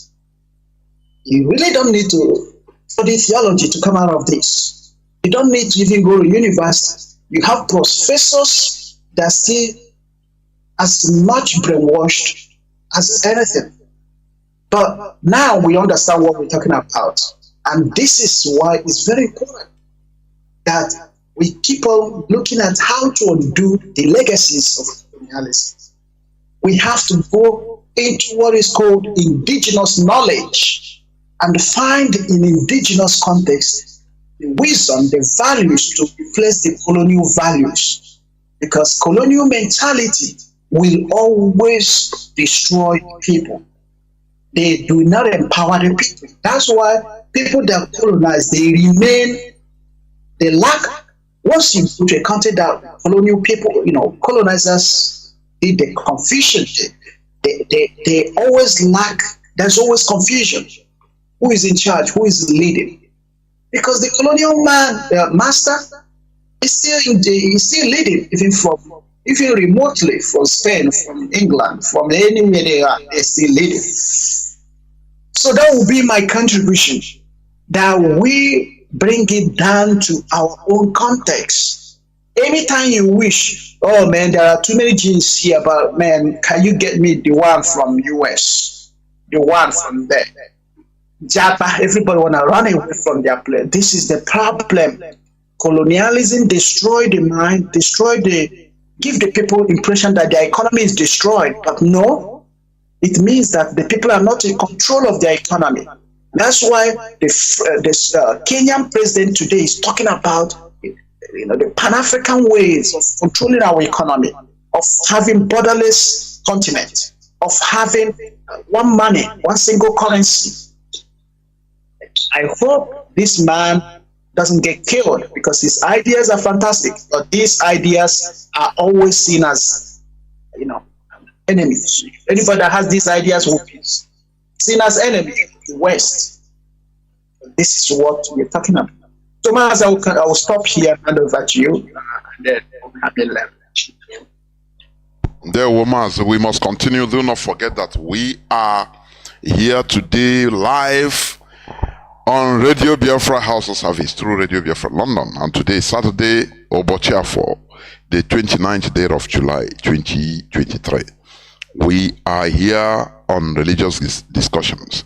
You really don't need to study theology to come out of this. You don't need to even go to university. You have professors that are still as much brainwashed as anything. But now we understand what we're talking about. And this is why it's very important that we keep on looking at how to undo the legacies of colonialism. We have to go into what is called indigenous knowledge and find in indigenous context the wisdom, the values to replace the colonial values. Because colonial mentality will always destroy people. They do not empower the people. That's why people that colonize, they lack. Once you put a country that colonial people, colonizers did the confusion, they always lack, there's always confusion. Who is in charge? Who is leading? Because the colonial master is still leading, even remotely from Spain, from England, from anywhere they are, they're still leading. So that will be my contribution, that we bring it down to our own context. Anytime you wish, oh man, there are too many genes here, but man, can you get me the one from US, the one from there? Japa, everybody wanna run away from their place. This is the problem. Colonialism destroy the mind, give the people impression that their economy is destroyed, but no, it means that the people are not in control of their economy. That's why the Kenyan president today is talking about the Pan-African ways of controlling our economy, of having borderless continent, of having one money, one single currency. I hope this man doesn't get killed because his ideas are fantastic, but these ideas are always seen as, enemies. Anybody that has these ideas will be seen as enemy of the West. This is what we're talking about. So, Mazi, I will stop here and hand over to you, and then we'll have a leverage. There, Mazi, we must continue. Do not forget that we are here today live on Radio Biafra HAUSA-SERVICE through Radio Biafra London. And today is Saturday, Obochiafo, the 29th day of July 2023. We are here on religious discussions.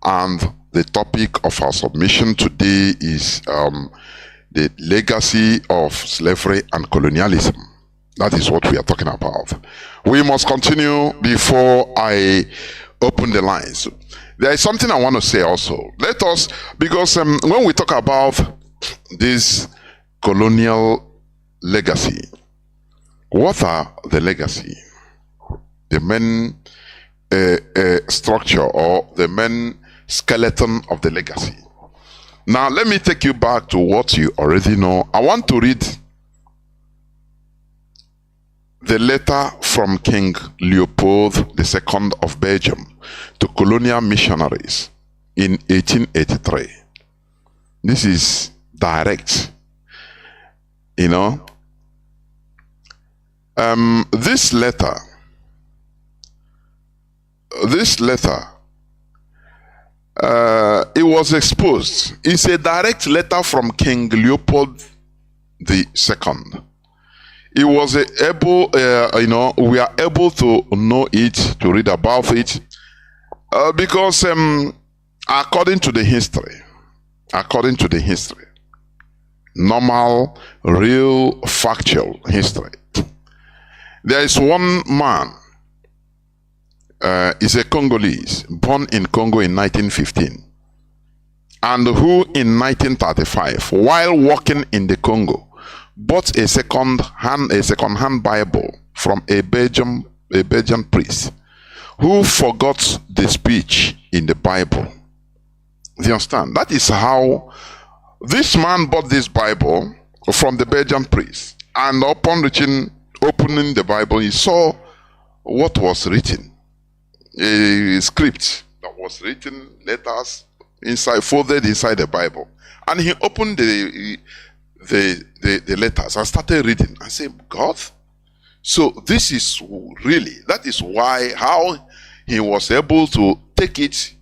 And the topic of our submission today is the legacy of slavery and colonialism. That is what we are talking about. We must continue before I open the lines. There is something I want to say also. Let us, because when we talk about this colonial legacy, what are the legacy? The main structure or the main skeleton of the legacy. Now, let me take you back to what you already know. I want to read the letter from King Leopold II of Belgium. to colonial missionaries in 1883. This is direct, you know. This letter, it was exposed. It's a direct letter from King Leopold II. It was able, we are able to know it, to read about it, because according to the history, normal, real, factual history, there is one man, is a Congolese, born in Congo in 1915, and who in 1935, while working in the Congo, bought a second-hand Bible from a Belgian priest who forgot the speech in the Bible. Do you understand? That is how this man bought this Bible from the Belgian priest, and upon opening the Bible, he saw what was written. A script that was written, letters folded inside the Bible, and he opened the letters and started reading and said, God, so this is really, that is how he was able to take it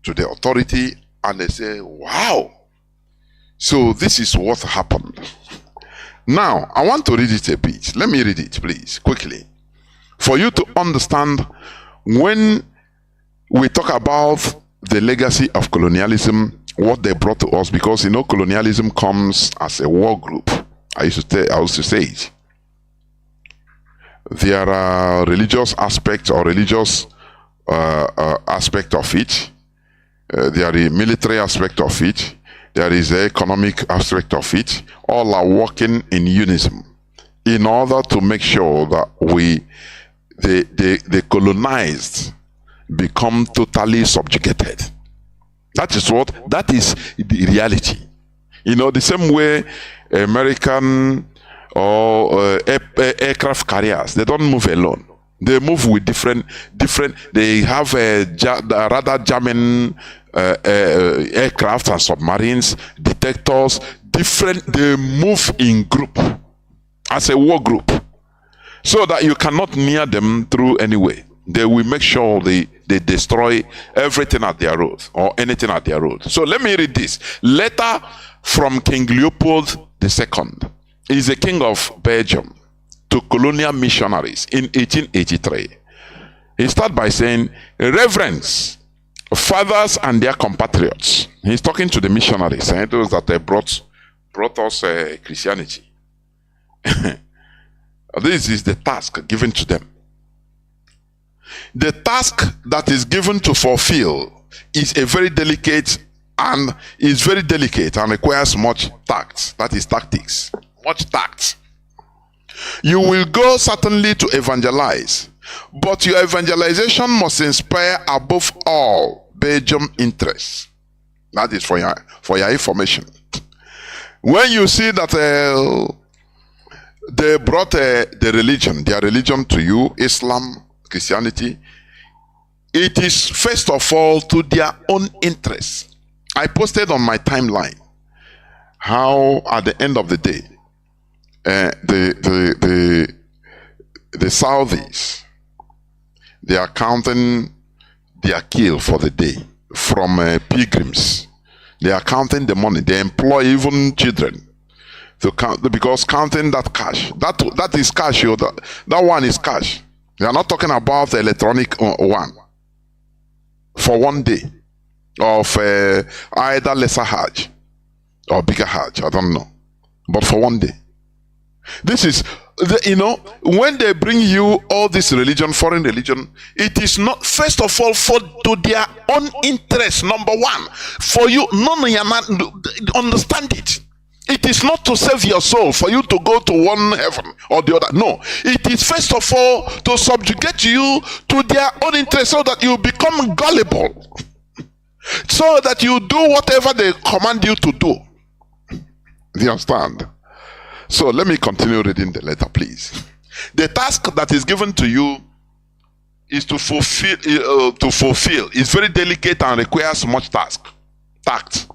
to the authority, and they say, wow, so this is what happened. Now I want to read it a bit. Let me read it, please, quickly, for you to understand. When we talk about the legacy of colonialism, what they brought to us, because colonialism comes as a war group. I used to say it. There are religious aspects or religious aspect of it. There is military aspect of it. There is the economic aspect of it. All are working in unison in order to make sure that the colonized become totally subjugated. That is the reality. The same way American or aircraft carriers, they don't move alone. They move with different. They have radar jamming aircraft and submarines, detectors, different. They move in group as a war group, so that you cannot near them through any way. They will make sure they destroy everything at their road or anything at their road. So let me read this letter from King Leopold II. He is the king of Belgium, to colonial missionaries in 1883. He starts by saying, reverence, fathers and their compatriots. He's talking to the missionaries, those that brought us Christianity. This is the task given to them. The task that is given to fulfill is very delicate and requires much tact. That is tactics. Much tact. You will go certainly to evangelize, but your evangelization must inspire above all Belgium interests. That is for your information. When you see that they brought their religion to you, Islam, Christianity, it is first of all to their own interests. I posted on my timeline how at the end of the day, the Saudis, they are counting their kill for the day from pilgrims. They are counting the money. They employ even children to count, because counting that cash, that is cash. That one is cash. They are not talking about the electronic one for one day of either lesser Hajj or bigger Hajj. I don't know, but for one day. This is when they bring you all this religion, foreign religion, it is not first of all to their own interest. Number one, for you, understand it. It is not to save your soul, for you to go to one heaven or the other. No, it is first of all to subjugate you to their own interest, so that you become gullible, so that you do whatever they command you to do. Do you understand? So let me continue reading the letter, please. The task that is given to you is to fulfill. It's very delicate and requires much tact.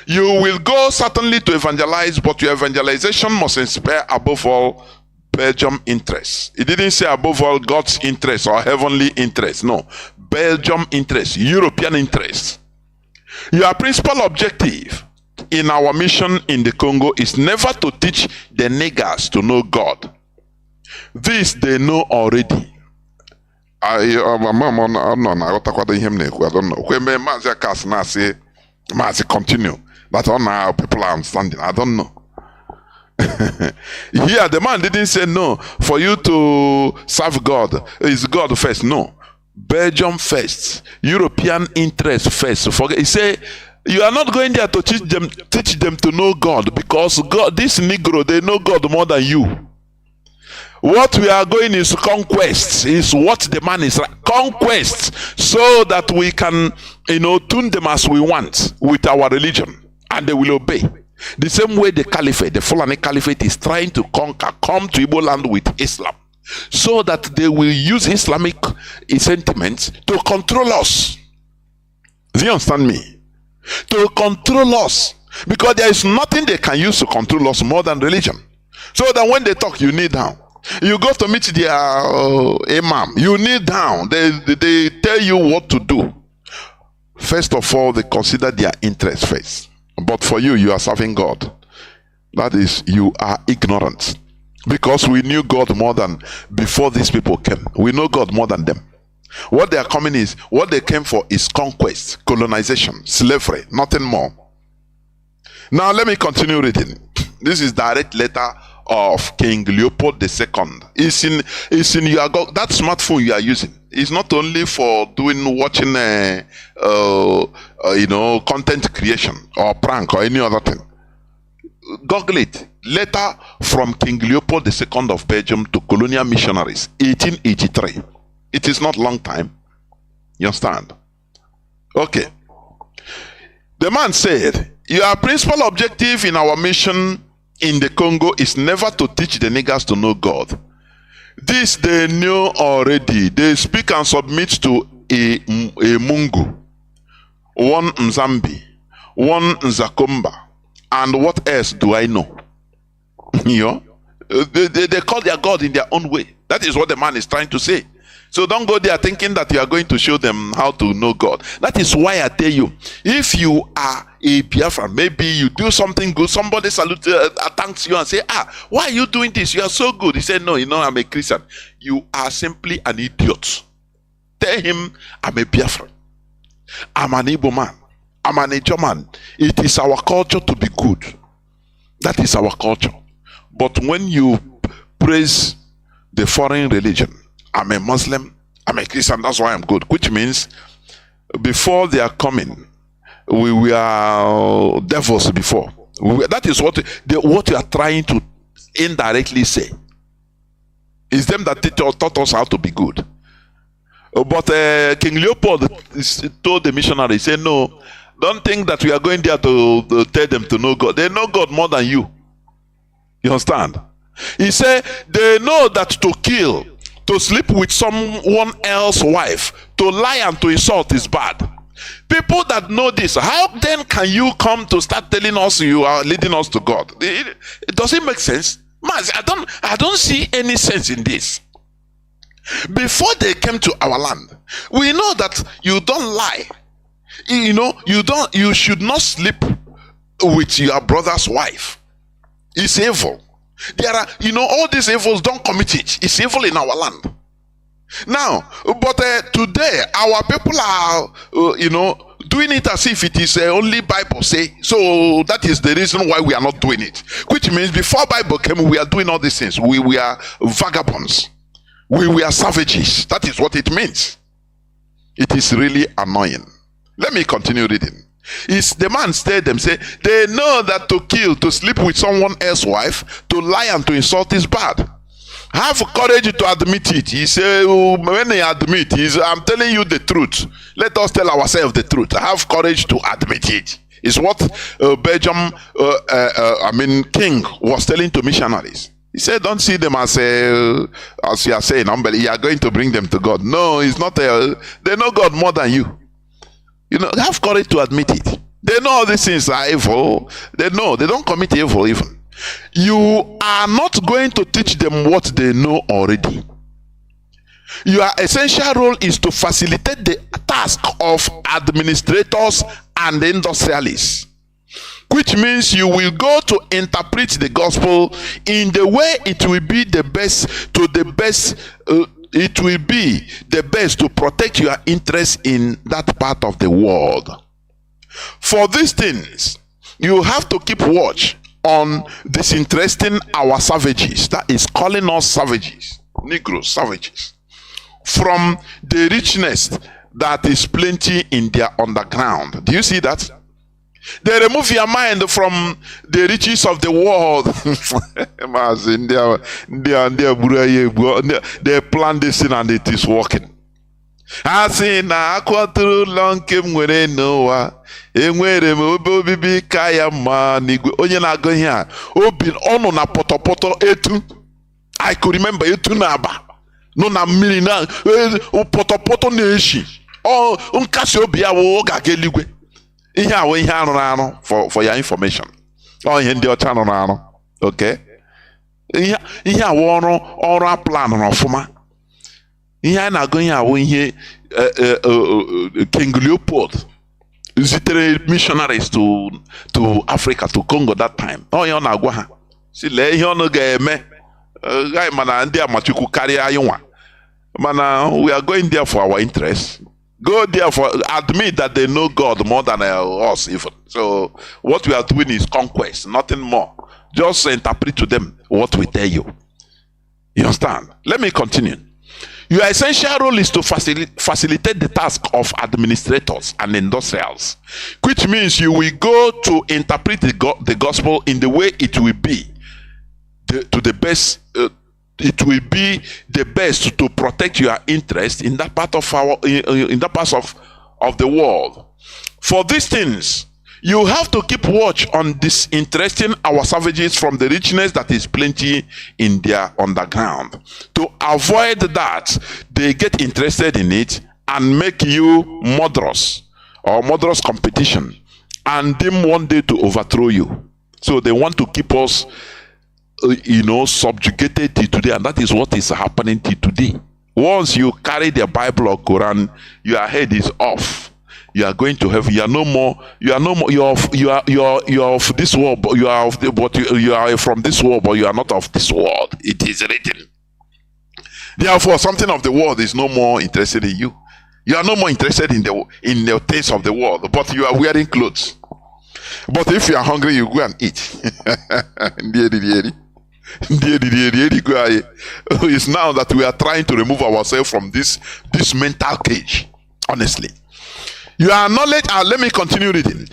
You will go certainly to evangelize, but your evangelization must inspire above all Belgium interests. It didn't say above all God's interests or heavenly interests. No, Belgium interests, European interests. Your principal objective in our mission in the Congo is never to teach the niggers to know God. This they know already. I don't know. When Mazi continue. That's all now people are understanding. I don't know. Here the man didn't say no. For you to serve God, is God first. No. Belgium first. European interest first. Forget. He say you are not going there to teach them to know God, because God, this Negro, they know God more than you. What we are going is conquest, is what the man is like. Conquest, so that we can, tune them as we want with our religion, and they will obey. The same way the caliphate, the Fulani Caliphate, is trying to conquer, come to Igbo land with Islam, so that they will use Islamic sentiments to control us. Do you understand me? To control us, because there is nothing they can use to control us more than religion. So that when they talk, you kneel down. You go to meet their imam, you kneel down. They tell you what to do. First of all, they consider their interest first. But for you, you are serving God. That is, you are ignorant. Because we knew God more than before these people came. We know God more than them. What they are coming is, what they came for is conquest, colonization, slavery, nothing more. Now let me continue reading. This is direct letter of King Leopold II. It's in your that smartphone you are using. It's not only for watching content creation or prank or any other thing. Google it. Letter from King Leopold II of Belgium to colonial missionaries, 1883. It is not long time. You understand? Okay. The man said, your principal objective in our mission in the Congo is never to teach the niggers to know God. This they knew already. They speak and submit to a Mungu, one Nzambi, one Nzakomba, and what else do I know? They call their God in their own way. That is what the man is trying to say. So don't go there thinking that you are going to show them how to know God. That is why I tell you, if you are a Biafra, maybe you do something good, somebody thanks you and say, why are you doing this? You are so good. He said, no, I'm a Christian. You are simply an idiot. Tell him, I'm a Biafra. I'm an Igbo man. I'm an Ijo man. It is our culture to be good. That is our culture. But when you praise the foreign religion, I'm a Muslim, I'm a Christian, that's why I'm good. Which means, before they are coming, we were devils before. That is what you are trying to indirectly say. It's them that taught us how to be good. But King Leopold told the missionary, he said, no, don't think that we are going there to tell them to know God. They know God more than you. You understand? He said, they know that to kill, to sleep with someone else's wife, to lie and to insult is bad. People that know this, how then can you come to start telling us you are leading us to God? Does it make sense? Mazi, I don't see any sense in this. Before they came to our land, we know that you don't lie. You should not sleep with your brother's wife. It's evil. There are, all these evils, don't commit it. It's evil in our land. Now, but today, our people are, doing it as if it is only Bible say. So that is the reason why we are not doing it. Which means before Bible came, we are doing all these things. We are vagabonds. We were savages. That is what it means. It is really annoying. Let me continue reading. The man said them, say, they know that to kill, to sleep with someone else's wife, to lie and to insult is bad. Have courage to admit it. He said, when they admit, I'm telling you the truth. Let us tell ourselves the truth. Have courage to admit it. It's what Belgium, king was telling to missionaries. He said, don't see them as you are saying, you are going to bring them to God. No, it's not. They know God more than you. You know, have courage to admit it. They know all these things are evil. They know. They don't commit evil even. You are not going to teach them what they know already. Your essential role is to facilitate the task of administrators and industrialists, which means you will go to interpret the gospel in the way it will be the best it will be the best to protect your interests in that part of the world. For these things, you have to keep watch on disinteresting our savages, that is calling us savages, Negroes, savages, from the richness that is plenty in their underground. Do you see that? They remove your mind from the riches of the world. They plan this thing and it is working. I say na akwaturu lonke mwere noa enwere m obibi kaya ma n'igwe onye na-agụ ihe a obi ọnụ na pọtọpọtọ etu. I could remember etu na aba no na mmiri na pọtọpọtọ na-eshi ọ nkasi obi ya wo ga-aga eluigwe. Ihe a ihe arụrụ arụ for your information. Ọ ihe ndị ọcha arụrụ arụ. Okay, ihe a ọrụ a plan n'ọfụma. Ihe a na-agụ ihe awụ ihe King Leopold zitere missionaries to Africa, to Congo that time. Ọ ya ọ na-agwa ha si lee ihe ọnụ ga-eme gai mana ndị amachukwu karịa anyị nwa mana we are going there for our interest. Go there for admit that they know God more than us even. So what we are doing is conquest, nothing more. Just interpret to them what we tell you. You understand? Let me continue. Your essential role is to facilitate the task of administrators and industrials, which means you will go to interpret the gospel in the way it will be the best. It will be the best to protect your interest in that part of in that part of the world. For these things, you have to keep watch on disinteresting our savages from the richness that is plenty in their underground. To avoid that, they get interested in it and make you murderous competition and them one day to overthrow you. So they want to keep us subjugated till today, and that is what is happening till today. Once you carry the Bible or Quran, your head is off. You are going to heaven. You are no more. You are of this world, but you are from this world, but you are not of this world. It is written. Therefore, something of the world is no more interested in you. You are no more interested in the taste of the world, but you are wearing clothes. But if you are hungry, you go and eat. It's now that we are trying to remove ourselves from this mental cage. Honestly, your knowledge. Let me continue reading.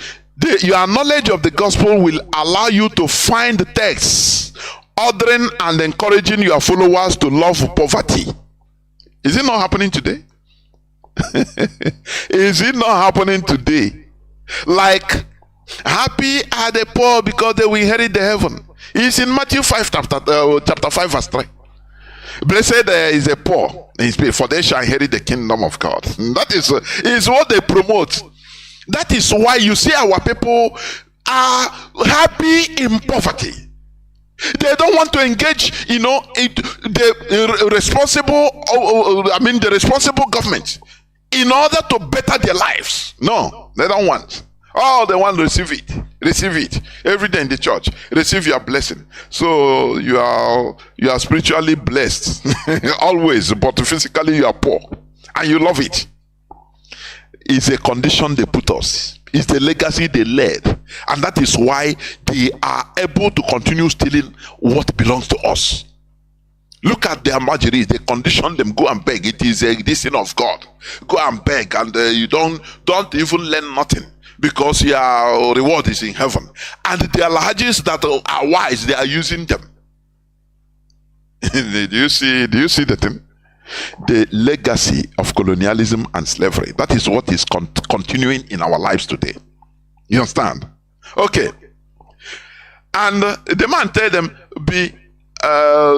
Your knowledge of the gospel will allow you to find texts ordering and encouraging your followers to love poverty. Is it not happening today? Is it not happening today? Like, happy are the poor because they will inherit the heaven. It's in Matthew 5 chapter 5 verse 3. Blessed is the poor in spirit, for they shall inherit the kingdom of God. That is what they promote. That is why you see our people are happy in poverty. They don't want to engage, the responsible government in order to better their lives. No, they don't want. Oh, they want to receive it. Receive it every day in the church. Receive your blessing. So you are spiritually blessed always, but physically you are poor, and you love it. It's a condition they put us. It's the legacy they led, and that is why they are able to continue stealing what belongs to us. Look at their margeries. They condition them, go and beg. It is a sin of God. Go and beg, and you don't even learn nothing, because your reward is in heaven. And the Alhajis that are wise, they are using them. Do you see the thing? The legacy of colonialism and slavery. That is what is continuing in our lives today. You understand? Okay. And the man tell them, be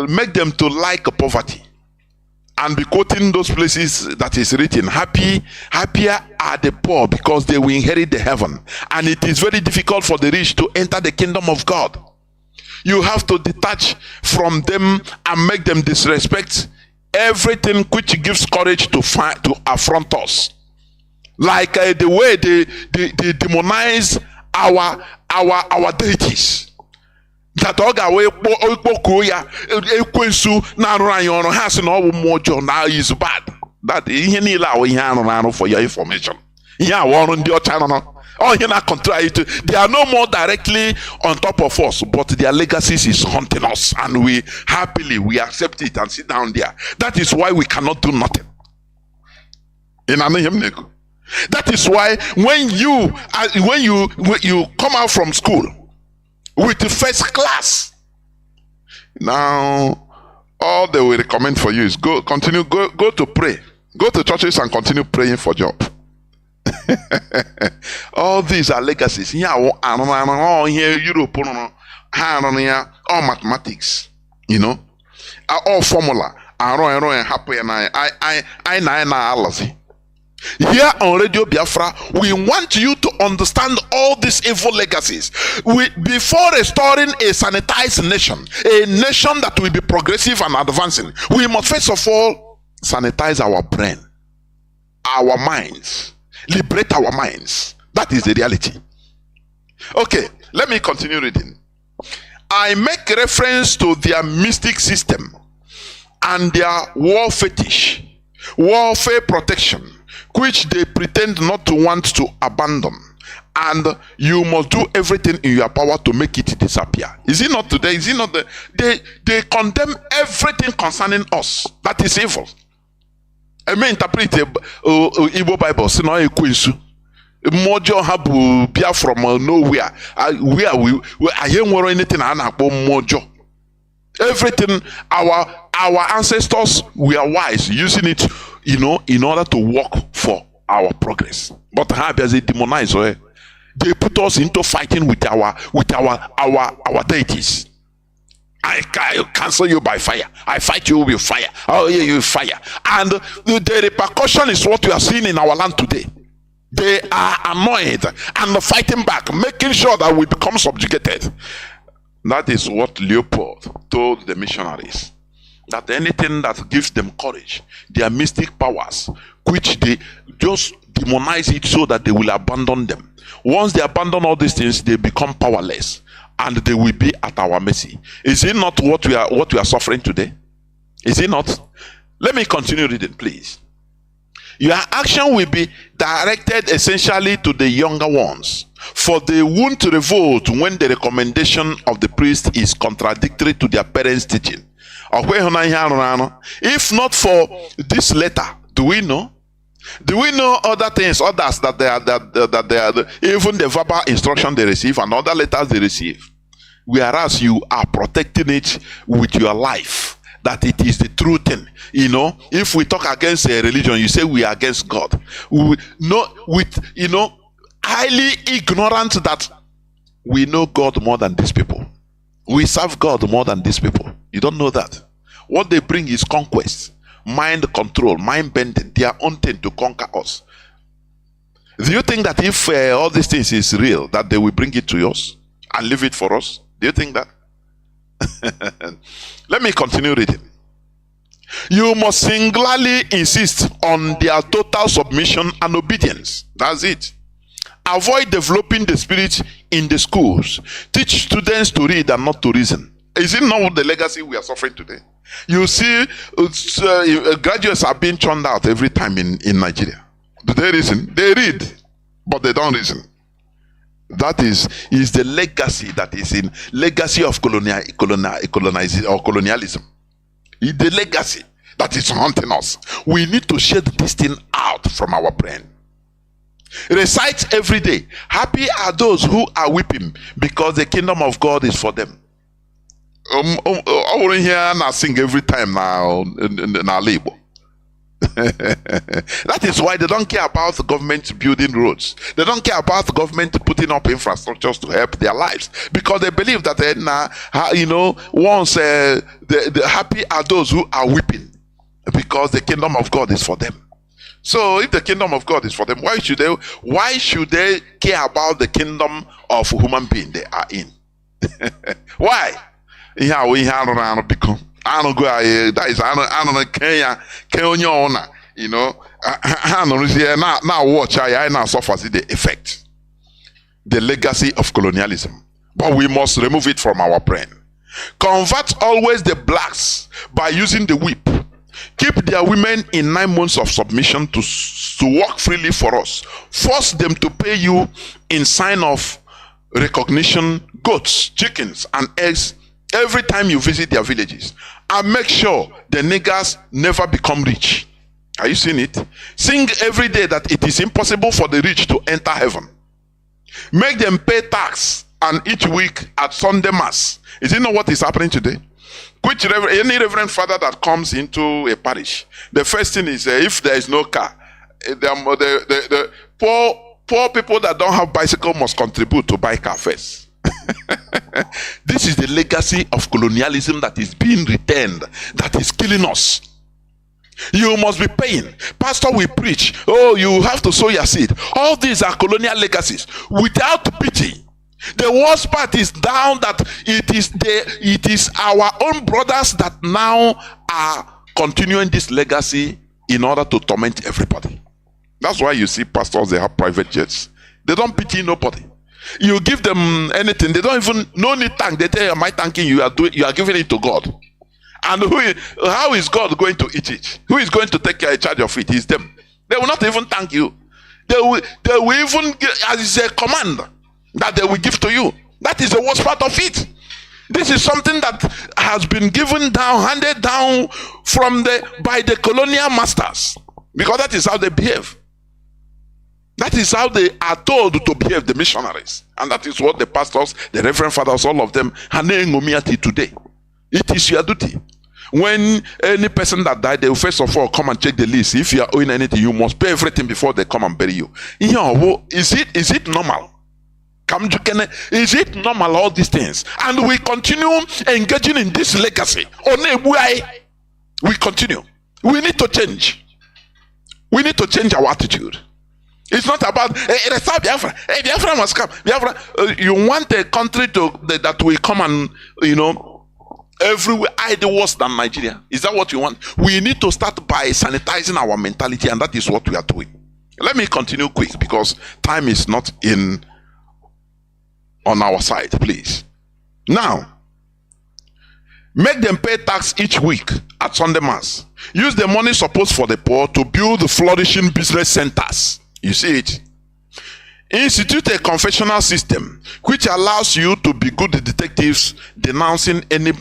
make them to like poverty and be quoting those places that is written, happier are the poor because they will inherit the heaven, and it is very difficult for the rich to enter the kingdom of God. You have to detach from them and make them disrespect everything which gives courage to affront us, like the way they demonize our deities. That oga we ikpoko ya ekwensu na arụ anyị ọrụ ha sị na ọ bụ mmụọ ọjọọ na is bad. That ihe niile ahụ ihe arụ for your information. Ihe ahụ ọrụ ndị ọcha nọ. Oh, here na control it. They are no more directly on top of us, but their legacies is haunting us, and we happily accept it and sit down there. That is why we cannot do nothing. That is why when you come out from school with the first class, now all they will recommend for you is go to pray, go to churches and continue praying for job. All these are legacies. Here Europe, all mathematics, all formula. Here on Radio Biafra, we want you to understand all these evil legacies. Before restoring a sanitized nation, a nation that will be progressive and advancing, we must first of all sanitize our brain, our minds, liberate our minds. That is the reality. Okay, let me continue reading. I make reference to their mystic system and their war fetish, warfare protection, which they pretend not to want to abandon, and you must do everything in your power to make it disappear. Is it not today? Is it not they condemn everything concerning us that is evil? I may interpret Igbo Bible, so now Mojo habu Biafra from nowhere. Where I ain't worry anything Mojo. Everything our ancestors were wise, using it, in order to work for our progress. But how does it demonize? They put us into fighting with our deities. I cancel you by fire. I fight you with fire. Oh yeah, you fire. And the repercussion is what we are seeing in our land today. They are annoyed and fighting back, making sure that we become subjugated. That is what Leopold told the missionaries. That anything that gives them courage, their mystic powers, which they just demonize it so that they will abandon them. Once they abandon all these things, they become powerless, and they will be at our mercy. Is it not what we are suffering today? Is it not? Let me continue reading, please. Your action will be directed essentially to the younger ones, for they won't revolt when the recommendation of the priest is contradictory to their parents' teaching. If not for this letter, do we know? Do we know others that they are even the verbal instruction they receive and other letters they receive? Whereas you are protecting it with your life, that it is the true thing. If we talk against a religion, you say we are against God. Highly ignorant that we know God more than these people. We serve God more than these people. You don't know that. What they bring is conquest, mind control, mind bending, their own thing to conquer us. Do you think that if all these things is real, that they will bring it to us and leave it for us? Do you think that? Let me continue reading. You must singularly insist on their total submission and obedience. That's it. Avoid developing the spirit in the schools. Teach students to read and not to reason. Is it not the legacy we are suffering today? You see, graduates are being churned out every time in Nigeria. Do they reason? They read, but they don't reason. That is the legacy that is in legacy of colonialism. The legacy that is haunting us. We need to shed this thing out from our brain. Recite every day. Happy are those who are weeping, because the kingdom of God is for them. I want to hear and I sing every time now in our label. That is why they don't care about the government building roads. They don't care about the government putting up infrastructures to help their lives, because they believe that once the happy are those who are weeping, because the kingdom of God is for them. So if the kingdom of God is for them, why should they care about the kingdom of human being they are in? Why? That is now watch I now suffers the effect, the legacy of colonialism. But we must remove it from our brain. Convert always the blacks by using the whip. Keep their women in 9 months of submission to work freely for us. Force them to pay you in sign of recognition goats, chickens, and eggs every time you visit their villages. And make sure the niggers never become rich. Are you seeing it? Sing every day that it is impossible for the rich to enter heaven. Make them pay tax, and each week at Sunday Mass. Is it not what is happening today? Any reverend father that comes into a parish, the first thing is if there is no car, the poor people that don't have bicycle must contribute to buy car first. This is the legacy of colonialism that is being retained, that is killing us. You must be paying. Pastor will preach, oh, you have to sow your seed. All these are colonial legacies without pity. The worst part is down that it is our own brothers that now are continuing this legacy in order to torment everybody. That's why you see pastors, they have private jets. They don't pity nobody. You give them anything, they don't even no need thank. They tell you, am I thanking you? You are giving it to God. And how is God going to eat it? Who is going to take charge of it? It's them. They will not even thank you. They will even as a command that they will give to you. That is the worst part of it. This is something that has been given down, handed down by the colonial masters, because that is how they behave. That is how they are told to behave, the missionaries. And that is what the pastors, the reverend fathers, all of them are today. It is your duty. When any person that died, they will first of all come and check the list. If you are owing anything, you must pay everything before they come and bury you. Is it normal? Is it normal, all these things? And we continue engaging in this legacy. We continue. We need to change. We need to change our attitude. It's not about Biafra. Biafra must come. Biafra, you want a country that will come and everywhere worse than Nigeria. Is that what you want? We need to start by sanitizing our mentality, and that is what we are doing. Let me continue quick because time is not on our side, please. Now, make them pay tax each week at Sunday Mass. Use the money supposed for the poor to build flourishing business centers. You see it? Institute a confessional system which allows you to be good detectives, denouncing any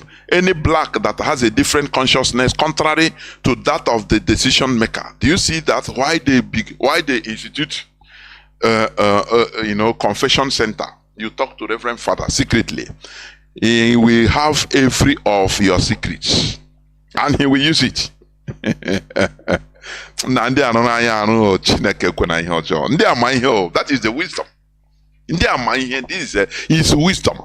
black that has a different consciousness contrary to that of the decision maker. Do you see that? Why they institute confession center? You talk to Reverend Father secretly. He will have every of your secrets, and he will use it. That is the wisdom. This is wisdom.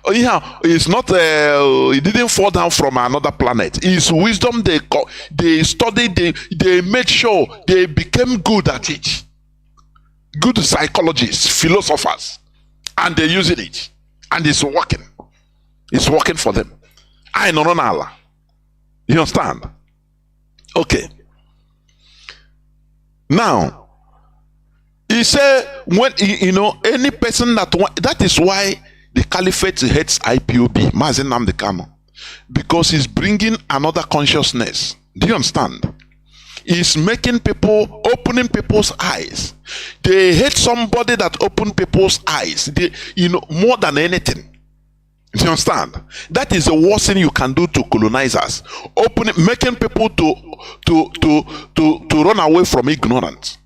It's not it didn't fall down from another planet. It's wisdom. They studied, they made sure they became good at it. Good psychologists, philosophers, and they're using it, and it's working. It's working for them. I know Allah. You understand? Okay. Now, he said, when any person that is why the caliphate hates IPOB, Mazi Nnamdi Kanu, because he's bringing another consciousness. Do you understand? He's making people, opening people's eyes. They hate somebody that open people's eyes. More than anything. Do you understand? That is the worst thing you can do to colonizers. Making people to run away from ignorance.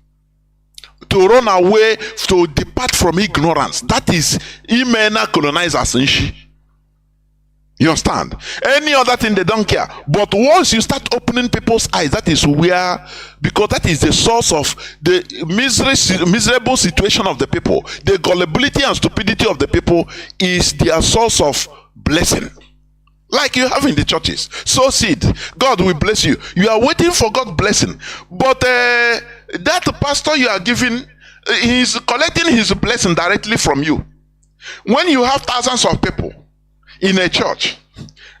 To run away, to depart from ignorance. That is imena colonizers. You understand? Any other thing they don't care. But once you start opening people's eyes, that is where, because that is the source of the miserable situation of the people. The gullibility and stupidity of the people is their source of blessing. Like you have in the churches. Sow seed. God will bless you. You are waiting for God's blessing. But that pastor you are giving, he's collecting his blessing directly from you. When you have thousands of people in a church,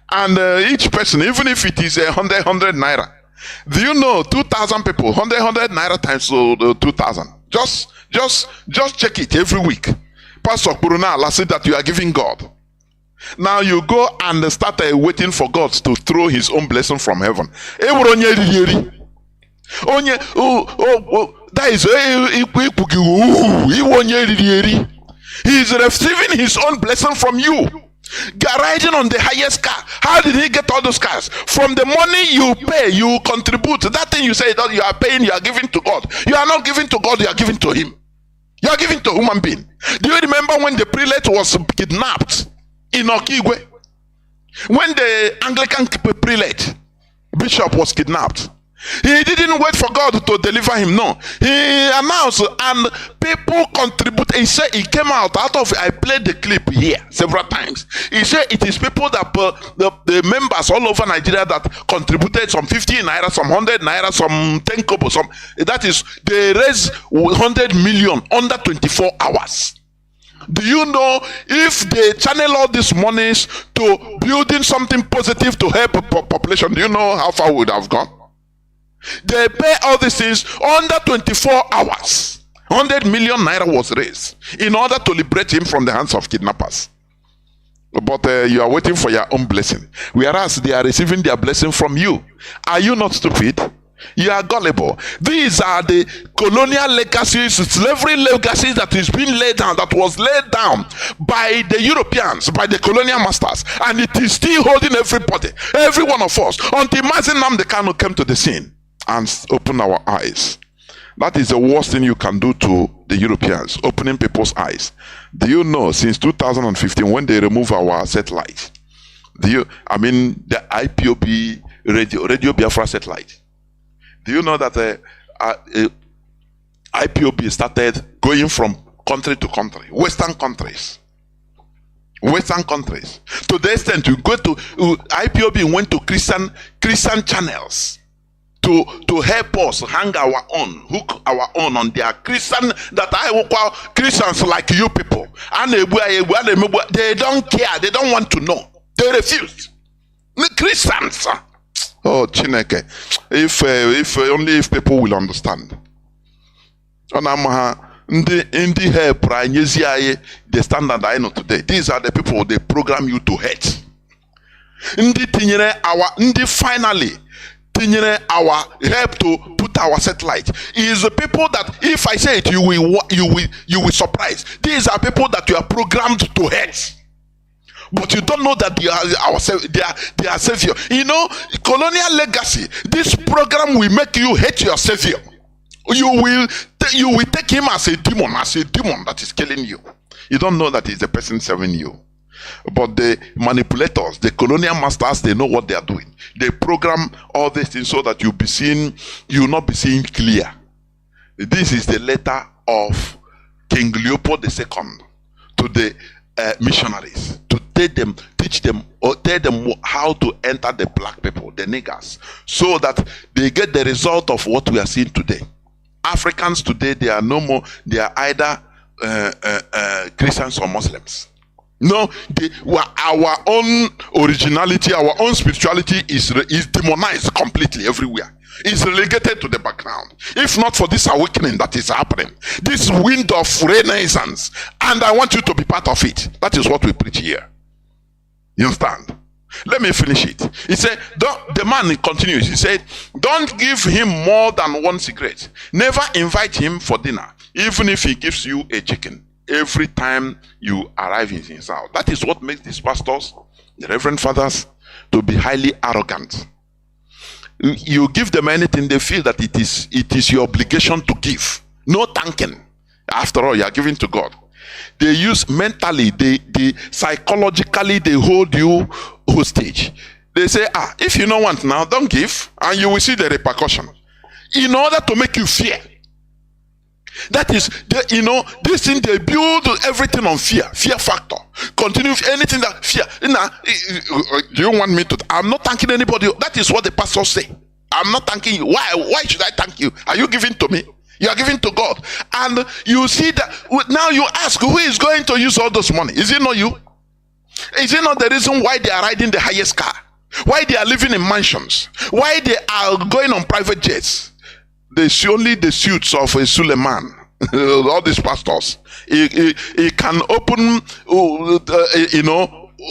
and each person, even if it is 100 naira, do you know 2,000 people, 100 naira times 2,000? Just check it every week. Pastor Kuruna said that you are giving God. Now you go and start waiting for God to throw his own blessing from heaven. That is he is receiving his own blessing from you. Riding on the highest car. How did he get all those cars? From the money you pay, you contribute. That thing you say that you are paying, you are giving to God. You are not giving to God, you are giving to him. You are giving to a human being. Do you remember when the prelate was kidnapped in Okigwe? When the Anglican prelate, bishop, was kidnapped, he didn't wait for God to deliver him. No, he announced, and people contributed. He said he came out of. I played the clip here several times. He said it is people that the members all over Nigeria that contributed some 50 naira, some 100 naira, some 10 kobo, some. That is, they raised 100 million under 24 hours. Do you know if they channel all these monies to building something positive to help population? Do you know how far we would have gone? They pay all these things under 24 hours. 100 million naira was raised in order to liberate him from the hands of kidnappers. But you are waiting for your own blessing, whereas they are receiving their blessing from you. Are you not stupid? You are gullible. These are the colonial legacies, slavery legacies that is being laid down, that was laid down by the Europeans, by the colonial masters, and it is still holding everybody, every one of us, until Mazi Nnamdi Kanu came to the scene and open our eyes. That is the worst thing you can do to the Europeans, opening people's eyes. Do you know, since 2015, when they remove our satellite, the IPOB Radio Biafra satellite, do you know that IPOB started going from country to country, Western countries, to the extent you go to IPOB went to Christian channels to help us hang our own, hook our own on their Christian, that I will call Christians like you people. And they don't care, they don't want to know. They refuse. The Christians. Oh, Chineke. If only if people will understand. In the help, the standard I know today. These are the people they program you to hate. Finally, our help to put our satellite is the people that, if I say it, you will surprise. These are people that you are programmed to hate, but you don't know that they are savior. You know, colonial legacy. This program will make you hate your savior. You will take him as a demon that is killing you. You don't know that he's the person serving you. But the manipulators, the colonial masters, they know what they are doing. They program all these things so that you will not be seeing clear. This is the letter of King Leopold II to the missionaries, to teach them how to enter the black people, the niggers, so that they get the result of what we are seeing today. Africans today, they are no more, they are either Christians or Muslims. No, our own originality, our own spirituality is demonized completely everywhere. It's relegated to the background. If not for this awakening that is happening, this wind of renaissance, and I want you to be part of it. That is what we preach here. You understand? Let me finish it. He said, the man continues. He said, don't give him more than one cigarette. Never invite him for dinner, even if he gives you a chicken every time you arrive in his house. That is what makes these pastors, the reverend fathers, to be highly arrogant. You give them anything, they feel that it is your obligation to give. No thanking. After all, you are giving to God. They use mentally, they psychologically, they hold you hostage. They say, if you don't want now, don't give, and you will see the repercussion. In order to make you fear. That is, this thing, they build everything on fear factor. Continue anything that fear. Now, do you want me to? I'm not thanking anybody. That is what the pastors say. I'm not thanking you. Why should I thank you? Are you giving to me? You are giving to God. And you see that now you ask, who is going to use all this money? Is it not you? Is it not the reason why they are riding the highest car? Why they are living in mansions? Why they are going on private jets? They see only the suits of a Suleiman. All these pastors. He can open,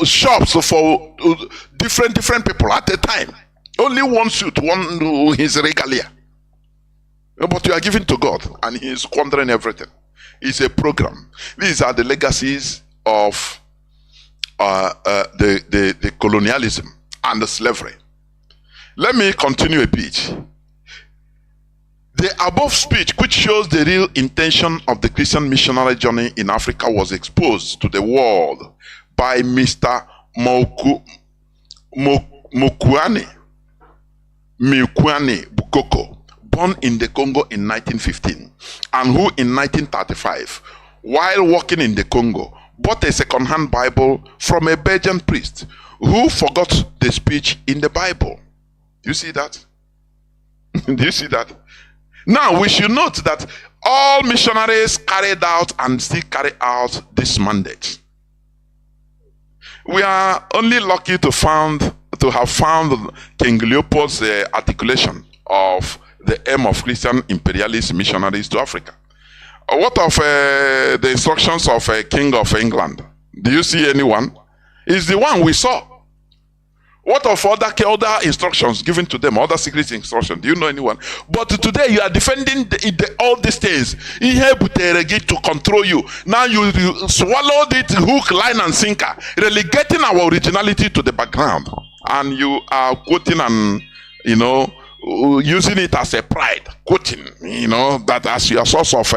shops for different people at a time. Only one suit, one his regalia. But you are giving to God, and He is squandering everything. It's a program. These are the legacies of the colonialism and the slavery. Let me continue a bit. The above speech, which shows the real intention of the Christian missionary journey in Africa, was exposed to the world by Mr. Mukwani Bukoko, born in the Congo in 1915, and who in 1935, while working in the Congo, bought a second-hand Bible from a Belgian priest who forgot the speech in the Bible. Do you see that? Do you see that? Now, we should note that all missionaries carried out and still carry out this mandate. We are only lucky to have found King Leopold's articulation of the aim of Christian imperialist missionaries to Africa. What of the instructions of a King of England? Do you see anyone? It's the one we saw. What of other instructions given to them, other secret instructions? Do you know anyone? But today you are defending all these things. He helped to control you. Now you swallowed it hook, line, and sinker, relegating our originality to the background. And you are quoting and, using it as a pride, quoting, that as your source of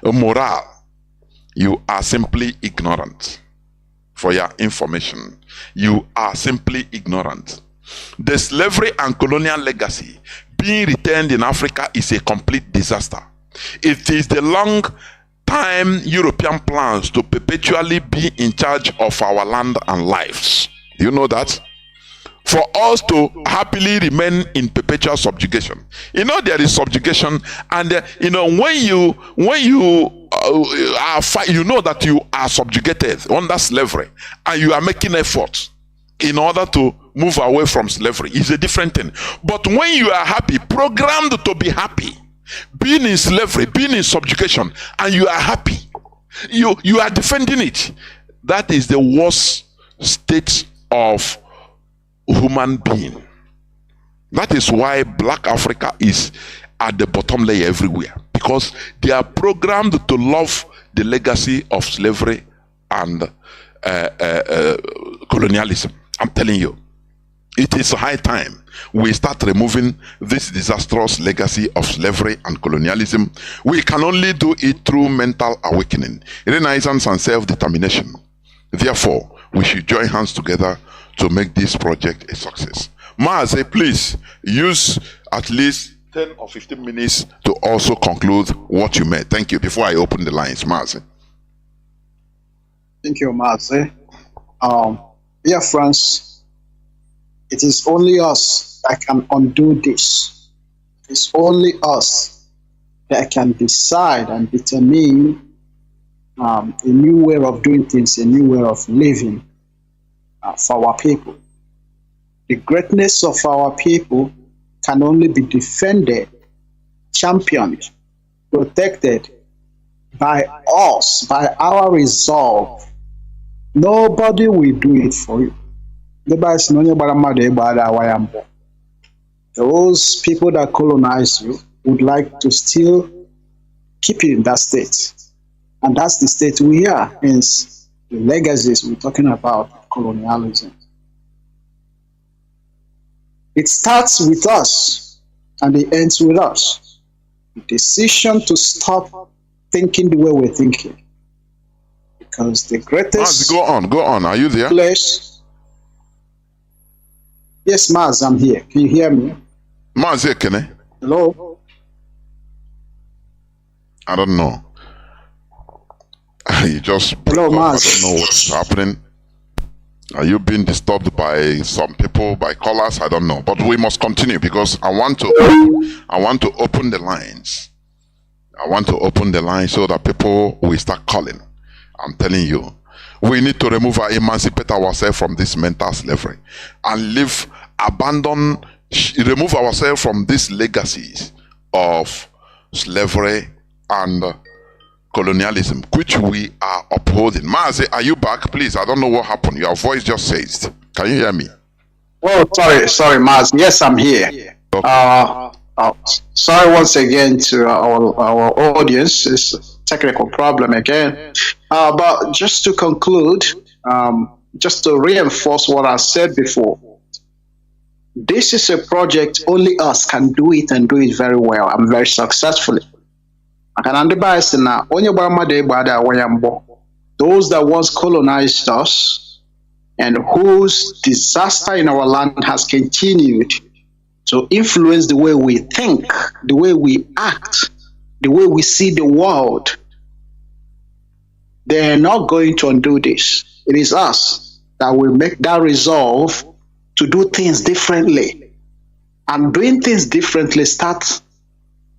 morale. You are simply ignorant. For your information, you are simply ignorant. The slavery and colonial legacy being retained in Africa is a complete disaster. It is the long-time European plans to perpetually be in charge of our land and lives. Do you know that? For us to happily remain in perpetual subjugation. There is subjugation, and when you that you are subjugated under slavery, and you are making efforts in order to move away from slavery. It's a different thing. But when you are happy, programmed to be happy, being in slavery, being in subjugation, and you are happy, you are defending it. That is the worst state of human being. That is why Black Africa is at the bottom layer everywhere, because they are programmed to love the legacy of slavery and colonialism. I'm telling you, it is high time we start removing this disastrous legacy of slavery and colonialism. We can only do it through mental awakening, renaissance, and self-determination. Therefore, we should join hands together to make this project a success. Mazi, please use at least 10 or 15 minutes to also conclude what you made. Thank you. Before I open the lines, Mazi. Thank you, Mazi. Dear friends, it is only us that can undo this. It's only us that can decide and determine a new way of doing things, a new way of living for our people. The greatness of our people can only be defended, championed, protected by us, by our resolve. Nobody will do it for you. Those people that colonize you would like to still keep you in that state. And that's the state we are, hence the legacies we're talking about, colonialism. It starts with us and it ends with us. The decision to stop thinking the way we're thinking, because the greatest Go on. Are you there? place. Yes, Maz, I'm here. Can you hear me? Mazi Ekene? Hello? I don't know. You just Hello, I Maz. don't know what's happening. Are you being disturbed by some people, by callers? I don't know. But we must continue because I want to open the lines. I want to open the lines so that people will start calling. I'm telling you, we need to emancipate ourselves from this mental slavery and remove ourselves from these legacies of slavery and colonialism, which we are upholding. Mazi, are you back? Please, I don't know what happened. Your voice just ceased. Can you hear me? Oh, sorry, Maz. Yes, I'm here. Okay. Sorry once again to our audience. It's a technical problem again. But just to conclude, just to reinforce what I said before, this is a project only us can do it and do it very well and very successfully. Those that once colonized us and whose disaster in our land has continued to influence the way we think, the way we act, the way we see the world, they are not going to undo this. It is us that will make that resolve to do things differently. And doing things differently starts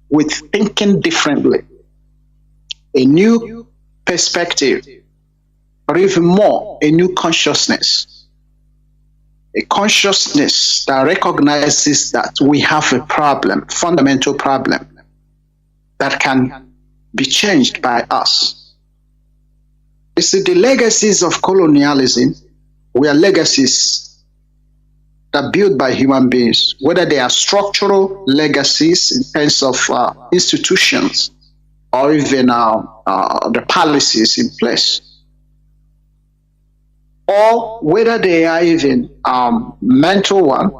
with thinking differently. A new perspective, or even more, a new consciousness. A consciousness that recognizes that we have a problem, fundamental problem, that can be changed by us. You see, the legacies of colonialism were legacies that are built by human beings, whether they are structural legacies in terms of institutions or even the policies in place, or whether they are even mental one,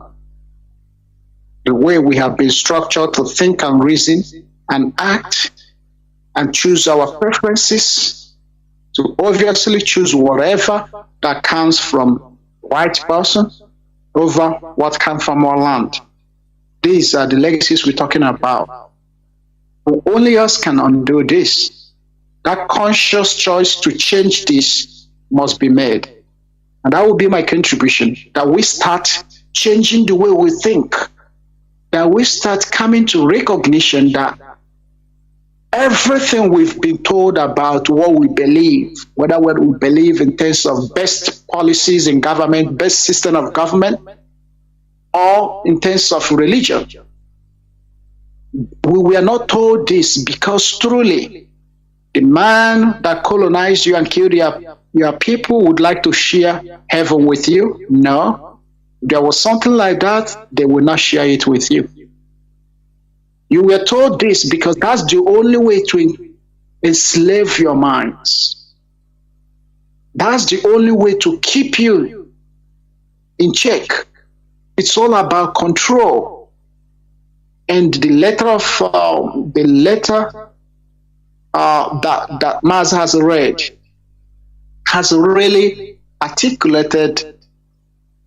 the way we have been structured to think and reason and act and choose our preferences, to obviously choose whatever that comes from white person over what comes from our land. These are the legacies we're talking about. Only us can undo this. That conscious choice to change this must be made. And that will be my contribution, that we start changing the way we think, that we start coming to recognition that everything we've been told about what we believe, whether what we believe in terms of best policies in government, best system of government, or in terms of religion, we were not told this because truly the man that colonized you and killed your people would like to share heaven with you. No, there was something like that, they will not share it with you. You were told this because that's the only way to enslave your minds. That's the only way to keep you in check. It's all about control. And the letter that Maz has read has really articulated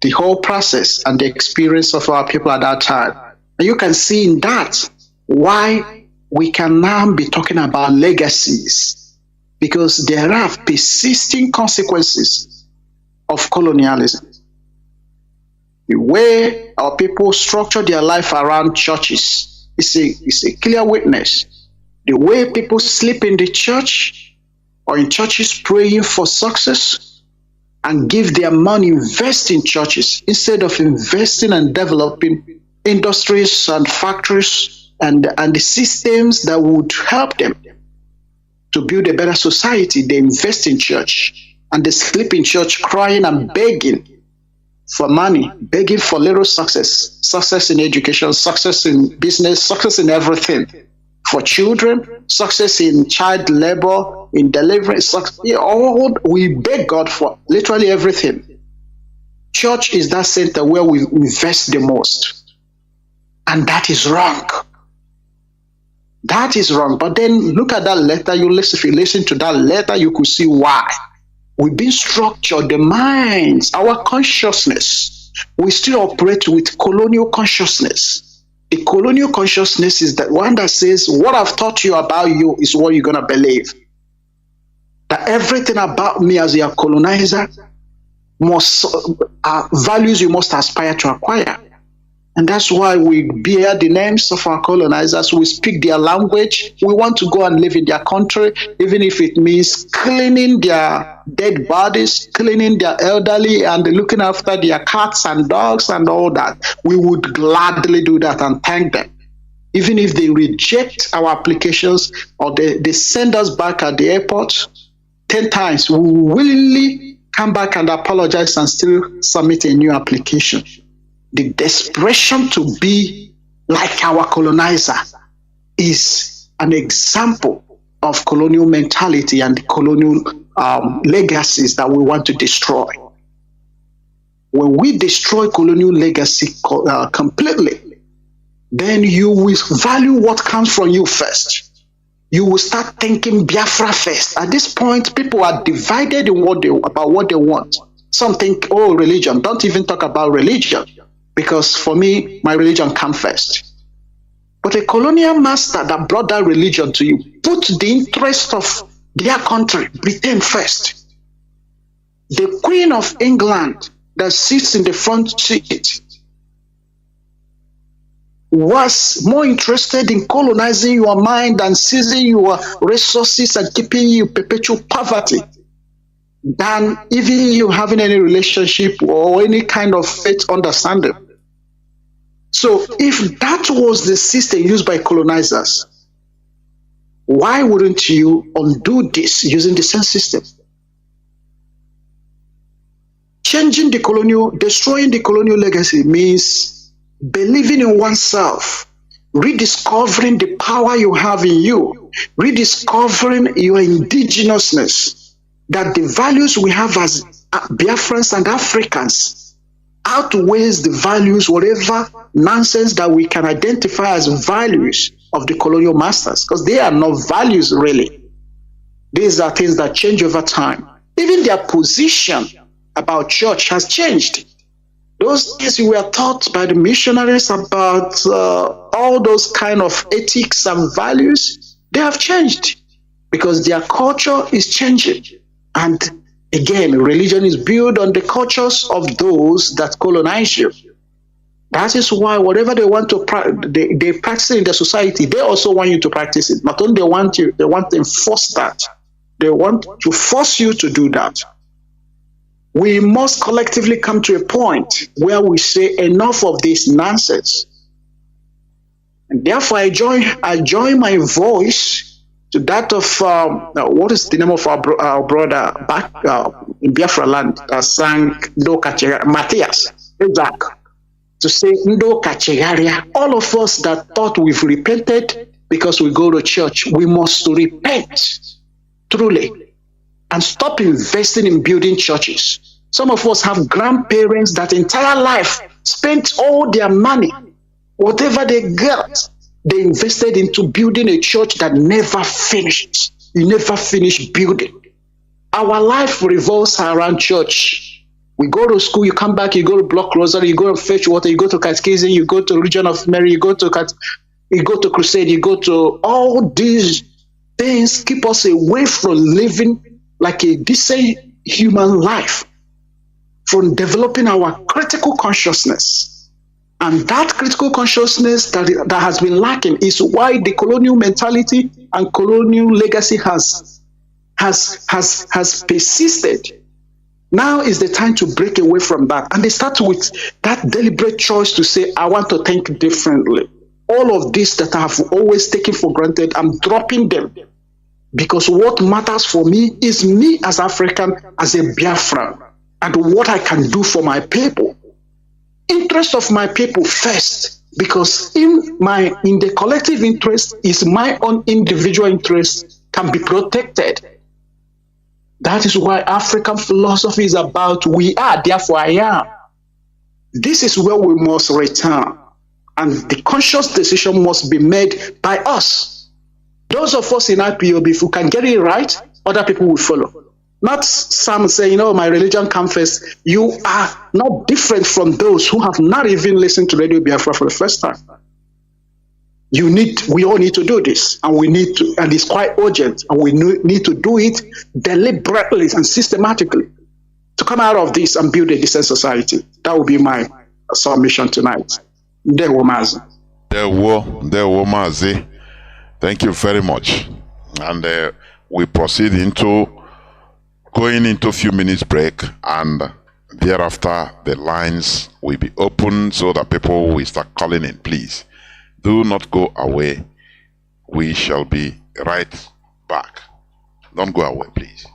the whole process and the experience of our people at that time. And you can see in that why we can now be talking about legacies, because there are persisting consequences of colonialism. The way our people structure their life around churches is a clear witness. The way people sleep in the church or in churches praying for success and give their money, invest in churches instead of investing and developing industries and factories and the systems that would help them to build a better society. They invest in church and they sleep in church crying and begging for money, begging for little success in education, success in business, success in everything. For children, success in child labor, in delivery, we beg God for literally everything. Church is that center where we invest the most. And that is wrong. That is wrong. But then look at that letter. If you listen to that letter, you could see why. We've been structured, the minds, our consciousness. We still operate with colonial consciousness. The colonial consciousness is the one that says, what I've taught you about you is what you're going to believe. That everything about me as a colonizer must values you must aspire to acquire. And that's why we bear the names of our colonizers. We speak their language. We want to go and live in their country, even if it means cleaning their dead bodies, cleaning their elderly, and looking after their cats and dogs and all that. We would gladly do that and thank them. Even if they reject our applications or they send us back at the airport 10 times, we will willingly come back and apologize and still submit a new application. The desperation to be like our colonizer is an example of colonial mentality and colonial legacies that we want to destroy. When we destroy colonial legacy completely, then you will value what comes from you first. You will start thinking Biafra first. At this point, people are divided in about what they want. Some think, oh, religion. Don't even talk about religion. Because for me, my religion comes first. But a colonial master that brought that religion to you put the interest of their country, Britain, first. The Queen of England that sits in the front seat was more interested in colonizing your mind and seizing your resources and keeping you perpetual poverty than even you having any relationship or any kind of faith understanding. So if that was the system used by colonizers, why wouldn't you undo this using the same system? Changing the colonial, destroying the colonial legacy means believing in oneself, rediscovering the power you have in you, rediscovering your indigenousness, that the values we have as Biafrans and Africans outweighs the values, whatever nonsense that we can identify as values of the colonial masters, because they are not values really. These are things that change over time. Even their position about church has changed. Those things we were taught by the missionaries about all those kind of ethics and values, they have changed because their culture is changing. And again, religion is built on the cultures of those that colonize you. That is why whatever they want to they practice in the society, they also want you to practice it. Not only they want to enforce that. They want to force you to do that. We must collectively come to a point where we say enough of this nonsense. And therefore, I join my voice to that of what is the name of our brother back in Biafra land that sang Ndo Kachegaria, Matthias, exactly, to say Ndo Kachegaria. All of us that thought we've repented because we go to church, we must repent truly and stop investing in building churches. Some of us have grandparents that entire life spent all their money, whatever they got, they invested into building a church that never finished. You never finish building. Our life revolves around church. We go to school, you come back, you go to block rosary, you go to fetch water, you go to catechism, you go to Region of Mary, you go to crusade, you go to all these things keep us away from living like a decent human life, from developing our critical consciousness. And that critical consciousness that has been lacking is why the colonial mentality and colonial legacy has persisted. Now is the time to break away from that. And they start with that deliberate choice to say, I want to think differently. All of this that I have always taken for granted, I'm dropping them. Because what matters for me is me as African, as a Biafran, and what I can do for my people. Interest of my people first, because in the collective interest is my own individual interest can be protected. That is why African philosophy is about we are, therefore I am. This is where we must return, and the conscious decision must be made by us. Those of us in IPOB, if we can get it right, other people will follow. Not some saying, oh, my religion comes first. You are not different from those who have not even listened to Radio Biafra for the first time. We all need to do this, and it's quite urgent, and we need to do it deliberately and systematically to come out of this and build a decent society. That will be my submission tonight. Ndewo Mazi. Ndewo Mazi. Thank you very much. And we proceed going into a few minutes break, and thereafter the lines will be open so that people will start calling in. Please do not go away. We shall be right back. Don't go away, please.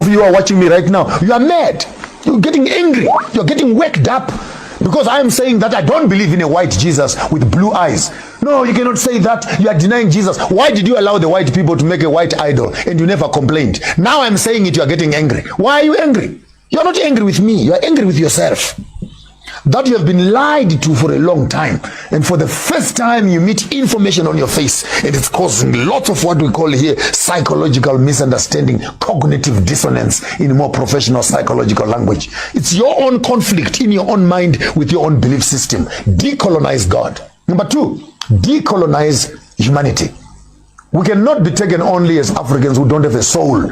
If you are watching me right now, you are mad. You're getting angry. You're getting worked up because I am saying that I don't believe in a white Jesus with blue eyes. No, you cannot say that. You are denying Jesus. Why did you allow the white people to make a white idol and you never complained? Now I'm saying it, you are getting angry. Why are you angry? You're not angry with me. You are angry with yourself. That you have been lied to for a long time, and for the first time you meet information on your face, and it's causing lots of what we call here psychological misunderstanding, cognitive dissonance in more professional psychological language. It's your own conflict in your own mind with your own belief system. Decolonize God. Number two, decolonize humanity. We cannot be taken only as Africans who don't have a soul.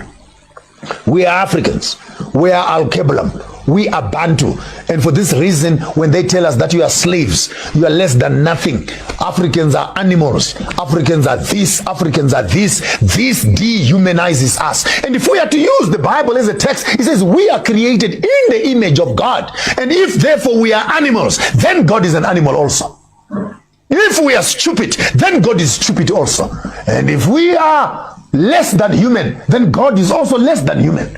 We are Africans. We are Al-Kebalam. We are Bantu. And for this reason, when they tell us that you are slaves, you are less than nothing. Africans are animals. Africans are this. Africans are this. This dehumanizes us. And if we are to use the Bible as a text, it says we are created in the image of God. And if therefore we are animals, then God is an animal also. If we are stupid, then God is stupid also. And if we are less than human, then God is also less than human.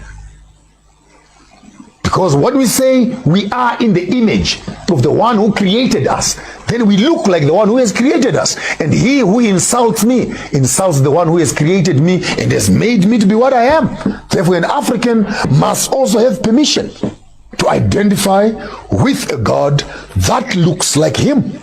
Because when we say we are in the image of the one who created us, then we look like the one who has created us. And he who insults me insults the one who has created me and has made me to be what I am. Therefore, an African must also have permission to identify with a God that looks like him.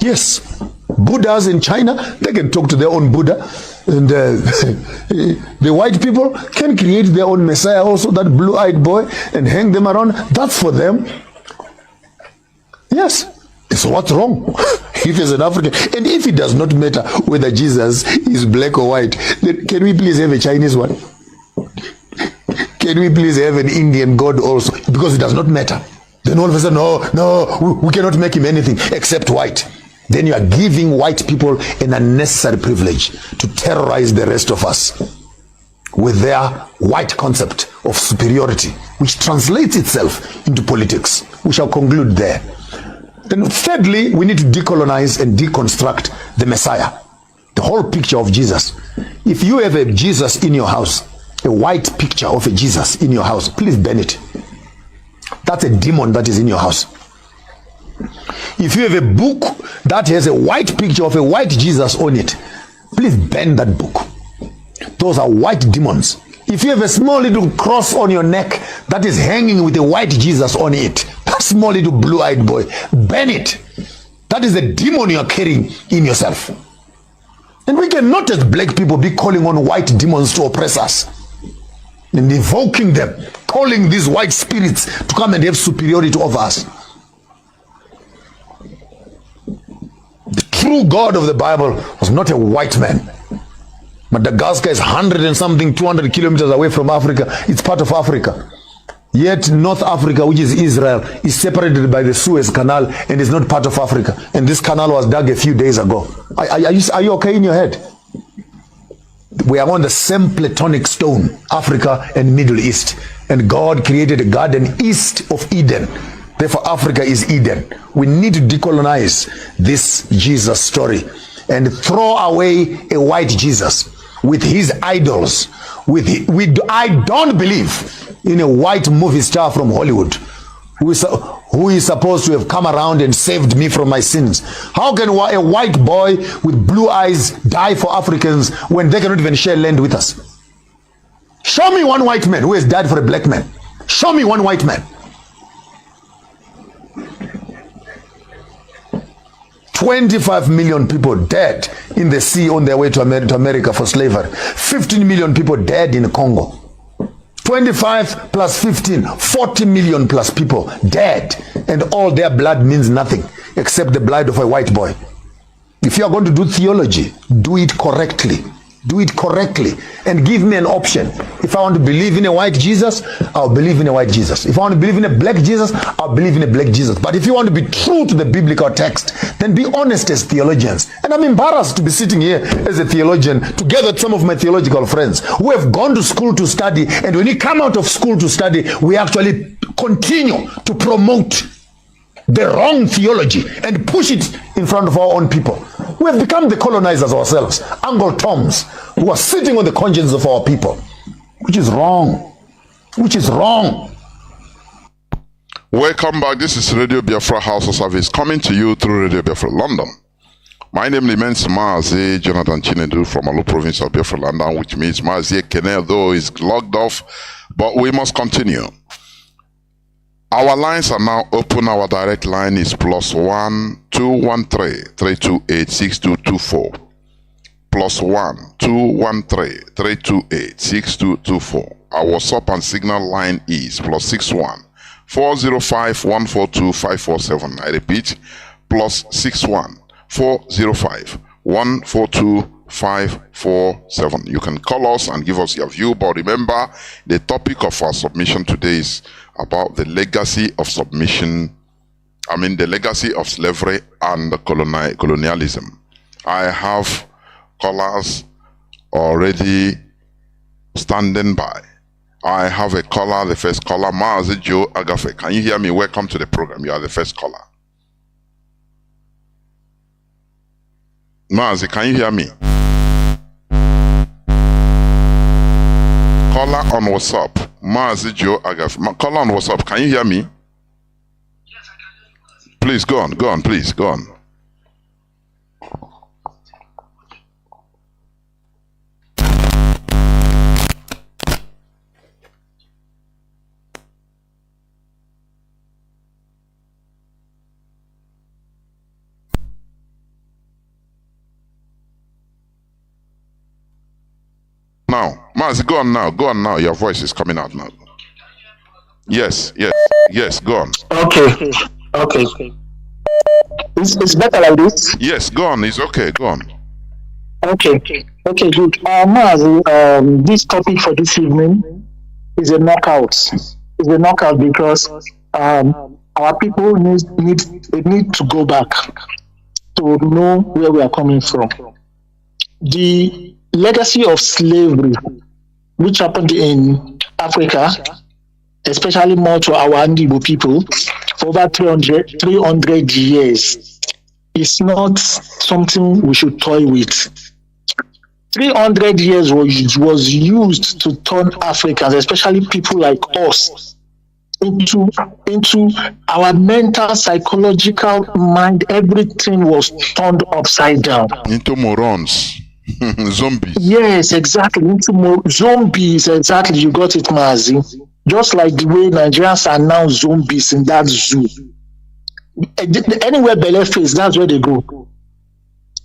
Yes, Buddhas in China, they can talk to their own Buddha. And the white people can create their own Messiah also, that blue-eyed boy, and hang them around. That's for them. Yes. So what's wrong if he's an African? And if it does not matter whether Jesus is black or white, then can we please have a Chinese one? Can we please have an Indian God also? Because it does not matter. Then all of a sudden, no, we cannot make him anything except white. Then you are giving white people an unnecessary privilege to terrorize the rest of us with their white concept of superiority, which translates itself into politics. We shall conclude there. Then thirdly, we need to decolonize and deconstruct the Messiah, the whole picture of Jesus. If you have a Jesus in your house, a white picture of a Jesus in your house, please burn it. That's a demon that is in your house. If you have a book that has a white picture of a white Jesus on it, please burn that book. Those are white demons. If you have a small little cross on your neck that is hanging with a white Jesus on it, that small little blue-eyed boy, burn it. That is a demon you are carrying in yourself. And we cannot as black people be calling on white demons to oppress us and invoking them, calling these white spirits to come and have superiority over us. The true God of the Bible was not a white man. Madagascar is 100 and something, 200 kilometers away from Africa. It's part of Africa. Yet North Africa, which is Israel, is separated by the Suez Canal and is not part of Africa. And this canal was dug a few days ago. Are you okay in your head? We are on the same Platonic stone, Africa and Middle East. And God created a garden east of Eden. Therefore, Africa is Eden. We need to decolonize this Jesus story and throw away a white Jesus with his idols. I don't believe in a white movie star from Hollywood who is supposed to have come around and saved me from my sins. How can a white boy with blue eyes die for Africans when they cannot even share land with us? Show me one white man who has died for a black man. Show me one white man. 25 million people dead in the sea on their way to America for slavery. 15 million people dead in Congo. 25 plus 15, 40 million plus people dead. And all their blood means nothing except the blood of a white boy. If you are going to do theology, do it correctly. Do it correctly and give me an option. If I want to believe in a white Jesus, I'll believe in a white Jesus. If I want to believe in a black Jesus, I'll believe in a black Jesus. But if you want to be true to the biblical text, then be honest as theologians. And I'm embarrassed to be sitting here as a theologian together with some of my theological friends who have gone to school to study, and when you come out of school to study, we actually continue to promote the wrong theology and push it in front of our own people. We have become the colonizers ourselves, Uncle Toms, who are sitting on the conscience of our people, which is wrong. Which is wrong. Welcome back. This is Radio Biafra HAUSA-SERVICE coming to you through Radio Biafra London. My name remains Mazi Jonathan Chinedu from Alu province of Biafra London, which means Mazi Kene, though is logged off, but we must continue. Our lines are now open. Our direct line is +1 213 328 6224. +1 213 328 6224. Our WhatsApp and Signal line is +61 405 142 547. I repeat, +61 405 142 547. You can call us and give us your view, but remember, the topic of our submission today is about the legacy of submission, the legacy of slavery and colonialism. I have callers already standing by. I have a caller, the first caller, Mazi Joe Agafe. Can you hear me? Welcome to the program. You are the first caller. Mazi, can you hear me? Caller on WhatsApp, Mazi Joe Agafe. Caller on WhatsApp, can you hear me? Yes, I can hear you. Please go on, please, go on. Now, Mazi, go on now. Your voice is coming out now. Yes, go on. Okay. It's better like this? Yes, go on, it's okay, go on. Okay, good. Mazi, this topic for this evening is a knockout. It's a knockout because our people need to go back to know where we are coming from. The legacy of slavery, which happened in Africa, especially more to our Ndibo people, for over 300 years, is not something we should toy with. 300 years was used to turn Africans, especially people like us, into our mental, psychological mind. Everything was turned upside down. Into morons. Zombies. Yes, exactly. Into zombies. Exactly. You got it, Mazi. Just like the way Nigerians are now zombies in that zoo. Anywhere Bele face, that's where they go.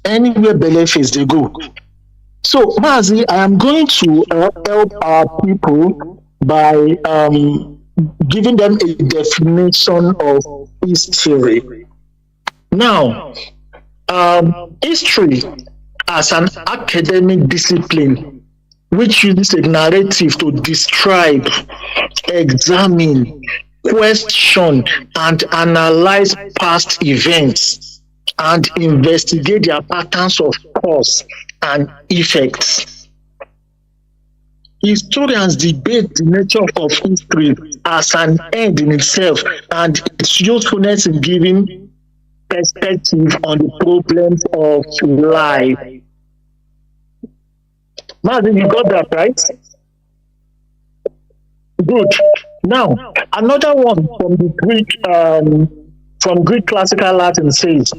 Anywhere Bele face, they go. So, Mazi, I am going to help our people by giving them a definition of history. Now, history as an academic discipline which uses a narrative to describe, examine, question, and analyze past events and investigate their patterns of cause and effects. Historians debate the nature of history as an end in itself and its usefulness in giving perspective on the problems of life. Mazi, you got that right? Good. Now, another one from the Greek classical Latin says,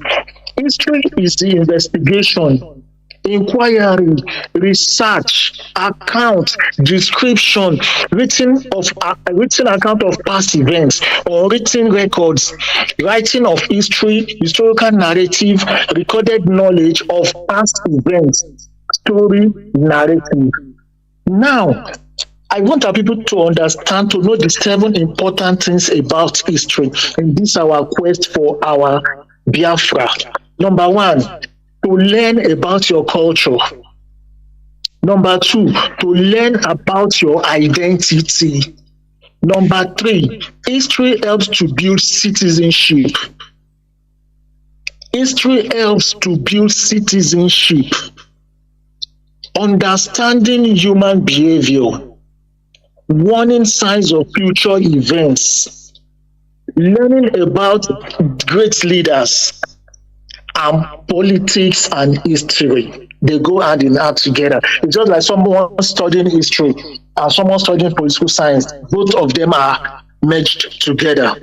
history is the investigation inquiry, research, account, description, written account of past events or written records, writing of history, historical narrative, recorded knowledge of past events, story, narrative. Now, I want our people to understand, to know the 7 important things about history in this our quest for our Biafra. Number 1, to learn about your culture. Number 2, to learn about your identity. Number 3, history helps to build citizenship. History helps to build citizenship. Understanding human behavior. Warning signs of future events. Learning about great leaders. And politics and history, they go hand in hand together. It's just like someone studying history and someone studying political science. Both of them are merged together.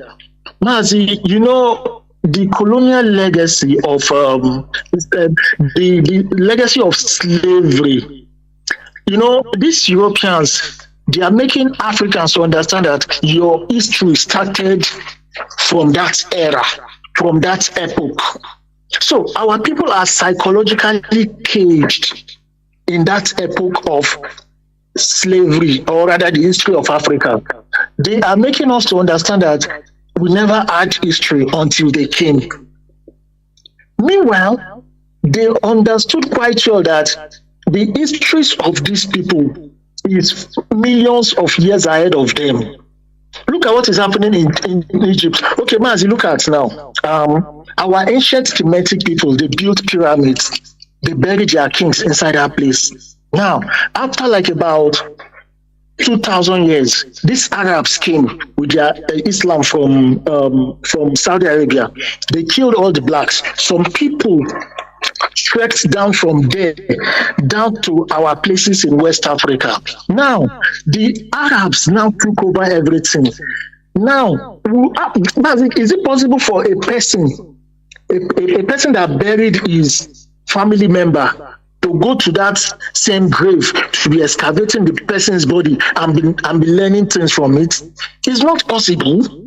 Mazi, you know, the colonial legacy of the legacy of slavery. You know, these Europeans, they are making Africans to understand that your history started from that era, from that epoch. So our people are psychologically caged in that epoch of slavery, or rather the history of Africa. They are making us to understand that we never had history until they came. Meanwhile, they understood quite well that the histories of these people is millions of years ahead of them. Look at what is happening in Egypt. Okay, Mazi, look at now. Our ancient Kemetic people, they built pyramids. They buried their kings inside that place. Now, after like about 2,000 years, these Arabs came with their Islam from Saudi Arabia. They killed all the blacks. Some people trekked down from there down to our places in West Africa. Now, the Arabs now took over everything. Now, is it possible for a person that buried his family member to go to that same grave to be excavating the person's body and be learning things from it? It's not possible.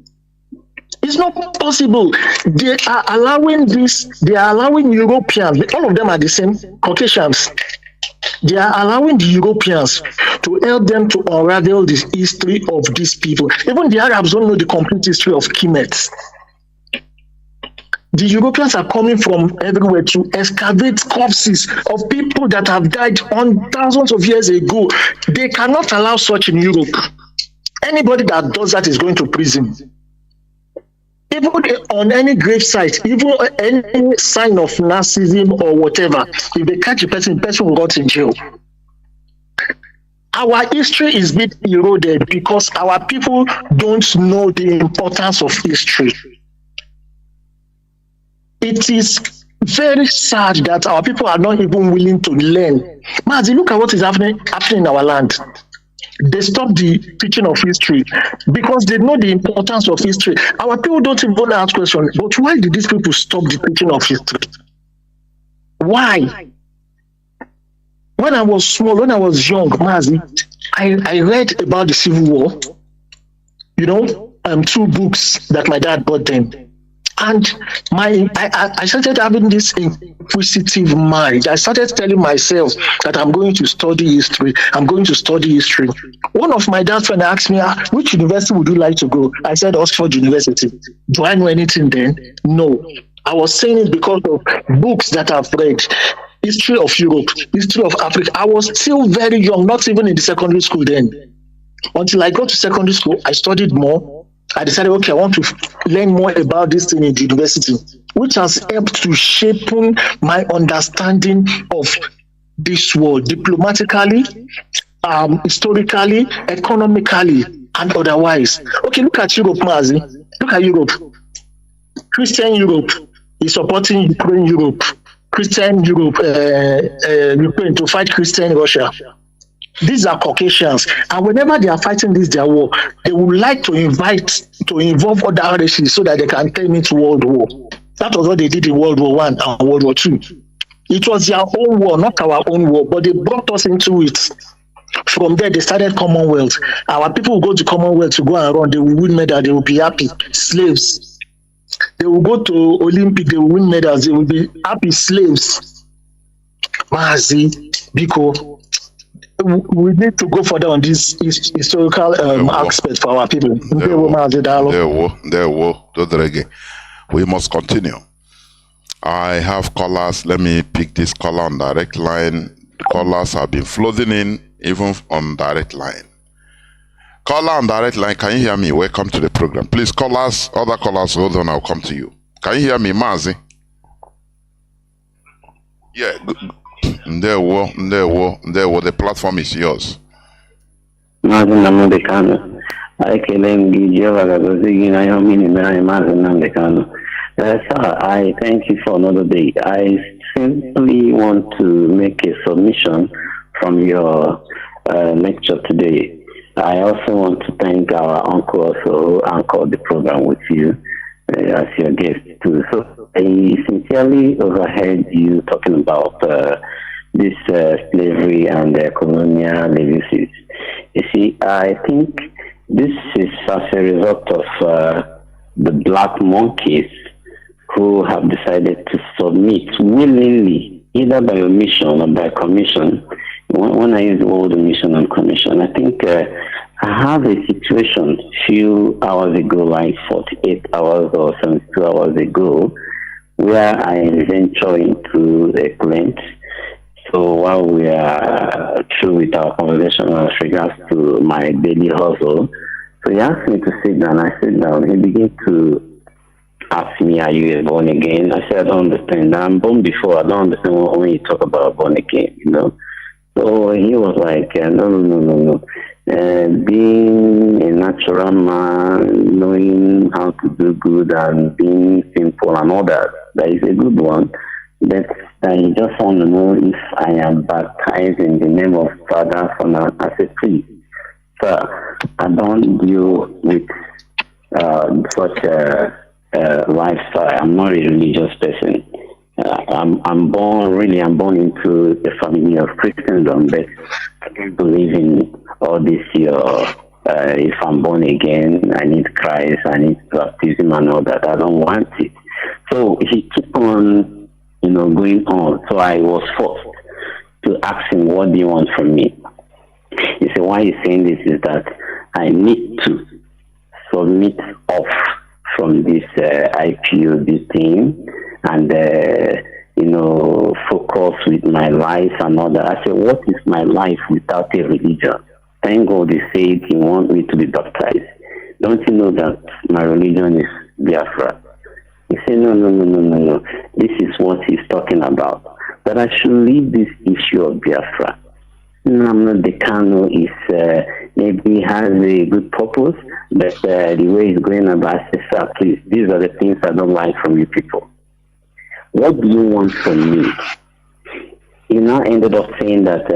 It's not possible. They are allowing Europeans, all of them are the same Caucasians. They are allowing the Europeans to help them to unravel the history of these people. Even the Arabs don't know the complete history of Kemet. The Europeans are coming from everywhere to excavate corpses of people that have died on thousands of years ago. They cannot allow such in Europe. Anybody that does that is going to prison. Even on any grave site, even any sign of narcissism or whatever, if they catch the person will go to jail. Our history is being eroded because our people don't know the importance of history. It is very sad that our people are not even willing to learn. Mazi, look at what is happening in our land. They stop the teaching of history because they know the importance of history. Our people don't even ask questions, but why did these people stop the teaching of history? Why? When I was small, when I was young, Mazi, I read about the Civil War, 2 books that my dad bought them. And I started having this inquisitive mind. I started telling myself that I'm going to study history. I'm going to study history. One of my dad's friends asked me, which university would you like to go? I said, Oxford University. Do I know anything then? No. I was saying it because of books that I've read. History of Europe, history of Africa. I was still very young, not even in the secondary school then. Until I got to secondary school, I studied more. I decided, okay, I want to learn more about this thing in the university, which has helped to shape my understanding of this world diplomatically, historically, economically, and otherwise. Okay, look at Europe, Mazi. Look at Europe. Christian Europe is supporting Ukraine Europe. Christian Europe, Ukraine to fight Christian Russia. These are Caucasians, and whenever they are fighting their war, they would like to involve other races so that they can turn into World War. That was what they did in World War I and World War II. It was their own war, not our own war, but they brought us into it. From there, they started Commonwealth. Our people will go to Commonwealth to go and run. They will win medal. They will be happy. Slaves. They will go to Olympic. They will win medals. They will be happy. Slaves. Mazi, Biko. We need to go further on this historical aspect for our people. We must continue. I have callers. Let me pick this caller on direct line. The callers have been flooding in, even on direct line. Caller on direct line, can you hear me? Welcome to the program. Please, callers, other callers, hold on, I'll come to you. Can you hear me, Mazi? Yeah, the platform is yours. Mazi Nnamdi Kanu. I claim Nnamdi Kanu. Sir, I thank you for another day. I simply want to make a submission from your lecture today. I also want to thank our uncle also anchored the program with you as your guest too. So I sincerely overheard you talking about this slavery and colonial legacies. You see, I think this is as a result of the black monkeys who have decided to submit willingly, either by omission or by commission. When I use the word omission and commission, I think I have a situation a few hours ago, like 48 hours or 72 hours ago, where I venture into a plant. So while we are through with our conversation as regards to my daily hustle, so he asked me to sit down. I sit down. He began to ask me, are you born again? I said, I don't understand. I'm born before. I don't understand when you talk about born again, you know. So he was like, no. Being a natural man, knowing how to do good and being simple and all that, that is a good one. But I just want to know if I am baptized in the name of Father, Son, as a priest. So I don't deal with such a lifestyle. I'm not a religious person. I'm born into the family of Christendom, but I don't believe in all this. If I'm born again, I need Christ, I need baptism and all that. I don't want it. So he kept on, going on. So I was forced to ask him, what do you want from me? He said, why he's saying this is that I need to submit off from this IPOB thing and, focus with my life and all that. I said, what is my life without a religion? Thank God he said he wants me to be baptized. Don't you know that my religion is Biafra? He said, no. This is what he's talking about. That I should leave this issue of Biafra. Nnamdi Kanu is, maybe has a good purpose, but the way he's going about it, sir, please, these are the things I don't like from you people. What do you want from me? He now ended up saying that,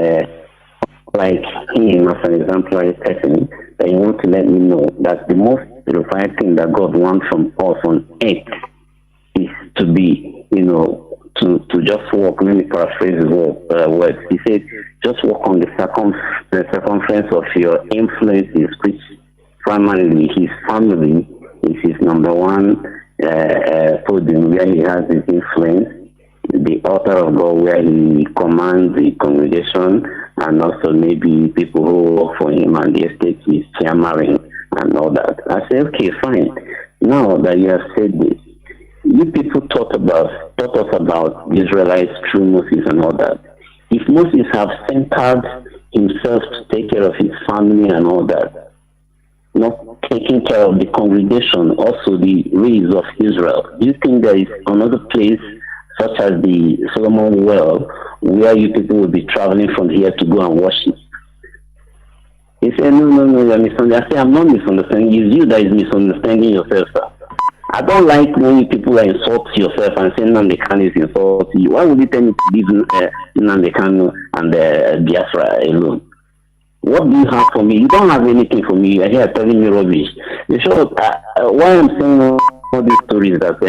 like him as an exemplary person, that he wants to let me know that the most refined thing that God wants from us on earth is to be, to just walk. Let me paraphrase his words. He said, just walk on the circumference of your influences, which primarily his family is his number one podium where he has his influence, the altar of God where he commands the congregation, and also maybe people who work for him and the estate he's chairman and all that. I said, okay, fine. Now that you have said this, you people taught us about the Israelites through Moses and all that. If Moses have centered himself to take care of his family and all that, not taking care of the congregation, also the race of Israel, do you think there is another place such as the Solomon Well where you people will be traveling from here to go and worship? He said, no, you're misunderstanding. I said, I'm not misunderstanding. It's you that is misunderstanding yourself, sir. I don't like when you people insult yourself and say Nnamdi Kanu is insulting you. Why would you tell me to leave Nnamdi Kanu and Biafra alone? What do you have for me? You don't have anything for me. You're here telling me rubbish. You show why I'm saying all these stories that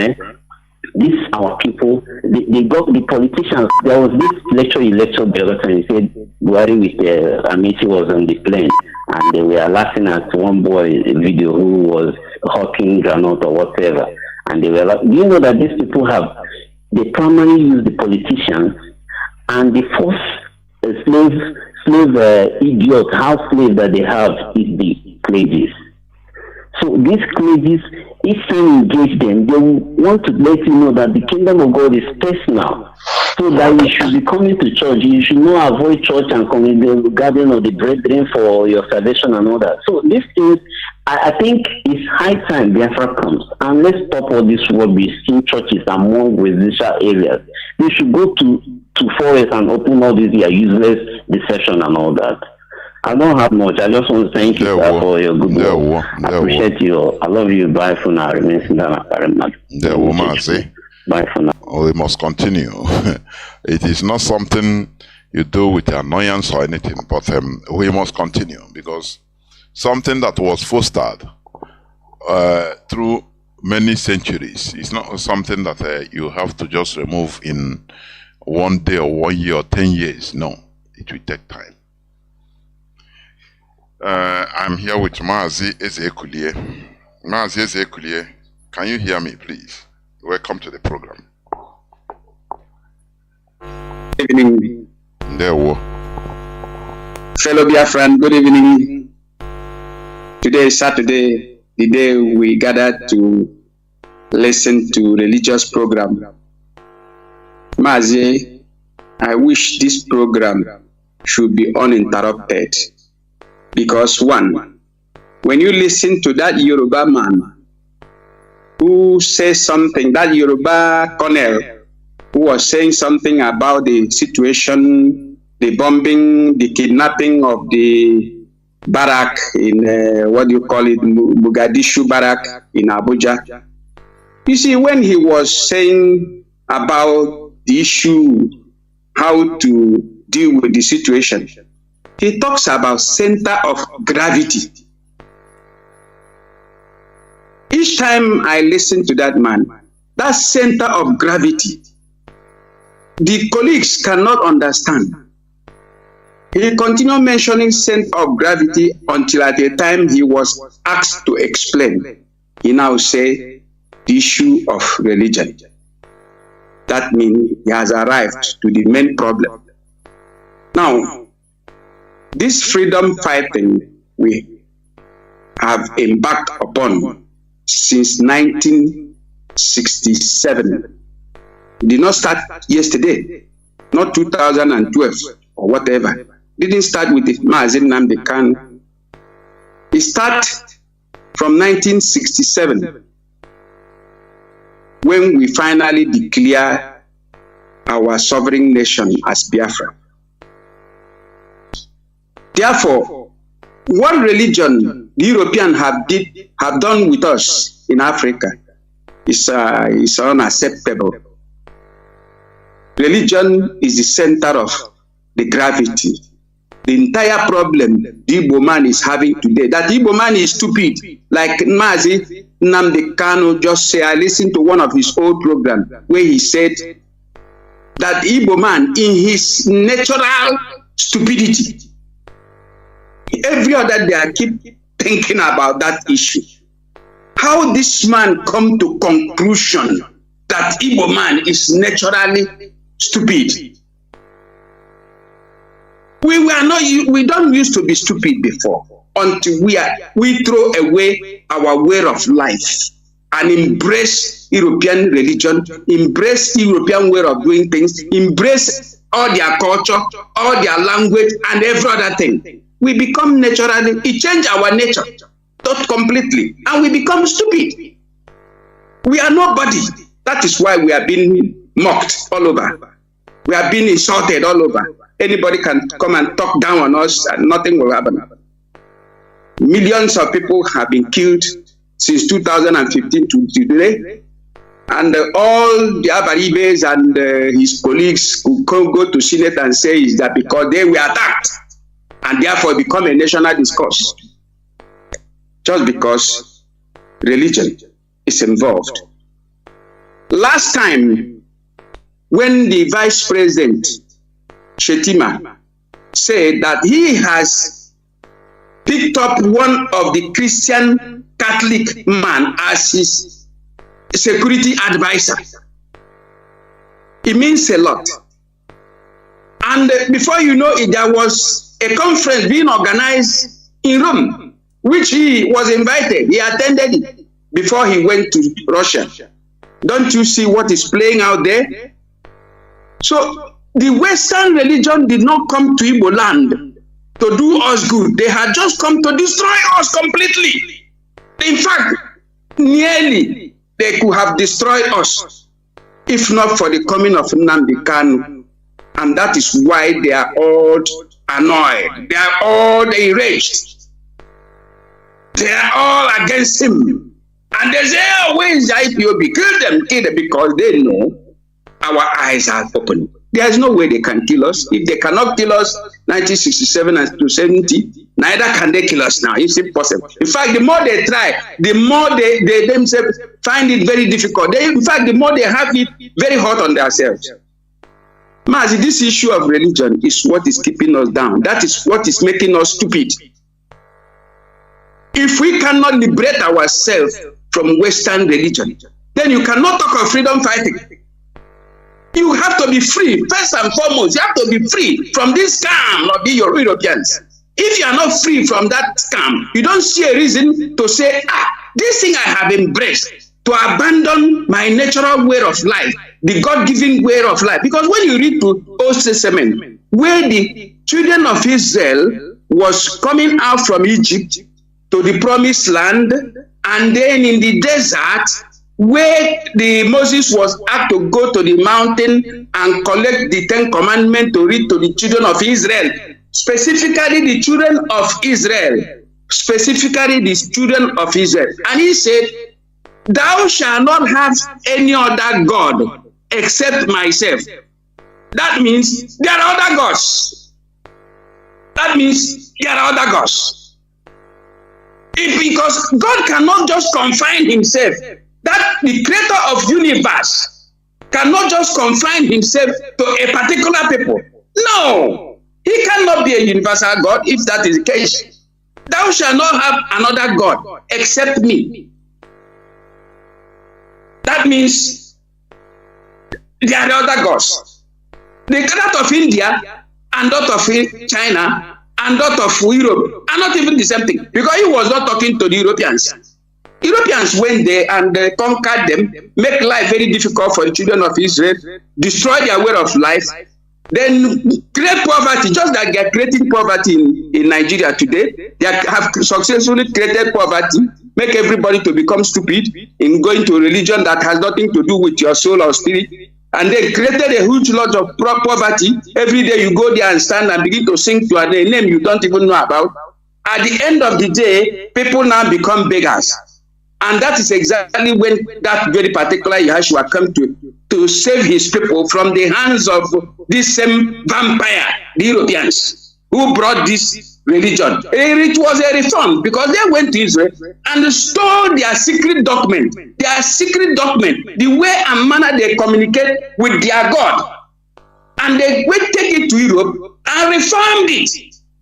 these our people, they got the politicians. There was this lecture he lectured the other time. He said Buhari with Amici was on the plane, and they were laughing at one boy video who was hawking granite or whatever, and they were like, do you know that these people they primarily use the politicians and the first slave idiot house slave that they have is the clergy. So these clergy, if you engage them, they will want to let you know that the kingdom of God is personal. So that you should be coming to church. You should not avoid church and coming to the garden of the brethren for your salvation and all that. So these things, I think it's high time Biafra comes. And let's stop all this rubbish in churches among residential areas. They should go to forest and open all these useless deception and all that. I don't have much. I just want to thank you for your good work. I appreciate you. I love you. Bye for now. Bye for now. We must continue. It is not something you do with annoyance or anything, but we must continue, because something that was fostered through many centuries is not something that you have to just remove in one day or 1 year or 10 years. No, it will take time. I'm here with Mazi Ezekulie. Mazi Ezekulie, can you hear me, please? Welcome to the program. Good evening. Fellow Biafran, good evening. Today is Saturday, the day we gathered to listen to religious program. Mazi, I wish this program should be uninterrupted. Because one, when you listen to that Yoruba man who says something, that Yoruba colonel who was saying something about the situation, the bombing, the kidnapping of the barrack in, Mogadishu barrack in Abuja. You see, when he was saying about the issue, how to deal with the situation, he talks about center of gravity. Each time I listen to that man, that center of gravity, the colleagues cannot understand. He continued mentioning center of gravity until at the time he was asked to explain. He now say the issue of religion. That means he has arrived to the main problem. Now, this freedom fighting we have embarked upon since 1967. It did not start yesterday, not 2012 or whatever. It didn't start with the Mazi Nnamdi Kanu. It started from 1967 when we finally declare our sovereign nation as Biafra. Therefore, what religion the Europeans have done with us in Africa is unacceptable. Religion is the center of the gravity. The entire problem the Igbo man is having today, that Igbo man is stupid, like Mazi Nnamdi Kanu just say. I listened to one of his old programs where he said that Igbo man, in his natural stupidity, every other day I keep thinking about that issue. How this man come to conclusion that Igbo man is naturally stupid. We don't used to be stupid before, until we throw away our way of life and embrace European religion, embrace European way of doing things, embrace all their culture, all their language, and every other thing. We become naturally, it changed our nature, not completely, and we become stupid. We are nobody. That is why we are being mocked all over. We are being insulted all over. Anybody can come and talk down on us and nothing will happen. Millions of people have been killed since 2015 to today. And all the Abaribes and his colleagues who can go to Senate and say is that because they were attacked and therefore become a national discourse. Just because religion is involved. Last time, when the Vice President, Shetima, said that he has picked up one of the Christian Catholic man as his security advisor, it means a lot. And before you know it, there was a conference being organized in Rome, which he was invited. He attended it before he went to Russia. Don't you see what is playing out there? So the Western religion did not come to Igbo land to do us good. They had just come to destroy us completely. In fact, nearly they could have destroyed us if not for the coming of Nnamdi Kanu. And that is why they are all annoyed. They are all enraged. They are all against him. And they say, oh, where is the IPOB? Kill them, because they know our eyes are open. There is no way they can kill us. If they cannot kill us 1967 and 270, neither can they kill us now. It's impossible. In fact, the more they try, the more they themselves find it very difficult. In fact, the more they have it very hot on themselves. Mazi, this issue of religion is what is keeping us down. That is what is making us stupid. If we cannot liberate ourselves from Western religion, then you cannot talk of freedom fighting. You have to be free. First and foremost, you have to be free from this scam of the Europeans. If you are not free from that scam, you don't see a reason to say, this thing I have embraced, to abandon my natural way of life, the God-given way of life. Because when you read to Old Testament, where the children of Israel was coming out from Egypt to the promised land, and then in the desert, where Moses was asked to go to the mountain and collect the 10 Commandments to read to the children of Israel, specifically the children of Israel, And he said, thou shalt not have any other God except myself. That means there are other gods. Because God cannot just confine himself. That the creator of universe cannot just confine himself to a particular people. No, he cannot be a universal God if that is the case. Thou shalt not have another God except me. That means there are other gods. The God of India and that of China and that of Europe are not even the same thing, because he was not talking to the Europeans. Europeans went there and conquered them, make life very difficult for the children of Israel, destroy their way of life, then create poverty, just like they are creating poverty in Nigeria today. They have successfully created poverty, make everybody to become stupid in going to a religion that has nothing to do with your soul or spirit. And they created a huge lot of poverty. Every day you go there and stand and begin to sing to a name you don't even know about. At the end of the day, people now become beggars. And that is exactly when that very particular Yahshua come to save his people from the hands of this same vampire, the Europeans, who brought this religion. It was a reform, because they went to Israel and stole their secret document, the way and manner they communicate with their God. And they went take it to Europe and reformed it.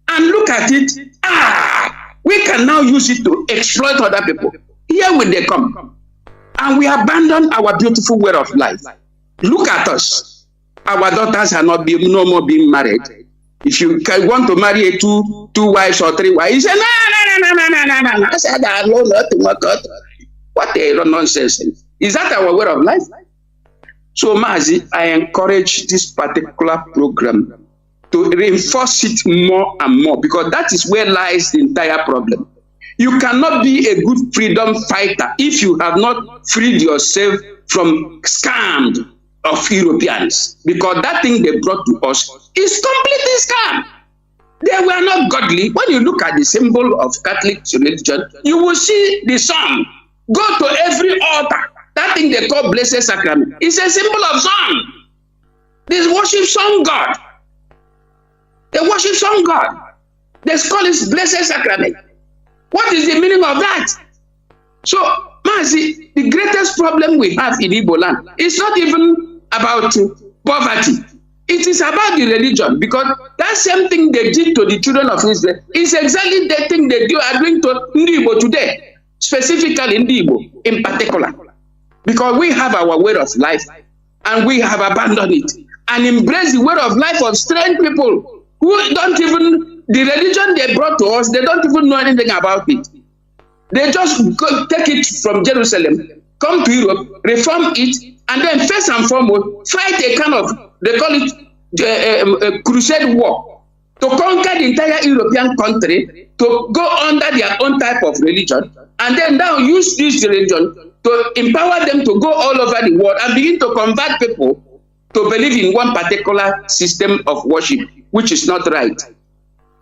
And look at it, we can now use it to exploit other people. Here when they come, and we abandon our beautiful way of life. Look at us. Our daughters are no more being married. If you want to marry two wives or 3 wives, you say, no. I said, what a nonsense. Is that our way of life? So, Mazi, I encourage this particular program to reinforce it more and more, because that is where lies the entire problem. You cannot be a good freedom fighter if you have not freed yourself from scam of Europeans, because that thing they brought to us is completely scam. They were not godly. When you look at the symbol of Catholic religion, you will see the sun. Go to every altar. That thing they call Blessed Sacrament is a symbol of sun. They worship sun God. They worship sun God. They call it Blessed Sacrament. What is the meaning of that? So Mazi, the greatest problem we have in Igbo land is not even about poverty. It is about the religion, because that same thing they did to the children of Israel is exactly the thing they are doing to Igbo today, specifically in Igbo in particular. Because we have our way of life and we have abandoned it and embraced the way of life of strange people who don't even, the religion they brought to us, they don't even know anything about it. They just go take it from Jerusalem, come to Europe, reform it, and then first and foremost, fight a kind of, they call it a crusade war, to conquer the entire European country, to go under their own type of religion, and then now use this religion to empower them to go all over the world and begin to convert people to believe in one particular system of worship, which is not right.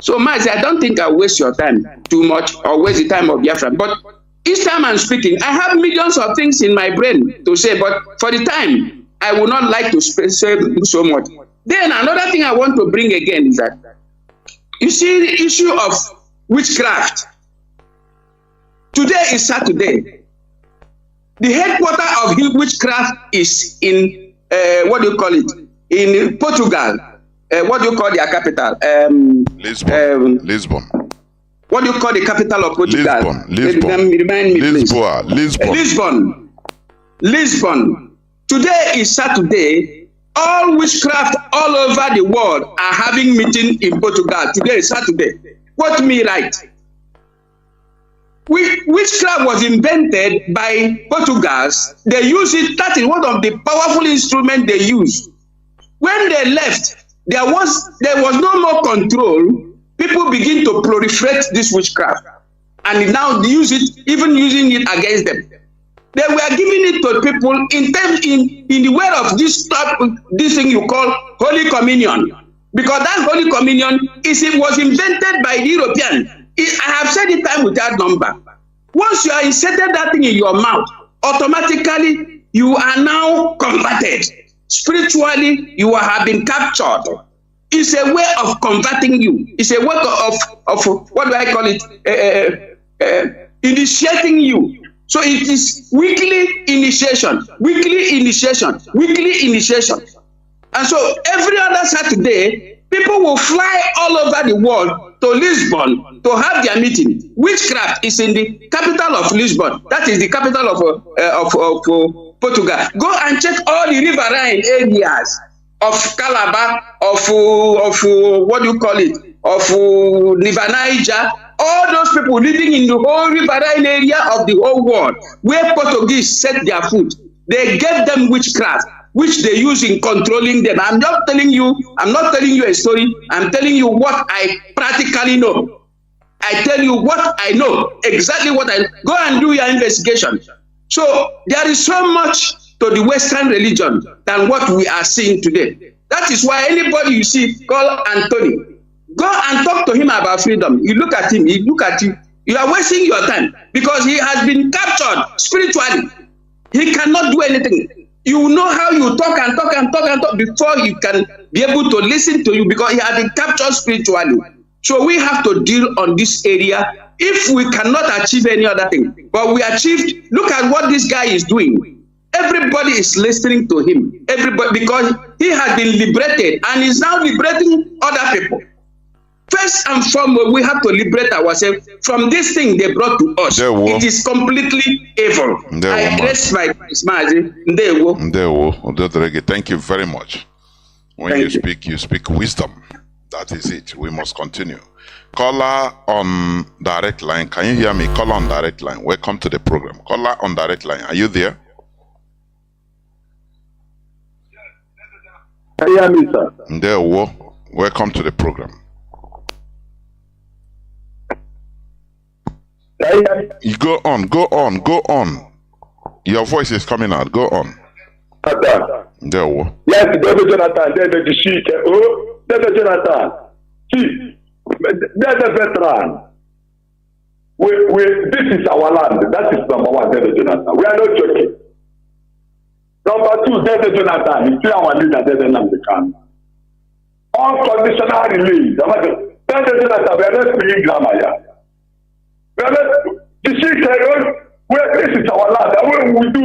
So, Mazi, I don't think I'll waste your time too much or waste the time of Biafra. But each time I'm speaking, I have millions of things in my brain to say, but for the time, I would not like to say so much. Then another thing I want to bring again is that, you see the issue of witchcraft. Today is Saturday. The headquarters of witchcraft is in, what do you call it? In Portugal. What do you call their capital? Lisbon. Lisbon. What do you call the capital of Portugal? Lisbon. Remind me, Lisboa. Lisbon. Lisbon. Lisbon. Today is Saturday. All witchcraft all over the world are having meeting in Portugal. Today is Saturday. Quote me right. Witchcraft was invented by Portuguese. They use it. That is one of the powerful instruments they use. When they left, there was no more control. People begin to proliferate this witchcraft, and now they use it, even using it against them. They were giving it to people in the way of this thing you call Holy Communion, because that Holy Communion was invented by the European. I have said it time without number. Once you are inserted that thing in your mouth, automatically you are now converted. Spiritually, you have been captured. It's a way of converting you. It's a way of what do I call it? Initiating you. So it is weekly initiation, weekly initiation, weekly initiation. And so every other Saturday, people will fly all over the world to Lisbon to have their meeting. Witchcraft is in the capital of Lisbon. That is the capital of Portugal. Go and check all the riverine areas of Calabar, of what do you call it, of River Niger. All those people living in the whole riverine area of the whole world, where Portuguese set their foot, they gave them witchcraft, which they use in controlling them. I'm not telling you a story. I'm telling you what I practically know. I tell you what I know, exactly what I go and do your investigation. So there is so much to the Western religion than what we are seeing today. That is why anybody you see call Anthony, go and talk to him about freedom. You look at him, you look at you. You are wasting your time because he has been captured spiritually. He cannot do anything. You know how you talk and talk and talk and talk before he can be able to listen to you, because he has been captured spiritually. So we have to deal on this area if we cannot achieve any other thing. But we achieved, look at what this guy is doing. Everybody is listening to him. Everybody, because he has been liberated and is now liberating other people. First and foremost, we have to liberate ourselves from this thing they brought to us. It is completely evil. I rest my case, Mazi. Thank you very much. When you speak wisdom. That is it. We must continue. Caller on direct line. Can you hear me? Caller on direct line. Welcome to the program. Caller on direct line. Are you there? Can you hear me, sir? Welcome to the program. You go on. Your voice is coming out. Go on. Yes, David Jonathan, the sheet. Oh, David Jonathan. See, there's a veteran. This is our land. That is number one, David Jonathan. We are not joking. Number two, David Jonathan. It's our leader, David Nnamdi. Unconditional release. David Jonathan, we are not speaking grammar here. The sheet said, This is our land. And when we do,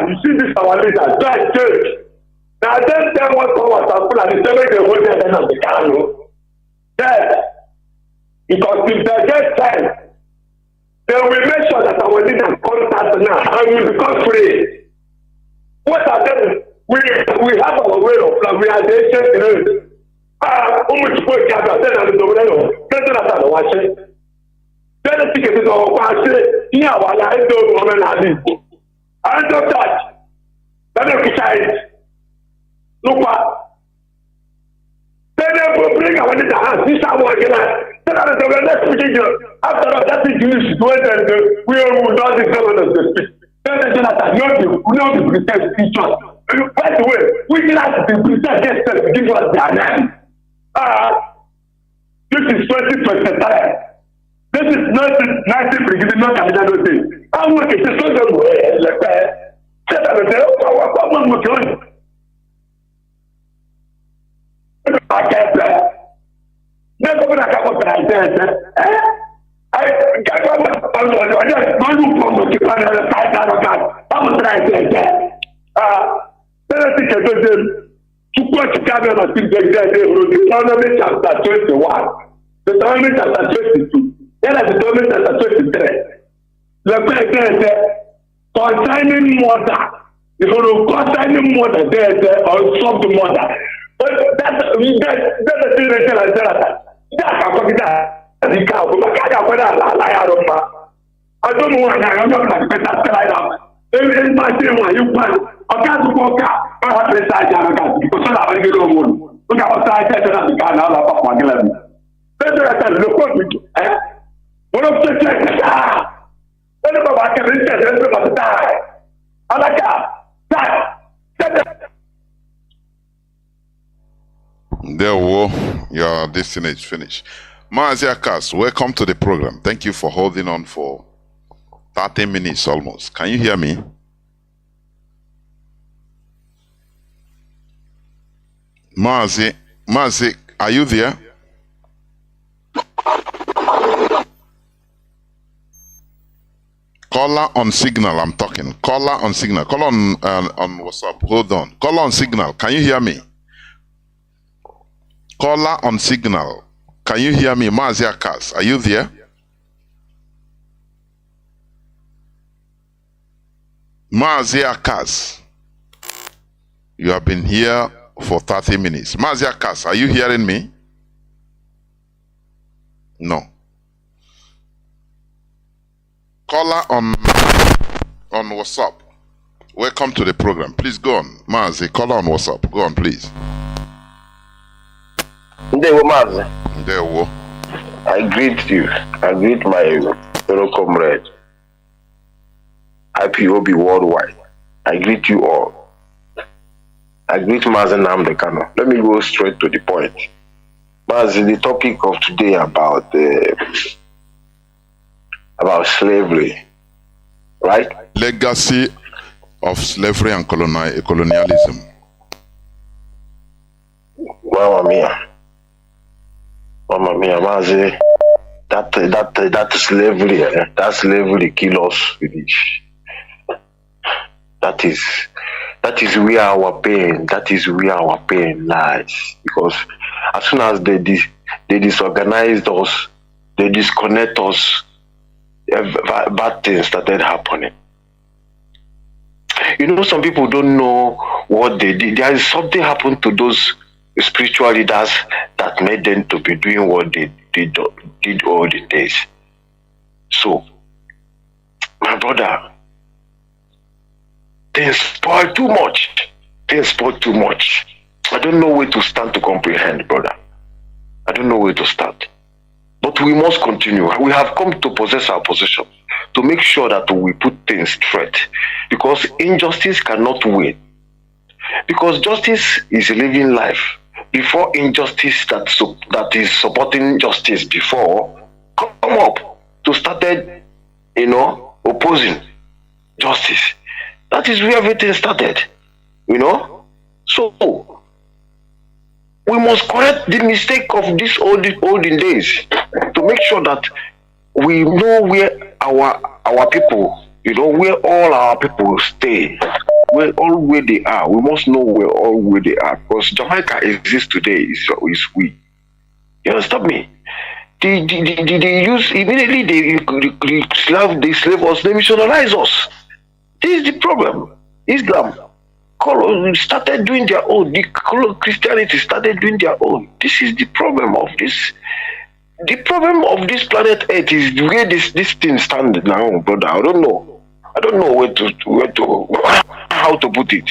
you see this our leader, that church. Now then tell what powers are full and the seven they hold them of the Kanu. Yes. Because if they get time, then we make sure that our leaders contact now and we become free. What are them? We have our way of life. We are the ancient race. Then the ticket is all passed. Here, while I don't woman at it. I don't touch. Then you decide. Look what. Then they will bring our little house. This is our again. Then the next meeting. After all, that is used to it, and we will not the government of the speech. Then the Jonathan, not the pretend teachers. By the way, we like to pretend themselves to give us their name. This is 2025. This is not 19 not another thing. I'm working to sort of way. Like that. Set up a day. I can't play. Never going to come up like that. I got one. I just don't know to run the fight out of that. I'm trying to say then I think I told them to put the camera and speak the Deuteronomy chapter 21, Deuteronomy chapter 22, then at Deuteronomy chapter 23. The concerning murder, if you concerning murder, there or something murder. But that's the thing that I don't know why I'm not like better. Every my team, you plan. I can't walk out. I have to decide because I get on. Look at what I said to the guy now of my glen. Then I said, look what we do. One of the checkers. Then I can reach it, die. I like that. There we go. Your destiny is finished. Mazi, welcome to the program. Thank you for holding on for 30 minutes almost. Can you hear me? Mazi, are you there? Caller on signal, I'm talking. Caller on signal. Call on WhatsApp. Hold on. Caller on signal. Can you hear me? Caller on signal. Can you hear me? Mazi, are you there? Mazi, you have been here for 30 minutes. Mazi, are you hearing me? No. Caller on WhatsApp. Welcome to the program. Please go on. Mazi, caller on WhatsApp. Go on, please. Ndewo Mazi. Ndewo. I greet you. I greet my fellow comrade. IPOB worldwide. I greet you all. I greet Mazi Nnamdi Kanu. Let me go straight to the point. Mazi, the topic of today about slavery, right? Legacy of slavery and colonialism. Mamma mia, Mazi, that slavery kill us finish. That is where our pain lies. Because as soon as they disorganized us, they disconnect us, bad things started happening. You know, some people don't know what they did. There is something happened to those spiritual leaders that made them to be doing what they did all the days. So, my brother, they spoil too much. I don't know where to start to comprehend, brother. I don't know where to start. But we must continue. We have come to possess our position, to make sure that we put things straight. Because injustice cannot win. Because justice is a living life. Before injustice that is supporting justice before come up to started, opposing justice. That is where everything started, So we must correct the mistake of these olden days to make sure that we know where our people, where all our people stay, where they are. We must know where they are, because Jamaica exists today is we. You understand me? They use immediately they slave us, they missionarize us. This is the problem. Islam started doing their own. The Christianity started doing their own. This is the problem of this. The problem of this planet Earth is where this thing stands now, brother. I don't know how to put it.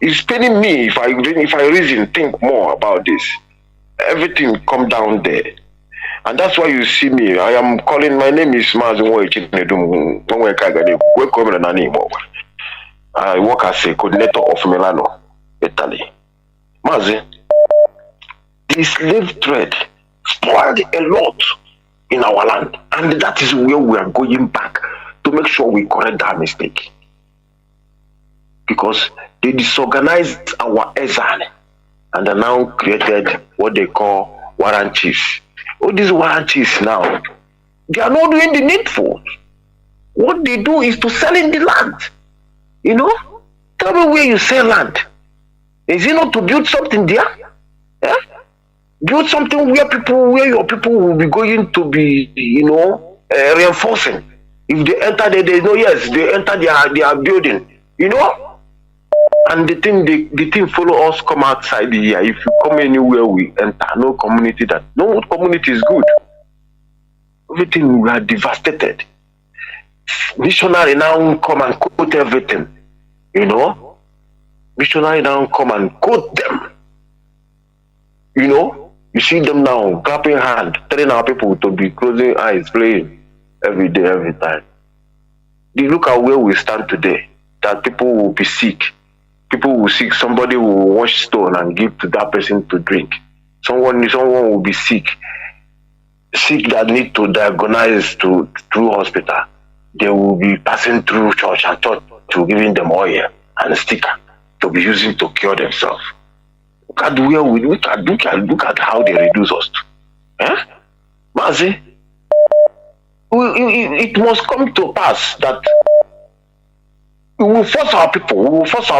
It's paining me if I reason, think more about this. Everything come down there. And that's why you see me. I am calling, my name is Mazi. I work as a coordinator of Milano, Italy. Mazi, the slave trade spoiled a lot in our land, and that is where we are going back to make sure we correct that mistake. Because they disorganized our Ezan and are now created what they call warrant chiefs. All these warrant chiefs now, they are not doing the needful. What they do is to sell in the land. Tell me where you sell land. Is it not to build something there? Yeah? Build something where your people will be going to be, reinforcing. If they enter there, they know, yes, they enter their building, And the thing follow us come outside here. If you come anywhere, we enter. No community is good. Everything we are devastated. Missionary now come and quote everything. Missionary now come and quote them. You see them now clapping hand, telling our people to be closing eyes, praying every day, every time. Look at where we stand today. That people will be sick. People will sick. Somebody will wash stone and give to that person to drink. Someone will be sick that need to diagnose through hospital. They will be passing through church and church to giving them oil and a sticker to be using to cure themselves. Look at where look at how they reduce us to. Mazi, it must come to pass that we will force our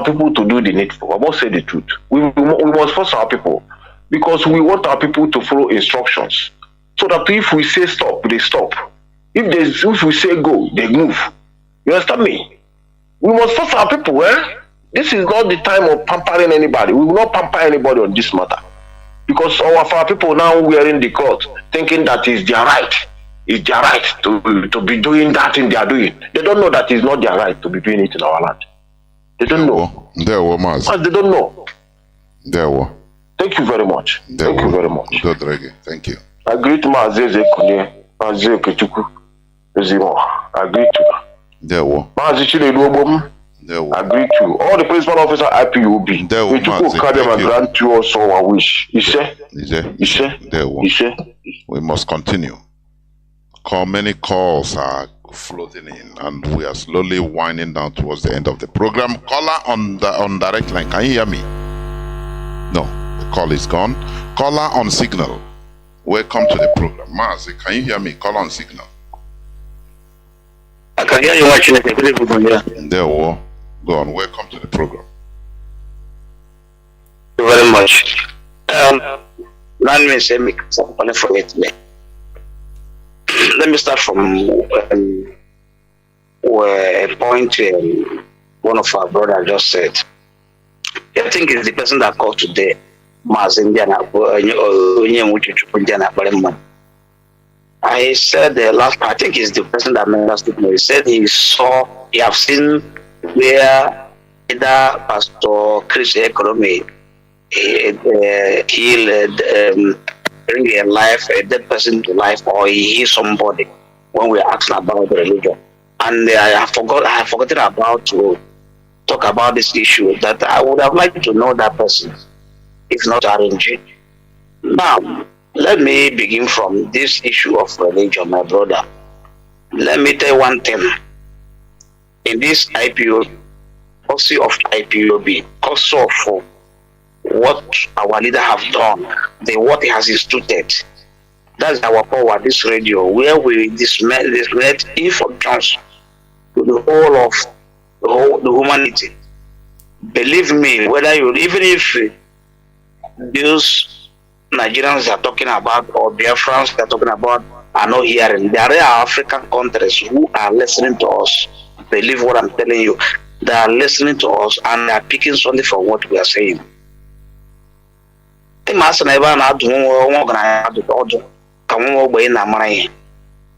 people to do the needful. I must say the truth. We must force our people, because we want our people to follow instructions, so that if we say stop, they stop. If we say go, they move. You understand me? We must force our people. This is not the time of pampering anybody. We will not pamper anybody on this matter, because our people now wearing the cloth, thinking that is their right. It's their right to be doing that thing they are doing. They don't know that it's not their right to be doing it in our land. They don't know. They don't know. Thank you very much. Thank you very much. Thank you. I greet Mazi Mazi Kechuku. I greet you. Mazi Chinedu. I greet you. All the principal officer IPOB. We grant you also our wish. We must continue. Many calls are floating in, and we are slowly winding down towards the end of the program. Caller on direct line. Can you hear me? No, the call is gone. Caller on signal. Welcome to the program. Mazi, can you hear me? Call on signal. I can hear you watching it. There we go on. Welcome to the program. Thank you very much. Let me say, let me start from a point one of our brothers just said. I think it's the person that called today. I said the last, I think it's the person that made us he said he have seen where either Pastor Chris Economy killed bring a dead person to life, or he heals somebody when we are asking about the religion. And I have forgotten about to talk about this issue, that I would have liked to know that person, if not arranged. Now, let me begin from this issue of religion, my brother. Let me tell you one thing. In this IPO, also of IPOB, also for what our leader have done, what he has instituted, That's our power, this radio, where we disseminate information to the whole of the humanity. Believe me, whether you, even if those Nigerians are talking about or Biafrans are talking about are not hearing, there are African countries who are listening to us. Believe what I'm telling you. They are listening to us and they are picking something from what we are saying.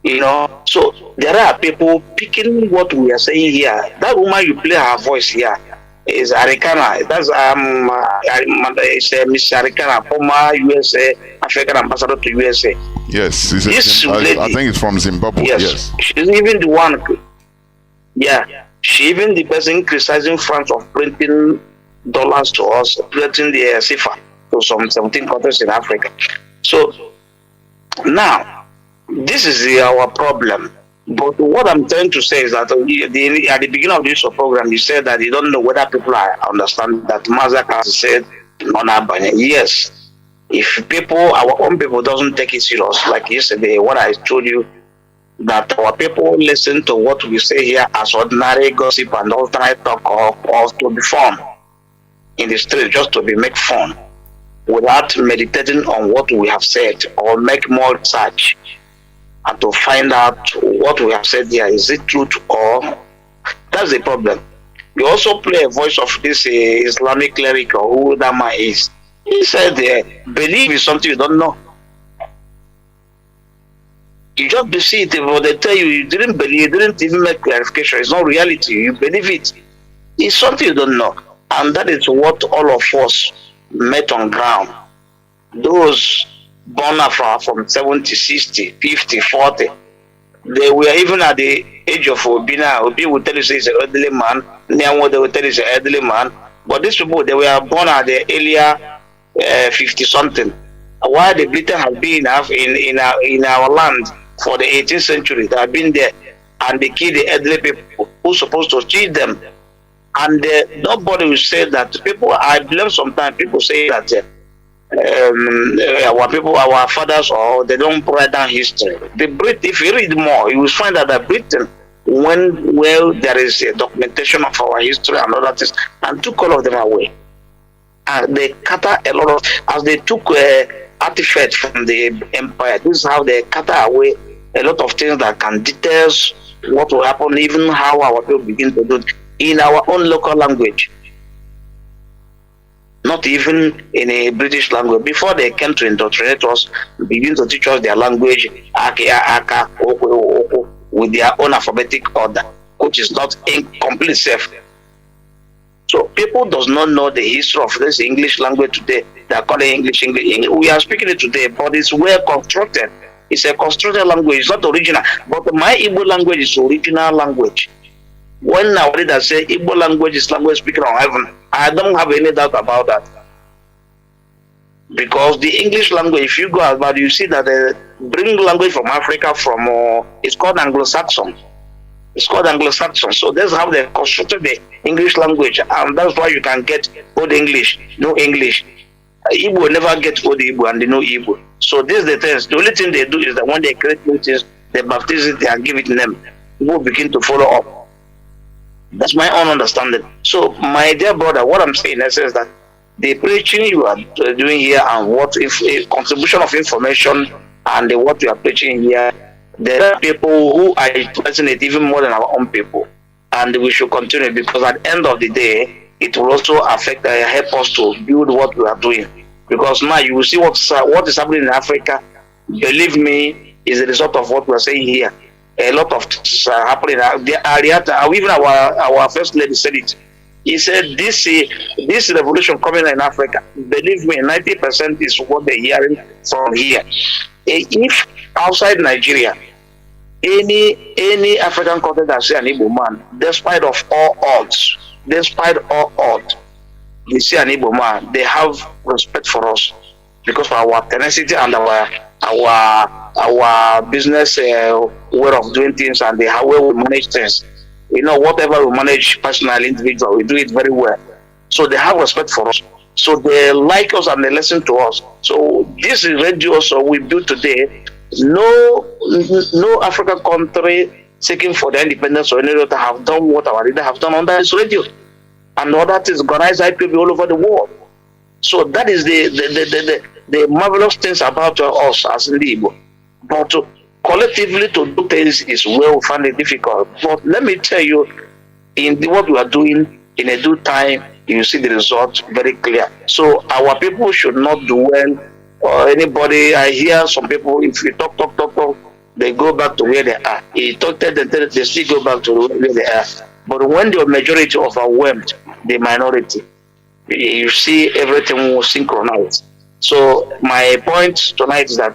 You know, so there are people picking what we are saying here. That woman you play her voice here is Arikana. That's Miss Arikana, former USA African ambassador to USA. Yes, I think it's from Zimbabwe. Yes. She's even the one. Yeah, she even the person criticizing France of printing dollars to us, printing the CFA to some 17 countries in Africa. So now, this is our problem. But what I'm trying to say is that at the beginning of this program, you said that you don't know whether people understand that Mazi has said non-Albania. Yes, if people, our own people, doesn't take it serious, like yesterday, what I told you, that our people listen to what we say here as ordinary gossip and alternate talk or to be fun in the street, just to be make fun, without meditating on what we have said or make more research and to find out what we have said here, is it truth or that's the problem. You also play a voice of this Islamic cleric or who that man is. He said, believe is something you don't know. You just believe it, but they tell you you didn't believe, you didn't even make clarification. It's not reality. You believe it. It's something you don't know. And that is what all of us met on ground. Those born from 70, 60, 50, 40, they were even at the age of Obina. Obi will tell you he's an elderly man. Nyanwo, they will tell you he's an elderly man. But these people, they were born at the earlier 50 something. While the Britain has been in our land for the 18th century, they have been there, and they kill the elderly people who supposed to teach them. And nobody will say that. People, I believe sometimes people say that our people, our fathers, or they don't write down history. The Brit, if you read more, you will find that the Britain, when there is a documentation of our history and other things, and took all of them away. And they cut a lot of, as they took artifacts from the empire, this is how they cut away a lot of things that can detail what will happen, even how our people begin to do it in our own local language. Not even in a British language. Before they came to indoctrinate us, begin to teach us their language, with their own alphabetic order, which is not completely safe. So people does not know the history of this English language today. They are calling English. We are speaking it today, but it's well constructed. It's a constructed language. It's not original. But my Igbo language is original language. When I read that say Igbo language is language speaking on heaven, I don't have any doubt about that. Because the English language, if you go about, you see that they bring language from Africa from, it's called Anglo-Saxon. It's called Anglo-Saxon. So that's how they constructed the English language. And that's why you can get Old English, no English. Igbo never get Old Igbo and they know Igbo. So this is the thing. The only thing they do is that when they create new things, they baptize it and give it name. People begin to follow up. That's my own understanding. So, my dear brother, what I'm saying is that the preaching you are doing here and what if a contribution of information and what you are preaching here, there are people who are interested in it even more than our own people. And we should continue, because at the end of the day, it will also affect, help us to build what we are doing. Because now you will see what is happening in Africa. Believe me, is the result of what we are saying here. A lot of things are happening. Even our first lady said it. He said this revolution coming in Africa, believe me, 90% is what they're hearing from here. If outside Nigeria, any African country that say an Igbo man, despite all odds, they see an Igbo man, they have respect for us because of our tenacity and our business way of doing things and the way we manage things. You know, whatever we manage personally, individual, we do it very well. So they have respect for us. So they like us and they listen to us. So this radio also we built today, no African country seeking for the independence or any other have done what our leader have done under this radio. And all that is organized IPB all over the world. So that is the marvelous things about us as Igbo. But collectively to do things is well find it difficult. But let me tell you, what we are doing in a due time, you see the result very clear. So our people should not dwell or anybody. I hear some people, if you talk, they go back to where they are. He talked they still go back to where they are. But when the majority overwhelmed the minority, you see everything will synchronize. So my point tonight is that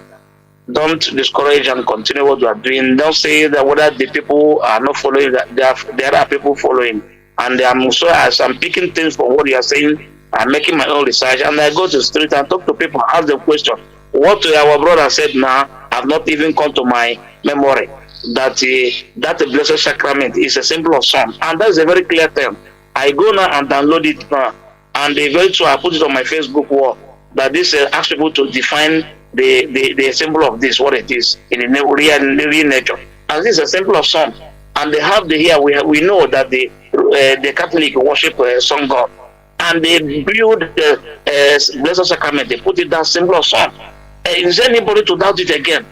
don't discourage and continue what you are doing. Don't say that whether the people are not following, that there are people following. And I'm so as I'm picking things from what you are saying, I'm making my own research, and I go to the street and talk to people, ask them question. What our brother said now have not even come to my memory. That that blessed sacrament is a symbol of son, and that's a very clear term. I go now and download it now, and very true. I put it on my Facebook wall that this asks people to define the symbol of this, what it is in the real nature, and this is a symbol of son. And they have the here we know that the Catholic worship sun god, and they build the blessed sacrament. They put it that symbol of son. Is there anybody to doubt it again?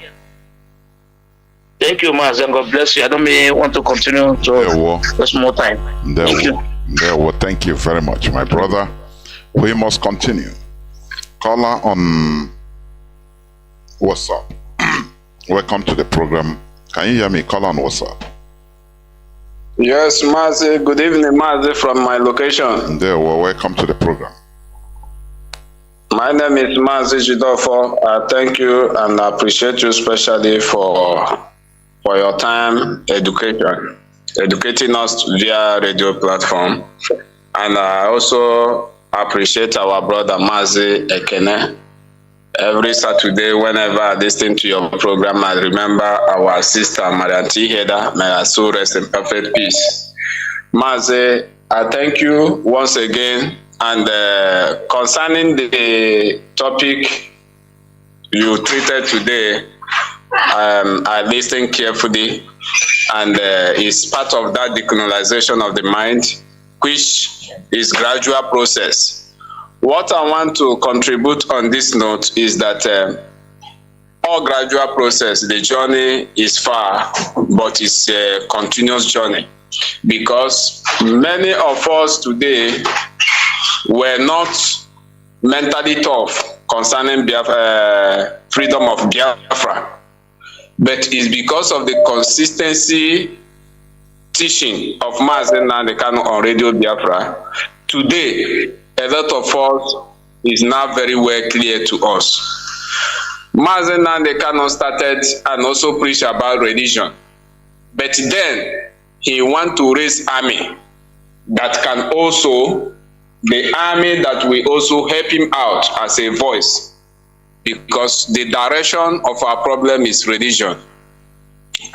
Thank you, Mazi, and God bless you. I don't want to continue to waste more time. Thank you. Thank you very much, my brother. We must continue. Caller on WhatsApp. Welcome to the program. Can you hear me? Caller on WhatsApp. Yes, Mazi. Good evening, Mazi, from my location. Welcome to the program. My name is Mazi Jidofo. I thank you and I appreciate you especially for your time educating us via radio platform. And I also appreciate our brother Mazi Ekene. Every Saturday, whenever I listen to your program, I remember our sister Marianti Heda. May her soul rest in perfect peace. Mazi, I thank you once again. And concerning the topic you treated today, I listened carefully, and it's part of that decolonization of the mind, which is gradual process. What I want to contribute on this note is that all gradual process, the journey is far, but it's a continuous journey, because many of us today were not mentally tough concerning freedom of Biafra, but it's because of the consistency teaching of Mazi Nnamdi Kanu on Radio Biafra. Today, a lot of us is now very well clear to us. Mazi Nnamdi Kanu started and also preached about religion, but then he want to raise army that can also, the army that will also help him out as a voice, because the direction of our problem is religion.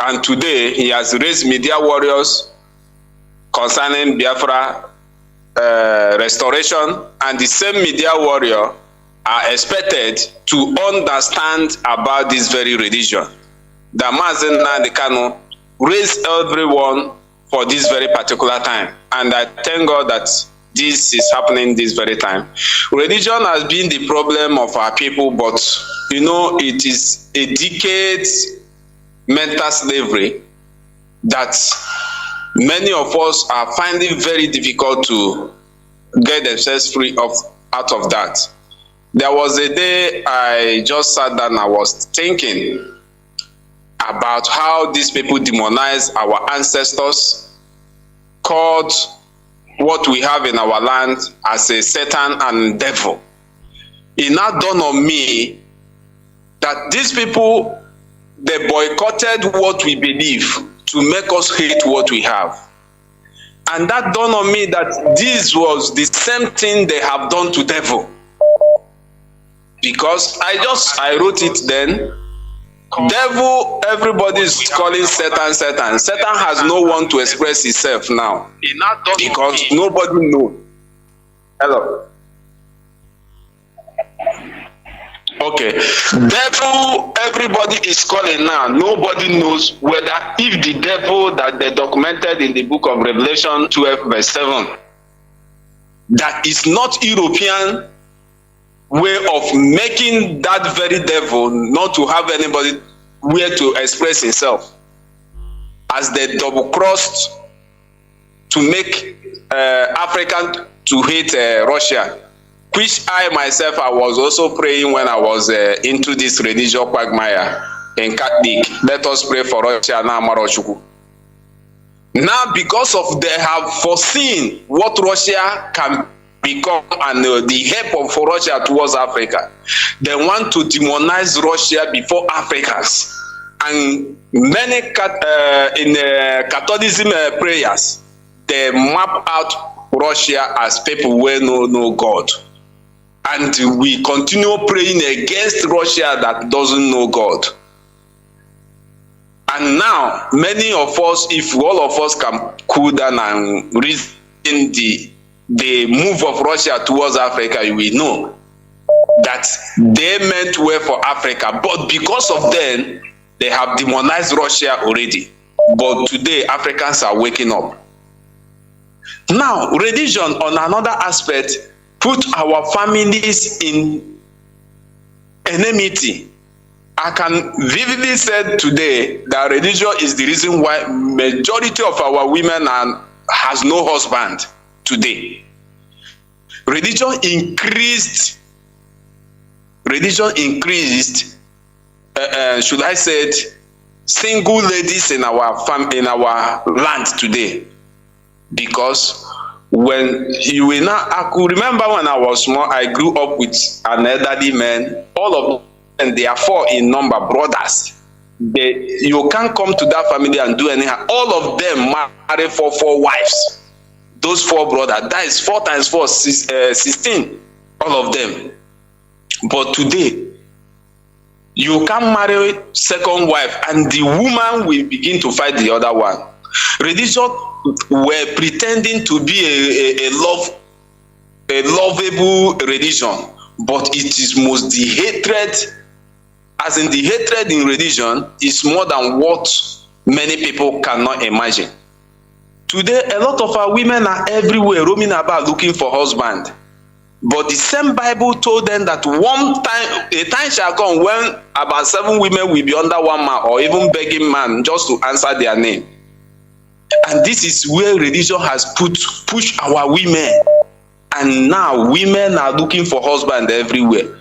And today he has raised media warriors concerning Biafra restoration, and the same media warrior are expected to understand about this very religion that Mazi Nnamdi Kanu raised everyone for this very particular time. And I thank God that this is happening this very time. Religion has been the problem of our people, but you know, it is a decades mental slavery that many of us are finding very difficult to get themselves free out of that. There was a day I just sat down, I was thinking about how these people demonize our ancestors, called what we have in our land as a Satan and devil. It now dawned on me that these people, they boycotted what we believe to make us hate what we have. And that dawned on me that this was the same thing they have done to devil. Because I wrote it then. Devil, everybody is calling Satan, Satan. Satan has no one to express himself now, because nobody knows. Hello. Okay. Devil, everybody is calling now. Nobody knows whether if the devil that they documented in the book of Revelation 12 verse 7, that is not European way of making that very devil not to have anybody where to express himself, as they double-crossed to make African to hate Russia, which I myself, I was also praying when I was into this religious quagmire in Catholic. Let us pray for Russia now, Marochuku. Now, because of they have foreseen what Russia can become and the help for Russia towards Africa, they want to demonize Russia before Africans. And many in Catholicism prayers, they map out Russia as people who know God. And we continue praying against Russia that doesn't know God. And now, many of us, if all of us can cool down and reason the move of Russia towards Africa, we know that they meant well for Africa. But because of them, they have demonized Russia already. But today, Africans are waking up. Now, religion, on another aspect, put our families in enmity. I can vividly say today that religion is the reason why majority of our women has no husband today. Religion increased, should I say, single ladies in our land today. Because when you will now, I could remember when I was small, I grew up with an elderly man. All of them, they are 4 in number, brothers. You can't come to that family and do anything. All of them married for 4 wives. Those 4 brothers, that is 4 times 4, 16. All of them. But today, you can't marry second wife, and the woman will begin to fight the other one. Religion were pretending to be a lovable religion, but it is most the hatred, as in the hatred in religion is more than what many people cannot imagine. Today, a lot of our women are everywhere roaming about looking for husband. But the same Bible told them that a time shall come when about 7 women will be under one man, or even begging man just to answer their name. And this is where religion has pushed our women. And now women are looking for husband everywhere.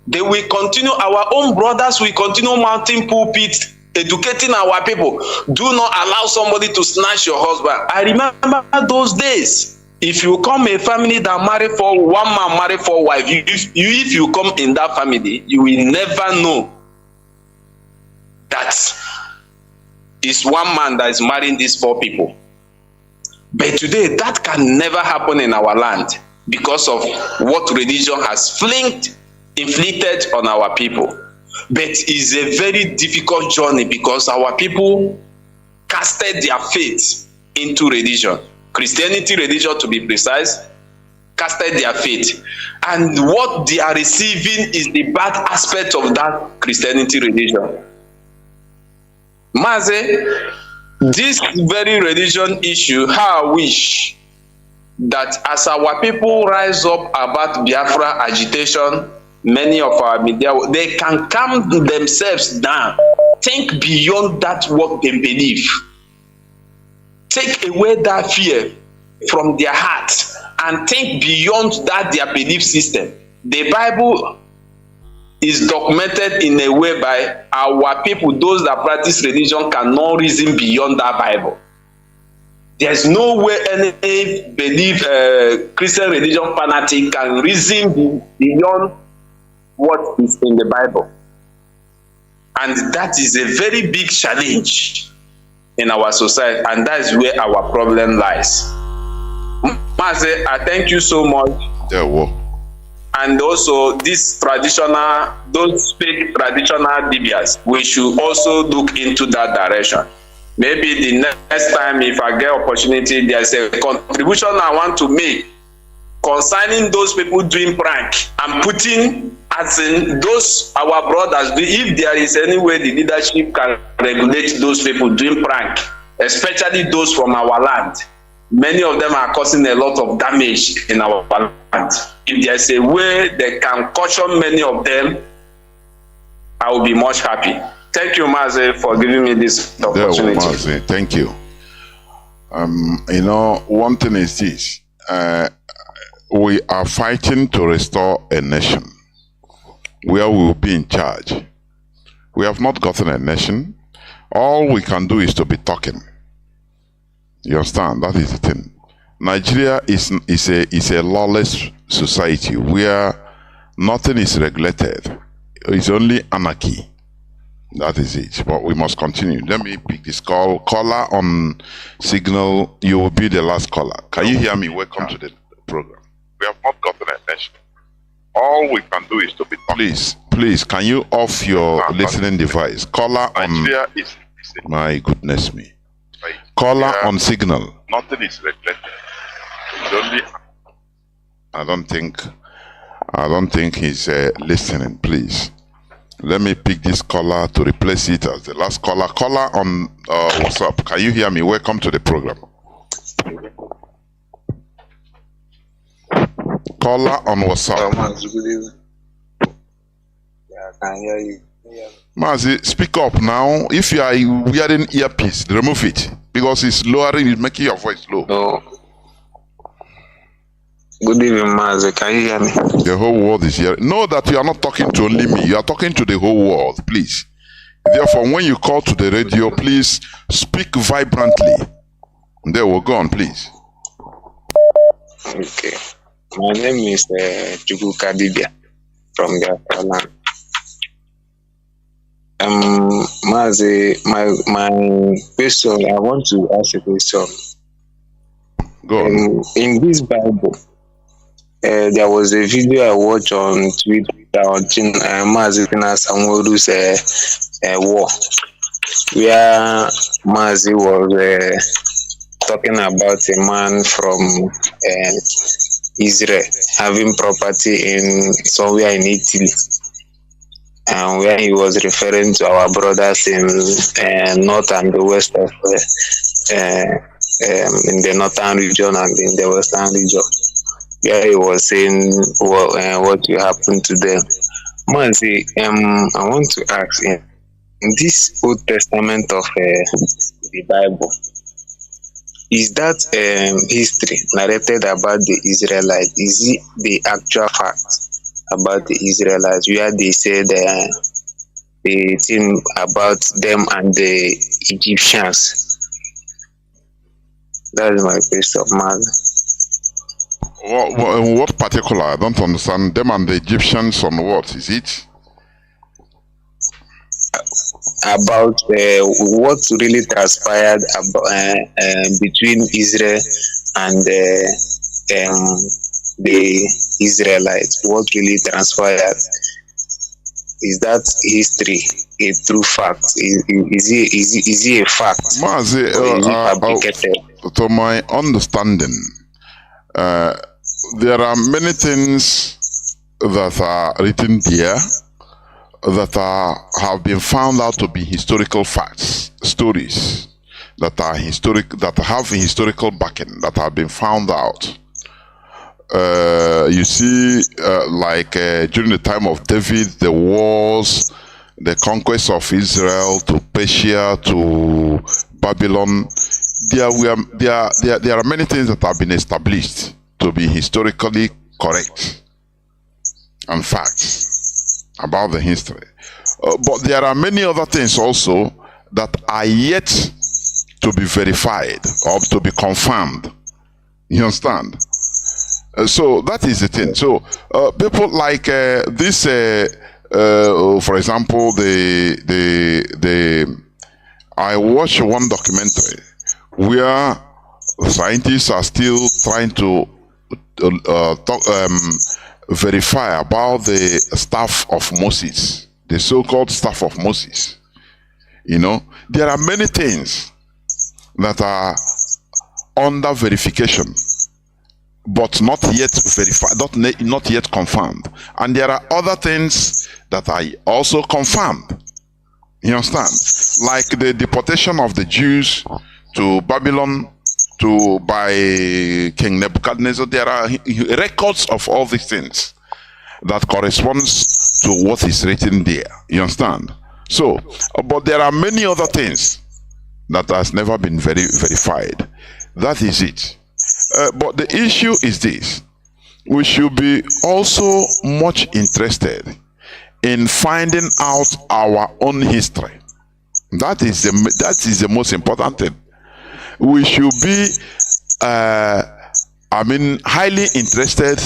They will continue, our own brothers will continue mounting pulpits, educating our people. Do not allow somebody to snatch your husband. I remember those days. If you come a family that marry for one man, marry 4 wives, if you come in that family, you will never know that it's one man that is marrying these 4 people. But today, that can never happen in our land because of what religion has inflicted on our people. But it's a very difficult journey because our people casted their faith into religion. Christianity, religion to be precise, casted their faith. And what they are receiving is the bad aspect of that Christianity religion. Mazi, this very religion issue, how I wish that as our people rise up about Biafra agitation, many of our media, they can calm themselves down, think beyond that what they believe. Take away that fear from their heart and think beyond that their belief system. The Bible is documented in a way by our people, those that practice religion cannot reason beyond that Bible. There's no way any Christian religion fanatic can reason beyond what is in the Bible. And that is a very big challenge in our society, and that is where our problem lies. Mazi, I thank you so much. Yeah, well. And also those fake traditional Biblias, we should also look into that direction. Maybe the next time, if I get opportunity, there's a contribution I want to make concerning those people doing prank and putting as in those our brothers, if there is any way the leadership can regulate those people doing prank, especially those from our land. Many of them are causing a lot of damage in our land. If there's a way they can caution many of them, I will be much happy. Thank you, Mazi, for giving me this opportunity. Mazi, thank you. You know, one thing is this. We are fighting to restore a nation where we will be in charge. We have not gotten a nation. All we can do is to be talking. You understand? That is the thing. Nigeria is a lawless society where nothing is regulated. It's only anarchy. That is it. But we must continue. Let me pick this call. Caller on signal. You will be the last caller. Can you hear me? Welcome to the program. We have not gotten a nation. All we can do is to be talking. Please, can you off your listening device? Caller on. My goodness me. Caller on signal. Nothing is regulated. It's only. I don't think he's listening. Please, let me pick this caller to replace it as the last caller. Caller on WhatsApp. Can you hear me? Welcome to the program. Caller on WhatsApp. Yeah, I can hear you. Mazi, speak up now. If you are wearing earpiece, remove it because it's lowering, it's making your voice low. Oh. Good evening, Mazi. Can you hear me? The whole world is here. Know that you are not talking to only me. You are talking to the whole world, please. Therefore, when you call to the radio, please speak vibrantly. There we go on, please. Okay. My name is Chukwuka Dibia from Biafra land. Mazi, my question, I want to ask a question. Go on. In this Bible, there was a video I watched on Twitter on Mazi Samuelu's war, where Mazi was talking about a man from Israel having property in somewhere in Italy, and where he was referring to our brothers in north and the west of in the northern region and in the western region, where he was saying what will happen to them. Mazi, I want to ask, in this Old Testament of the Bible, is that history narrated about the Israelites? Is it the actual fact about the Israelites, where they said the thing about them and the Egyptians? That is my question, Mazi. What particular? I don't understand. Them and the Egyptians on what? Is it? About what really transpired between Israel and the Israelites. What really transpired? Is that history a true fact? Is it a fact? Mazi, to my understanding, there are many things that are written there that have been found out to be historical facts, stories that are that have historical backing, that have been found out. You see, like during the time of David, the wars, the conquest of Israel to Persia to Babylon, there are many things that have been established to be historically correct and facts about the history. But there are many other things also that are yet to be verified or to be confirmed. You understand? So that is the thing. So people like this, for example, I watched one documentary where scientists are still trying to verify about the staff of Moses, the so-called staff of Moses. You know, there are many things that are under verification but not yet verified, not yet confirmed. And there are other things that are also confirmed. You understand? Like the deportation of the Jews to Babylon by King Nebuchadnezzar. There are records of all these things that corresponds to what is written there. You understand? So, but there are many other things that has never been verified. That is it. But the issue is this: we should be also much interested in finding out our own history. That is the most important thing. We should be, highly interested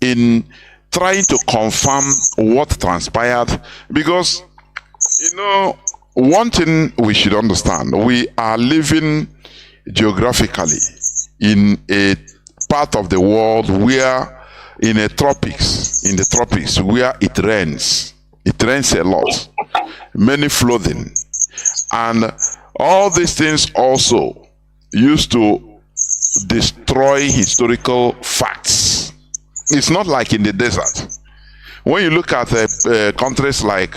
in trying to confirm what transpired, because, you know, one thing we should understand: we are living geographically in a part of the world where, in the tropics, where it rains a lot, many flooding, and all these things also used to destroy historical facts. It's not like in the desert. When you look at countries like,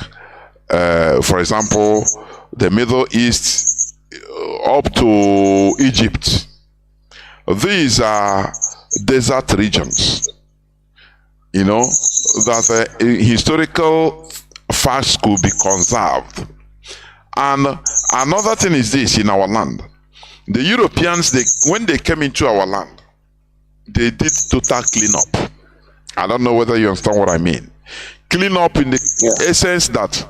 for example, the Middle East up to Egypt, these are desert regions, you know, that historical facts could be conserved. And another thing is this: in our land, the Europeans, when they came into our land, they did total cleanup. I don't know whether you understand what I mean. Clean up in the essence that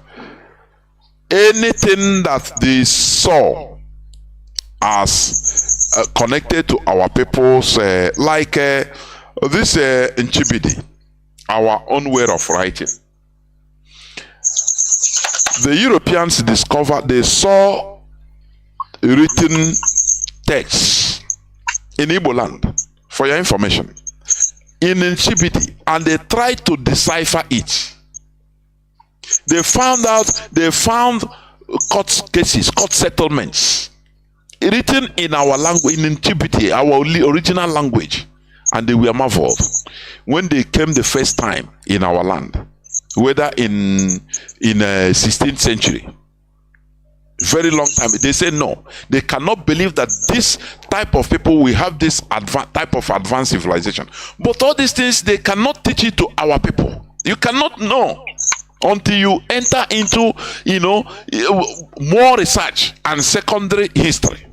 anything that they saw as connected to our peoples, like this Nchibidi, our own way of writing. The Europeans discovered, they saw written texts in Igbo land, for your information, in Nchibidi, and they tried to decipher it. They found court cases, court settlements written in our language, in Nchibidi, our original language, and they were marveled when they came the first time in our land, whether in 16th century, very long time. They say no, they cannot believe that this type of people will have this type of advanced civilization. But all these things, they cannot teach it to our people. You cannot know until you enter into, you know, more research and secondary history.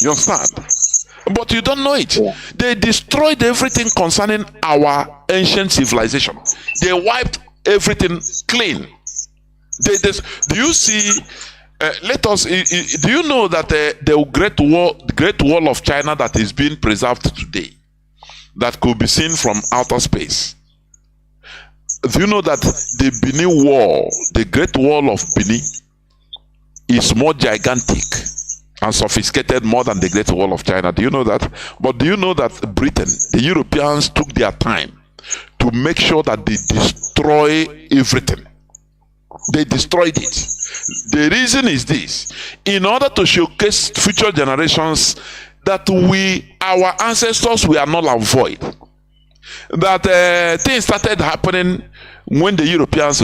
You understand? But you don't know it. They destroyed everything concerning our ancient civilization. They wiped everything clean. Do you see? Do you know that the Great Wall of China that is being preserved today, that could be seen from outer space? Do you know that the Benin Wall, the Great Wall of Benin, is more gigantic and sophisticated more than the Great Wall of China? Do you know that? But do you know that Britain, the Europeans, took their time to make sure that they destroy everything? They destroyed it. The reason is this: in order to showcase future generations that our ancestors were null and void. That things started happening when the Europeans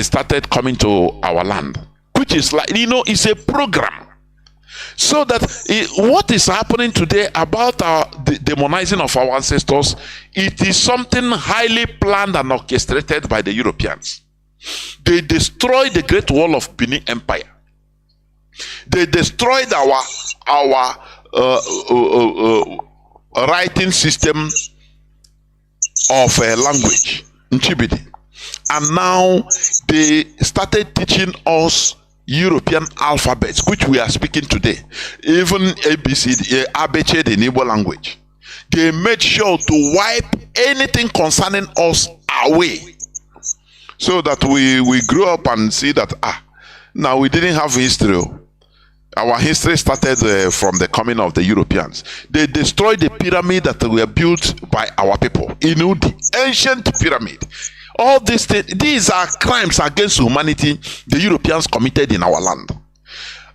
started coming to our land, which is like, you know, it's a program. So that what is happening today about the demonizing of our ancestors, it is something highly planned and orchestrated by the Europeans. They destroyed the Great Wall of Benin Empire. They destroyed our writing system of language, Nchibidi. And now they started teaching us European alphabets, which we are speaking today, even ABC, Abeche, the Igbo language. They made sure to wipe anything concerning us away, so that we grew up and see that now we didn't have history. Our history started from the coming of the Europeans. They destroyed the pyramid that were built by our people, Inudi, ancient pyramid. All these are crimes against humanity the Europeans committed in our land.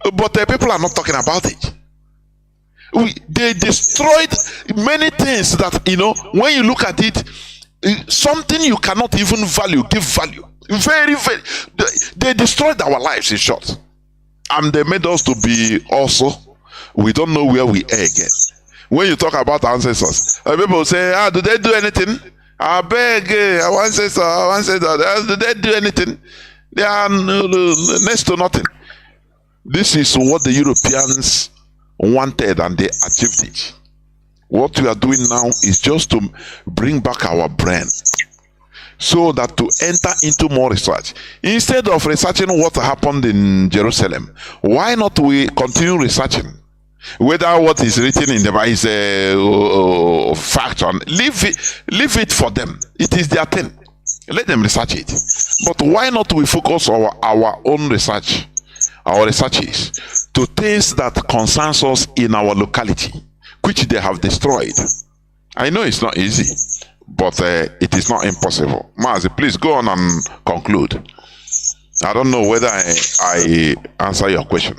But the people are not talking about it. They destroyed many things that, when you look at it, something you cannot even give value. Very, very. They destroyed our lives, in short. And they made us to be also, we don't know where we are again. When you talk about ancestors, people say, do they do anything? I beg, our ancestors, do they do anything? They are next to nothing. This is what the Europeans wanted, and they achieved it. What we are doing now is just to bring back our brain, so that to enter into more research. Instead of researching what happened in Jerusalem, why not we continue researching? Whether what is written in the Bible is a fact or leave it for them. It is their thing. Let them research it. But why not we focus our own research, our researches, to things that concerns us in our locality, which they have destroyed. I know it's not easy, but it is not impossible. Mazi, please go on and conclude. I don't know whether I answer your question.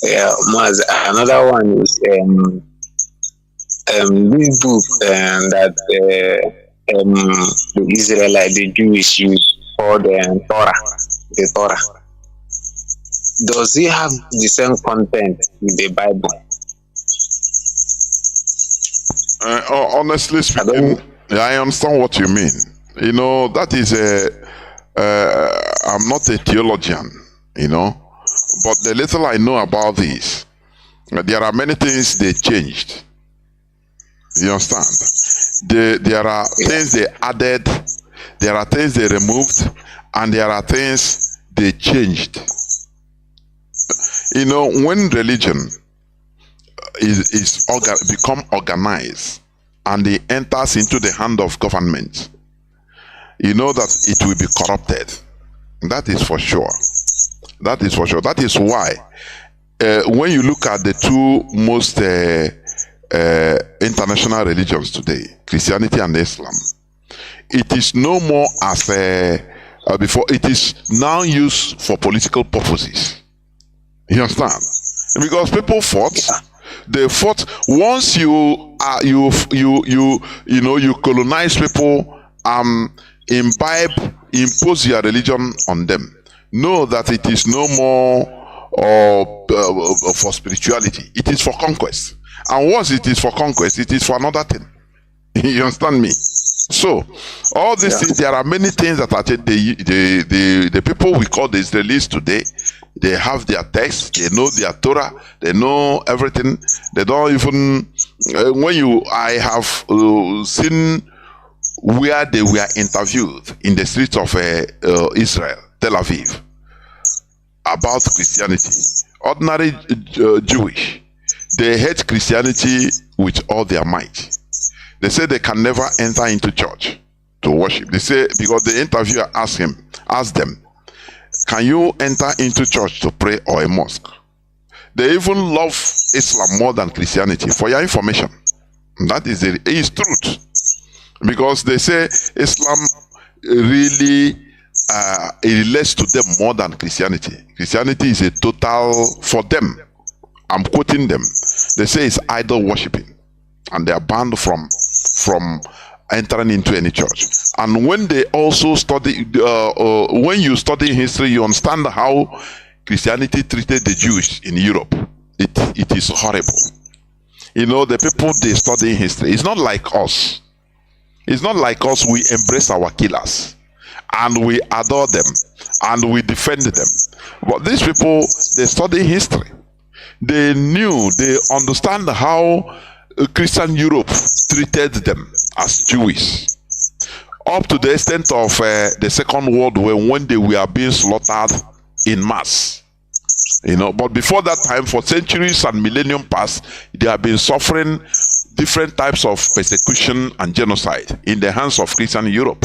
Yeah, Mazi, another one is this book that the Israelite, the Jewish use called Torah, the Torah. Does it have the same content with the Bible? Honestly speaking, I understand what you mean. That is I'm not a theologian, but the little I know about this, there are many things they changed. You understand? There are things they added, there are things they removed, and there are things they changed. When religion is become organized and it enters into the hand of government, you know that it will be corrupted. That is for sure. That is for sure. That is why when you look at the two most international religions today, Christianity and Islam, it is no more as before. It is now used for political purposes. You understand? Because people fought. They fought. Once you colonize people, impose your religion on them. Know that it is no more for spirituality. It is for conquest. And once it is for conquest, it is for another thing. You understand me? So, all these things, there are many things that are the people we call the Israelis today. They have their text, they know their Torah, they know everything. They don't even, I have seen where they were interviewed in the streets of Israel, Tel Aviv, about Christianity. Ordinary Jewish, they hate Christianity with all their might. They say they can never enter into church to worship. They say, because the interviewer asked them, can you enter into church to pray or a mosque? They even love Islam more than Christianity. For your information, that is truth. Because they say Islam really relates to them more than Christianity. Christianity is a total, for them, I'm quoting them, they say it's idol worshipping. And they are banned from entering into any church. And when they also study, when you study history, you understand how Christianity treated the Jews in Europe. It is horrible. The people they study history, it's not like us. It's not like us. We embrace our killers and we adore them and we defend them. But these people, they study history. They understand how Christian Europe treated them as Jewish, up to the extent of the Second World War, when they were being slaughtered in mass. But before that time, for centuries and millennium past, they have been suffering different types of persecution and genocide in the hands of Christian Europe.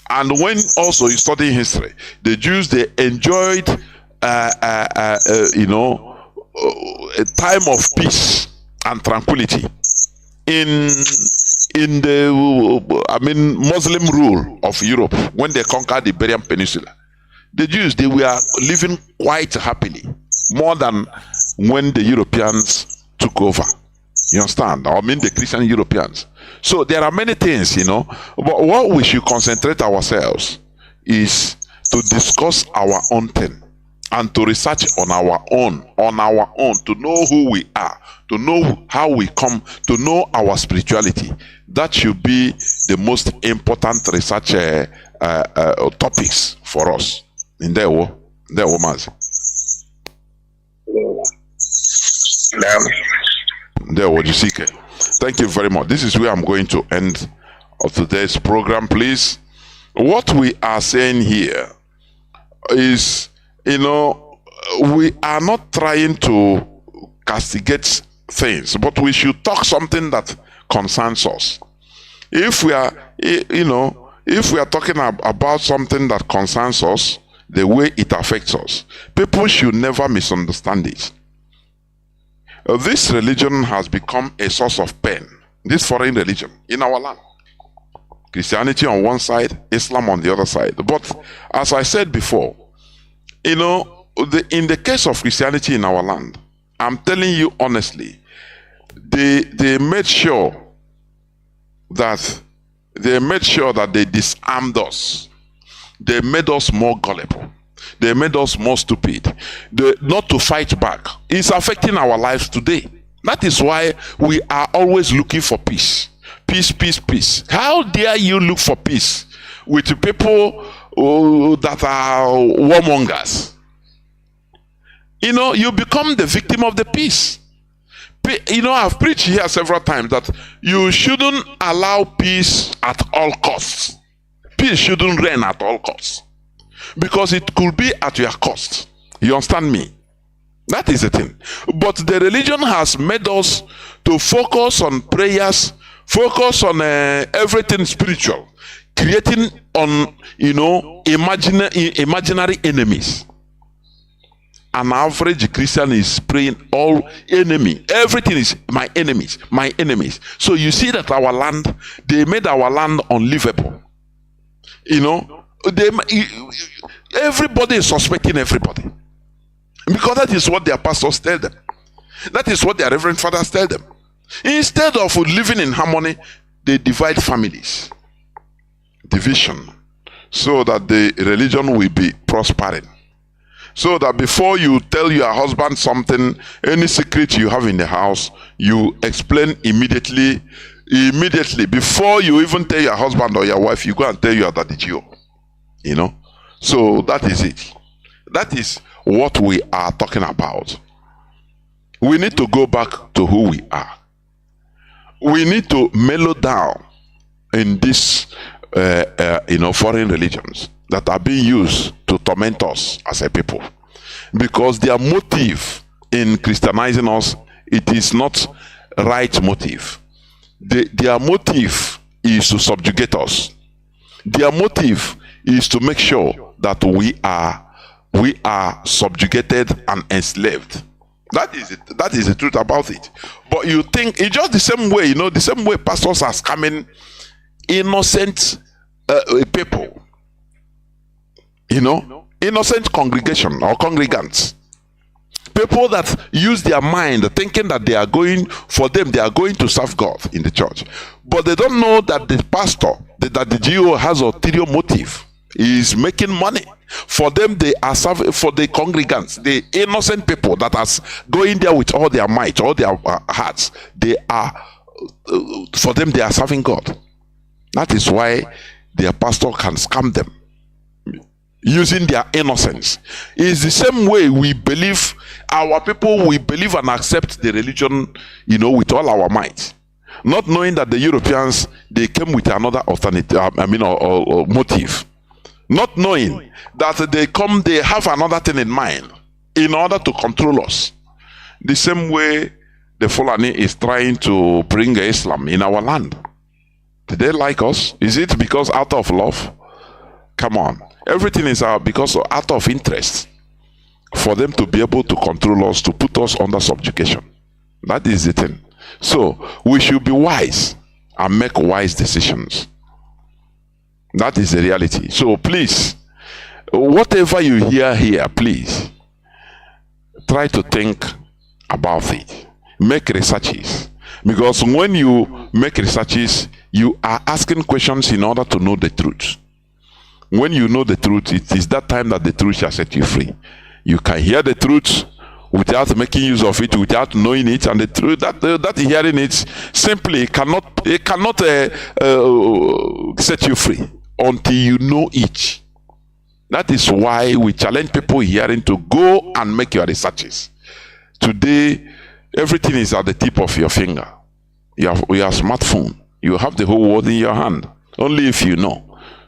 And when also you study history, the Jews, they enjoyed a time of peace and tranquility in the Muslim rule of Europe. When they conquered the Iberian Peninsula, the Jews, they were living quite happily, more than when the Europeans took over. You understand? I mean the Christian Europeans. So there are many things, but what we should concentrate ourselves is to discuss our own thing and to research on our own, to know who we are, to know how we come, to know our spirituality. That should be the most important research topics for us. In there, Mazi. There, Wojisike. Thank you very much. This is where I'm going to end of today's program, please. What we are saying here is, we are not trying to castigate things, but we should talk something that concerns us. If we are, if we are talking about something that concerns us, the way it affects us, people should never misunderstand it. This religion has become a source of pain, this foreign religion in our land. Christianity on one side, Islam on the other side. But as I said before, in the case of Christianity in our land, I'm telling you honestly, they made sure that they disarmed us. They made us more gullible. They made us more stupid. Not to fight back. It's affecting our lives today. That is why we are always looking for peace. Peace, peace, peace. How dare you look for peace with people that are warmongers? You become the victim of the peace. I've preached here several times that you shouldn't allow peace at all costs. Peace shouldn't reign at all costs, because it could be at your cost. You understand me? That is the thing. But the religion has made us to focus on prayers, focus on everything spiritual, creating on imaginary enemies. An average Christian is praying all enemy. Everything is my enemies, my enemies. So you see that our land, they made our land unlivable. Everybody is suspecting everybody, because that is what their pastors tell them. That is what their reverend fathers tell them. Instead of living in harmony, they divide families, division, so that the religion will be prospering. So that before you tell your husband something, any secret you have in the house, you explain immediately. Before you even tell your husband or your wife, you go and tell your daddy Gio. So that is it. That is what we are talking about. We need to go back to who we are. We need to mellow down in these foreign religions that are being used to torment us as a people, because their motive in Christianizing us, it is not right motive. Their motive is to subjugate us. Their motive is to make sure that we are subjugated and enslaved. That is it. That is the truth about it. But you think it's just the same way, the same way pastors are scamming innocent people. Innocent congregation or congregants. People that use their mind thinking that they are going to serve God in the church. But they don't know that the pastor, that the GO has ulterior motive. He is making money. For them, they are serving, for the congregants, the innocent people that are going there with all their might, all their hearts. For them, they are serving God. That is why their pastor can scam them, using their innocence. It's the same way we believe, our people, we believe and accept the religion, with all our might. Not knowing that the Europeans, they came with another alternative, or motive. Not knowing that they have another thing in mind in order to control us. The same way the Fulani is trying to bring Islam in our land. Do they like us? Is it because out of love? Come on. Everything is because out of interest, for them to be able to control us, to put us under subjugation. That is the thing. So we should be wise and make wise decisions. That is the reality. So please, whatever you hear here, please try to think about it. make researches. Because when you make researches, you are asking questions in order to know the truth. When you know the truth, it is that time that the truth shall set you free. You can hear the truth without making use of it, without knowing it, and the truth that hearing it simply cannot set you free until you know it. That is why we challenge people hearing to go and make your researches. Today, everything is at the tip of your finger. You have your smartphone. You have the whole world in your hand. Only if you know.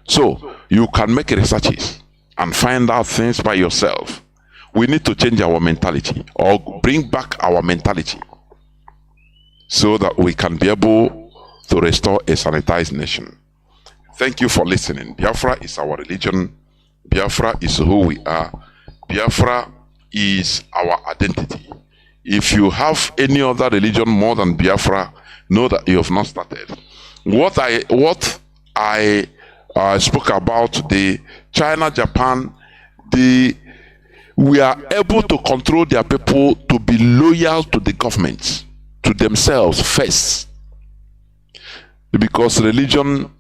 So you can make researches and find out things by yourself. We need to change our mentality or bring back our mentality so that we can be able to restore a sanitized nation. Thank you for listening. Biafra is our religion. Biafra is who we are. Biafra is our identity. If you have any other religion more than Biafra, know that you have not started. What I spoke about, the China, Japan, we are able to control their people to be loyal to the government, to themselves first. Because religion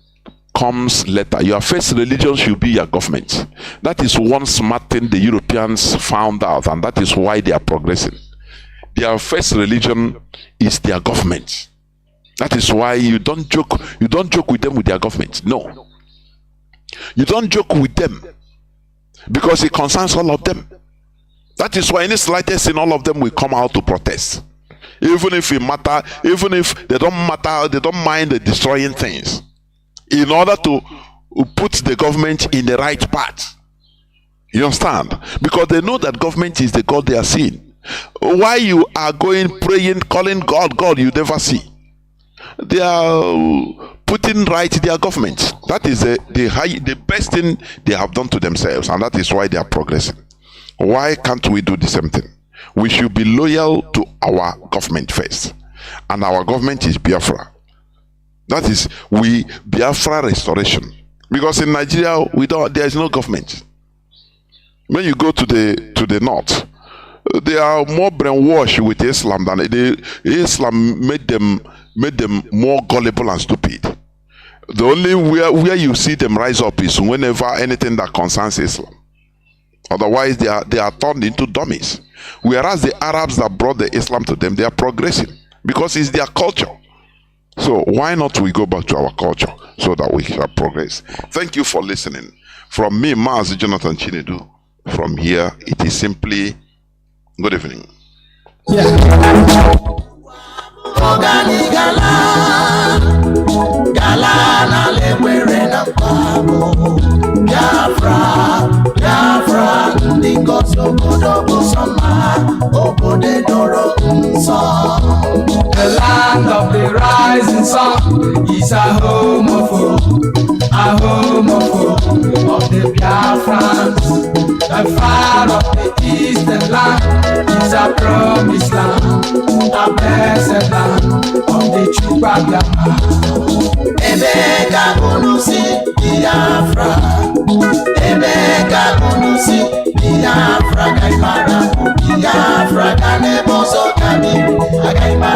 comes later. Your first religion should be your government. That is one smart thing the Europeans found out, and that is why they are progressing. Their first religion is their government. That is why you don't joke with them with their government. No. You don't joke with them because it concerns all of them. That is why any slightest sin, all of them will come out to protest. Even if it matter, even if they don't matter, they don't mind destroying things. In order to put the government in the right path. You understand? Because they know that government is the God they are seeing. Why you are going, praying, calling God, God you never see. They are putting right their government. That is the best thing they have done to themselves, and that is why they are progressing. Why can't we do the same thing? We should be loyal to our government first. And our government is Biafra. That is Biafra restoration. Because in Nigeria there is no government. When you go to the north, they are more brainwashed with Islam than Islam made them more gullible and stupid. The only where you see them rise up is whenever anything that concerns Islam. Otherwise, they are turned into dummies. Whereas the Arabs that brought the Islam to them, they are progressing because it's their culture. So why not we go back to our culture so that we can progress? Thank you for listening. From me, Mazi Jonathan Chinedu. From here, it is simply good evening. The land of the rising sun is a home of the Biafrans. The fire of the eastern land is a promised land, a blessed land of the Chukwabiyama. Emeka unusi Biafra, Emeka unusi Biafra, Gaimara Biafra, Kaneboso Kabiru, Gaimara.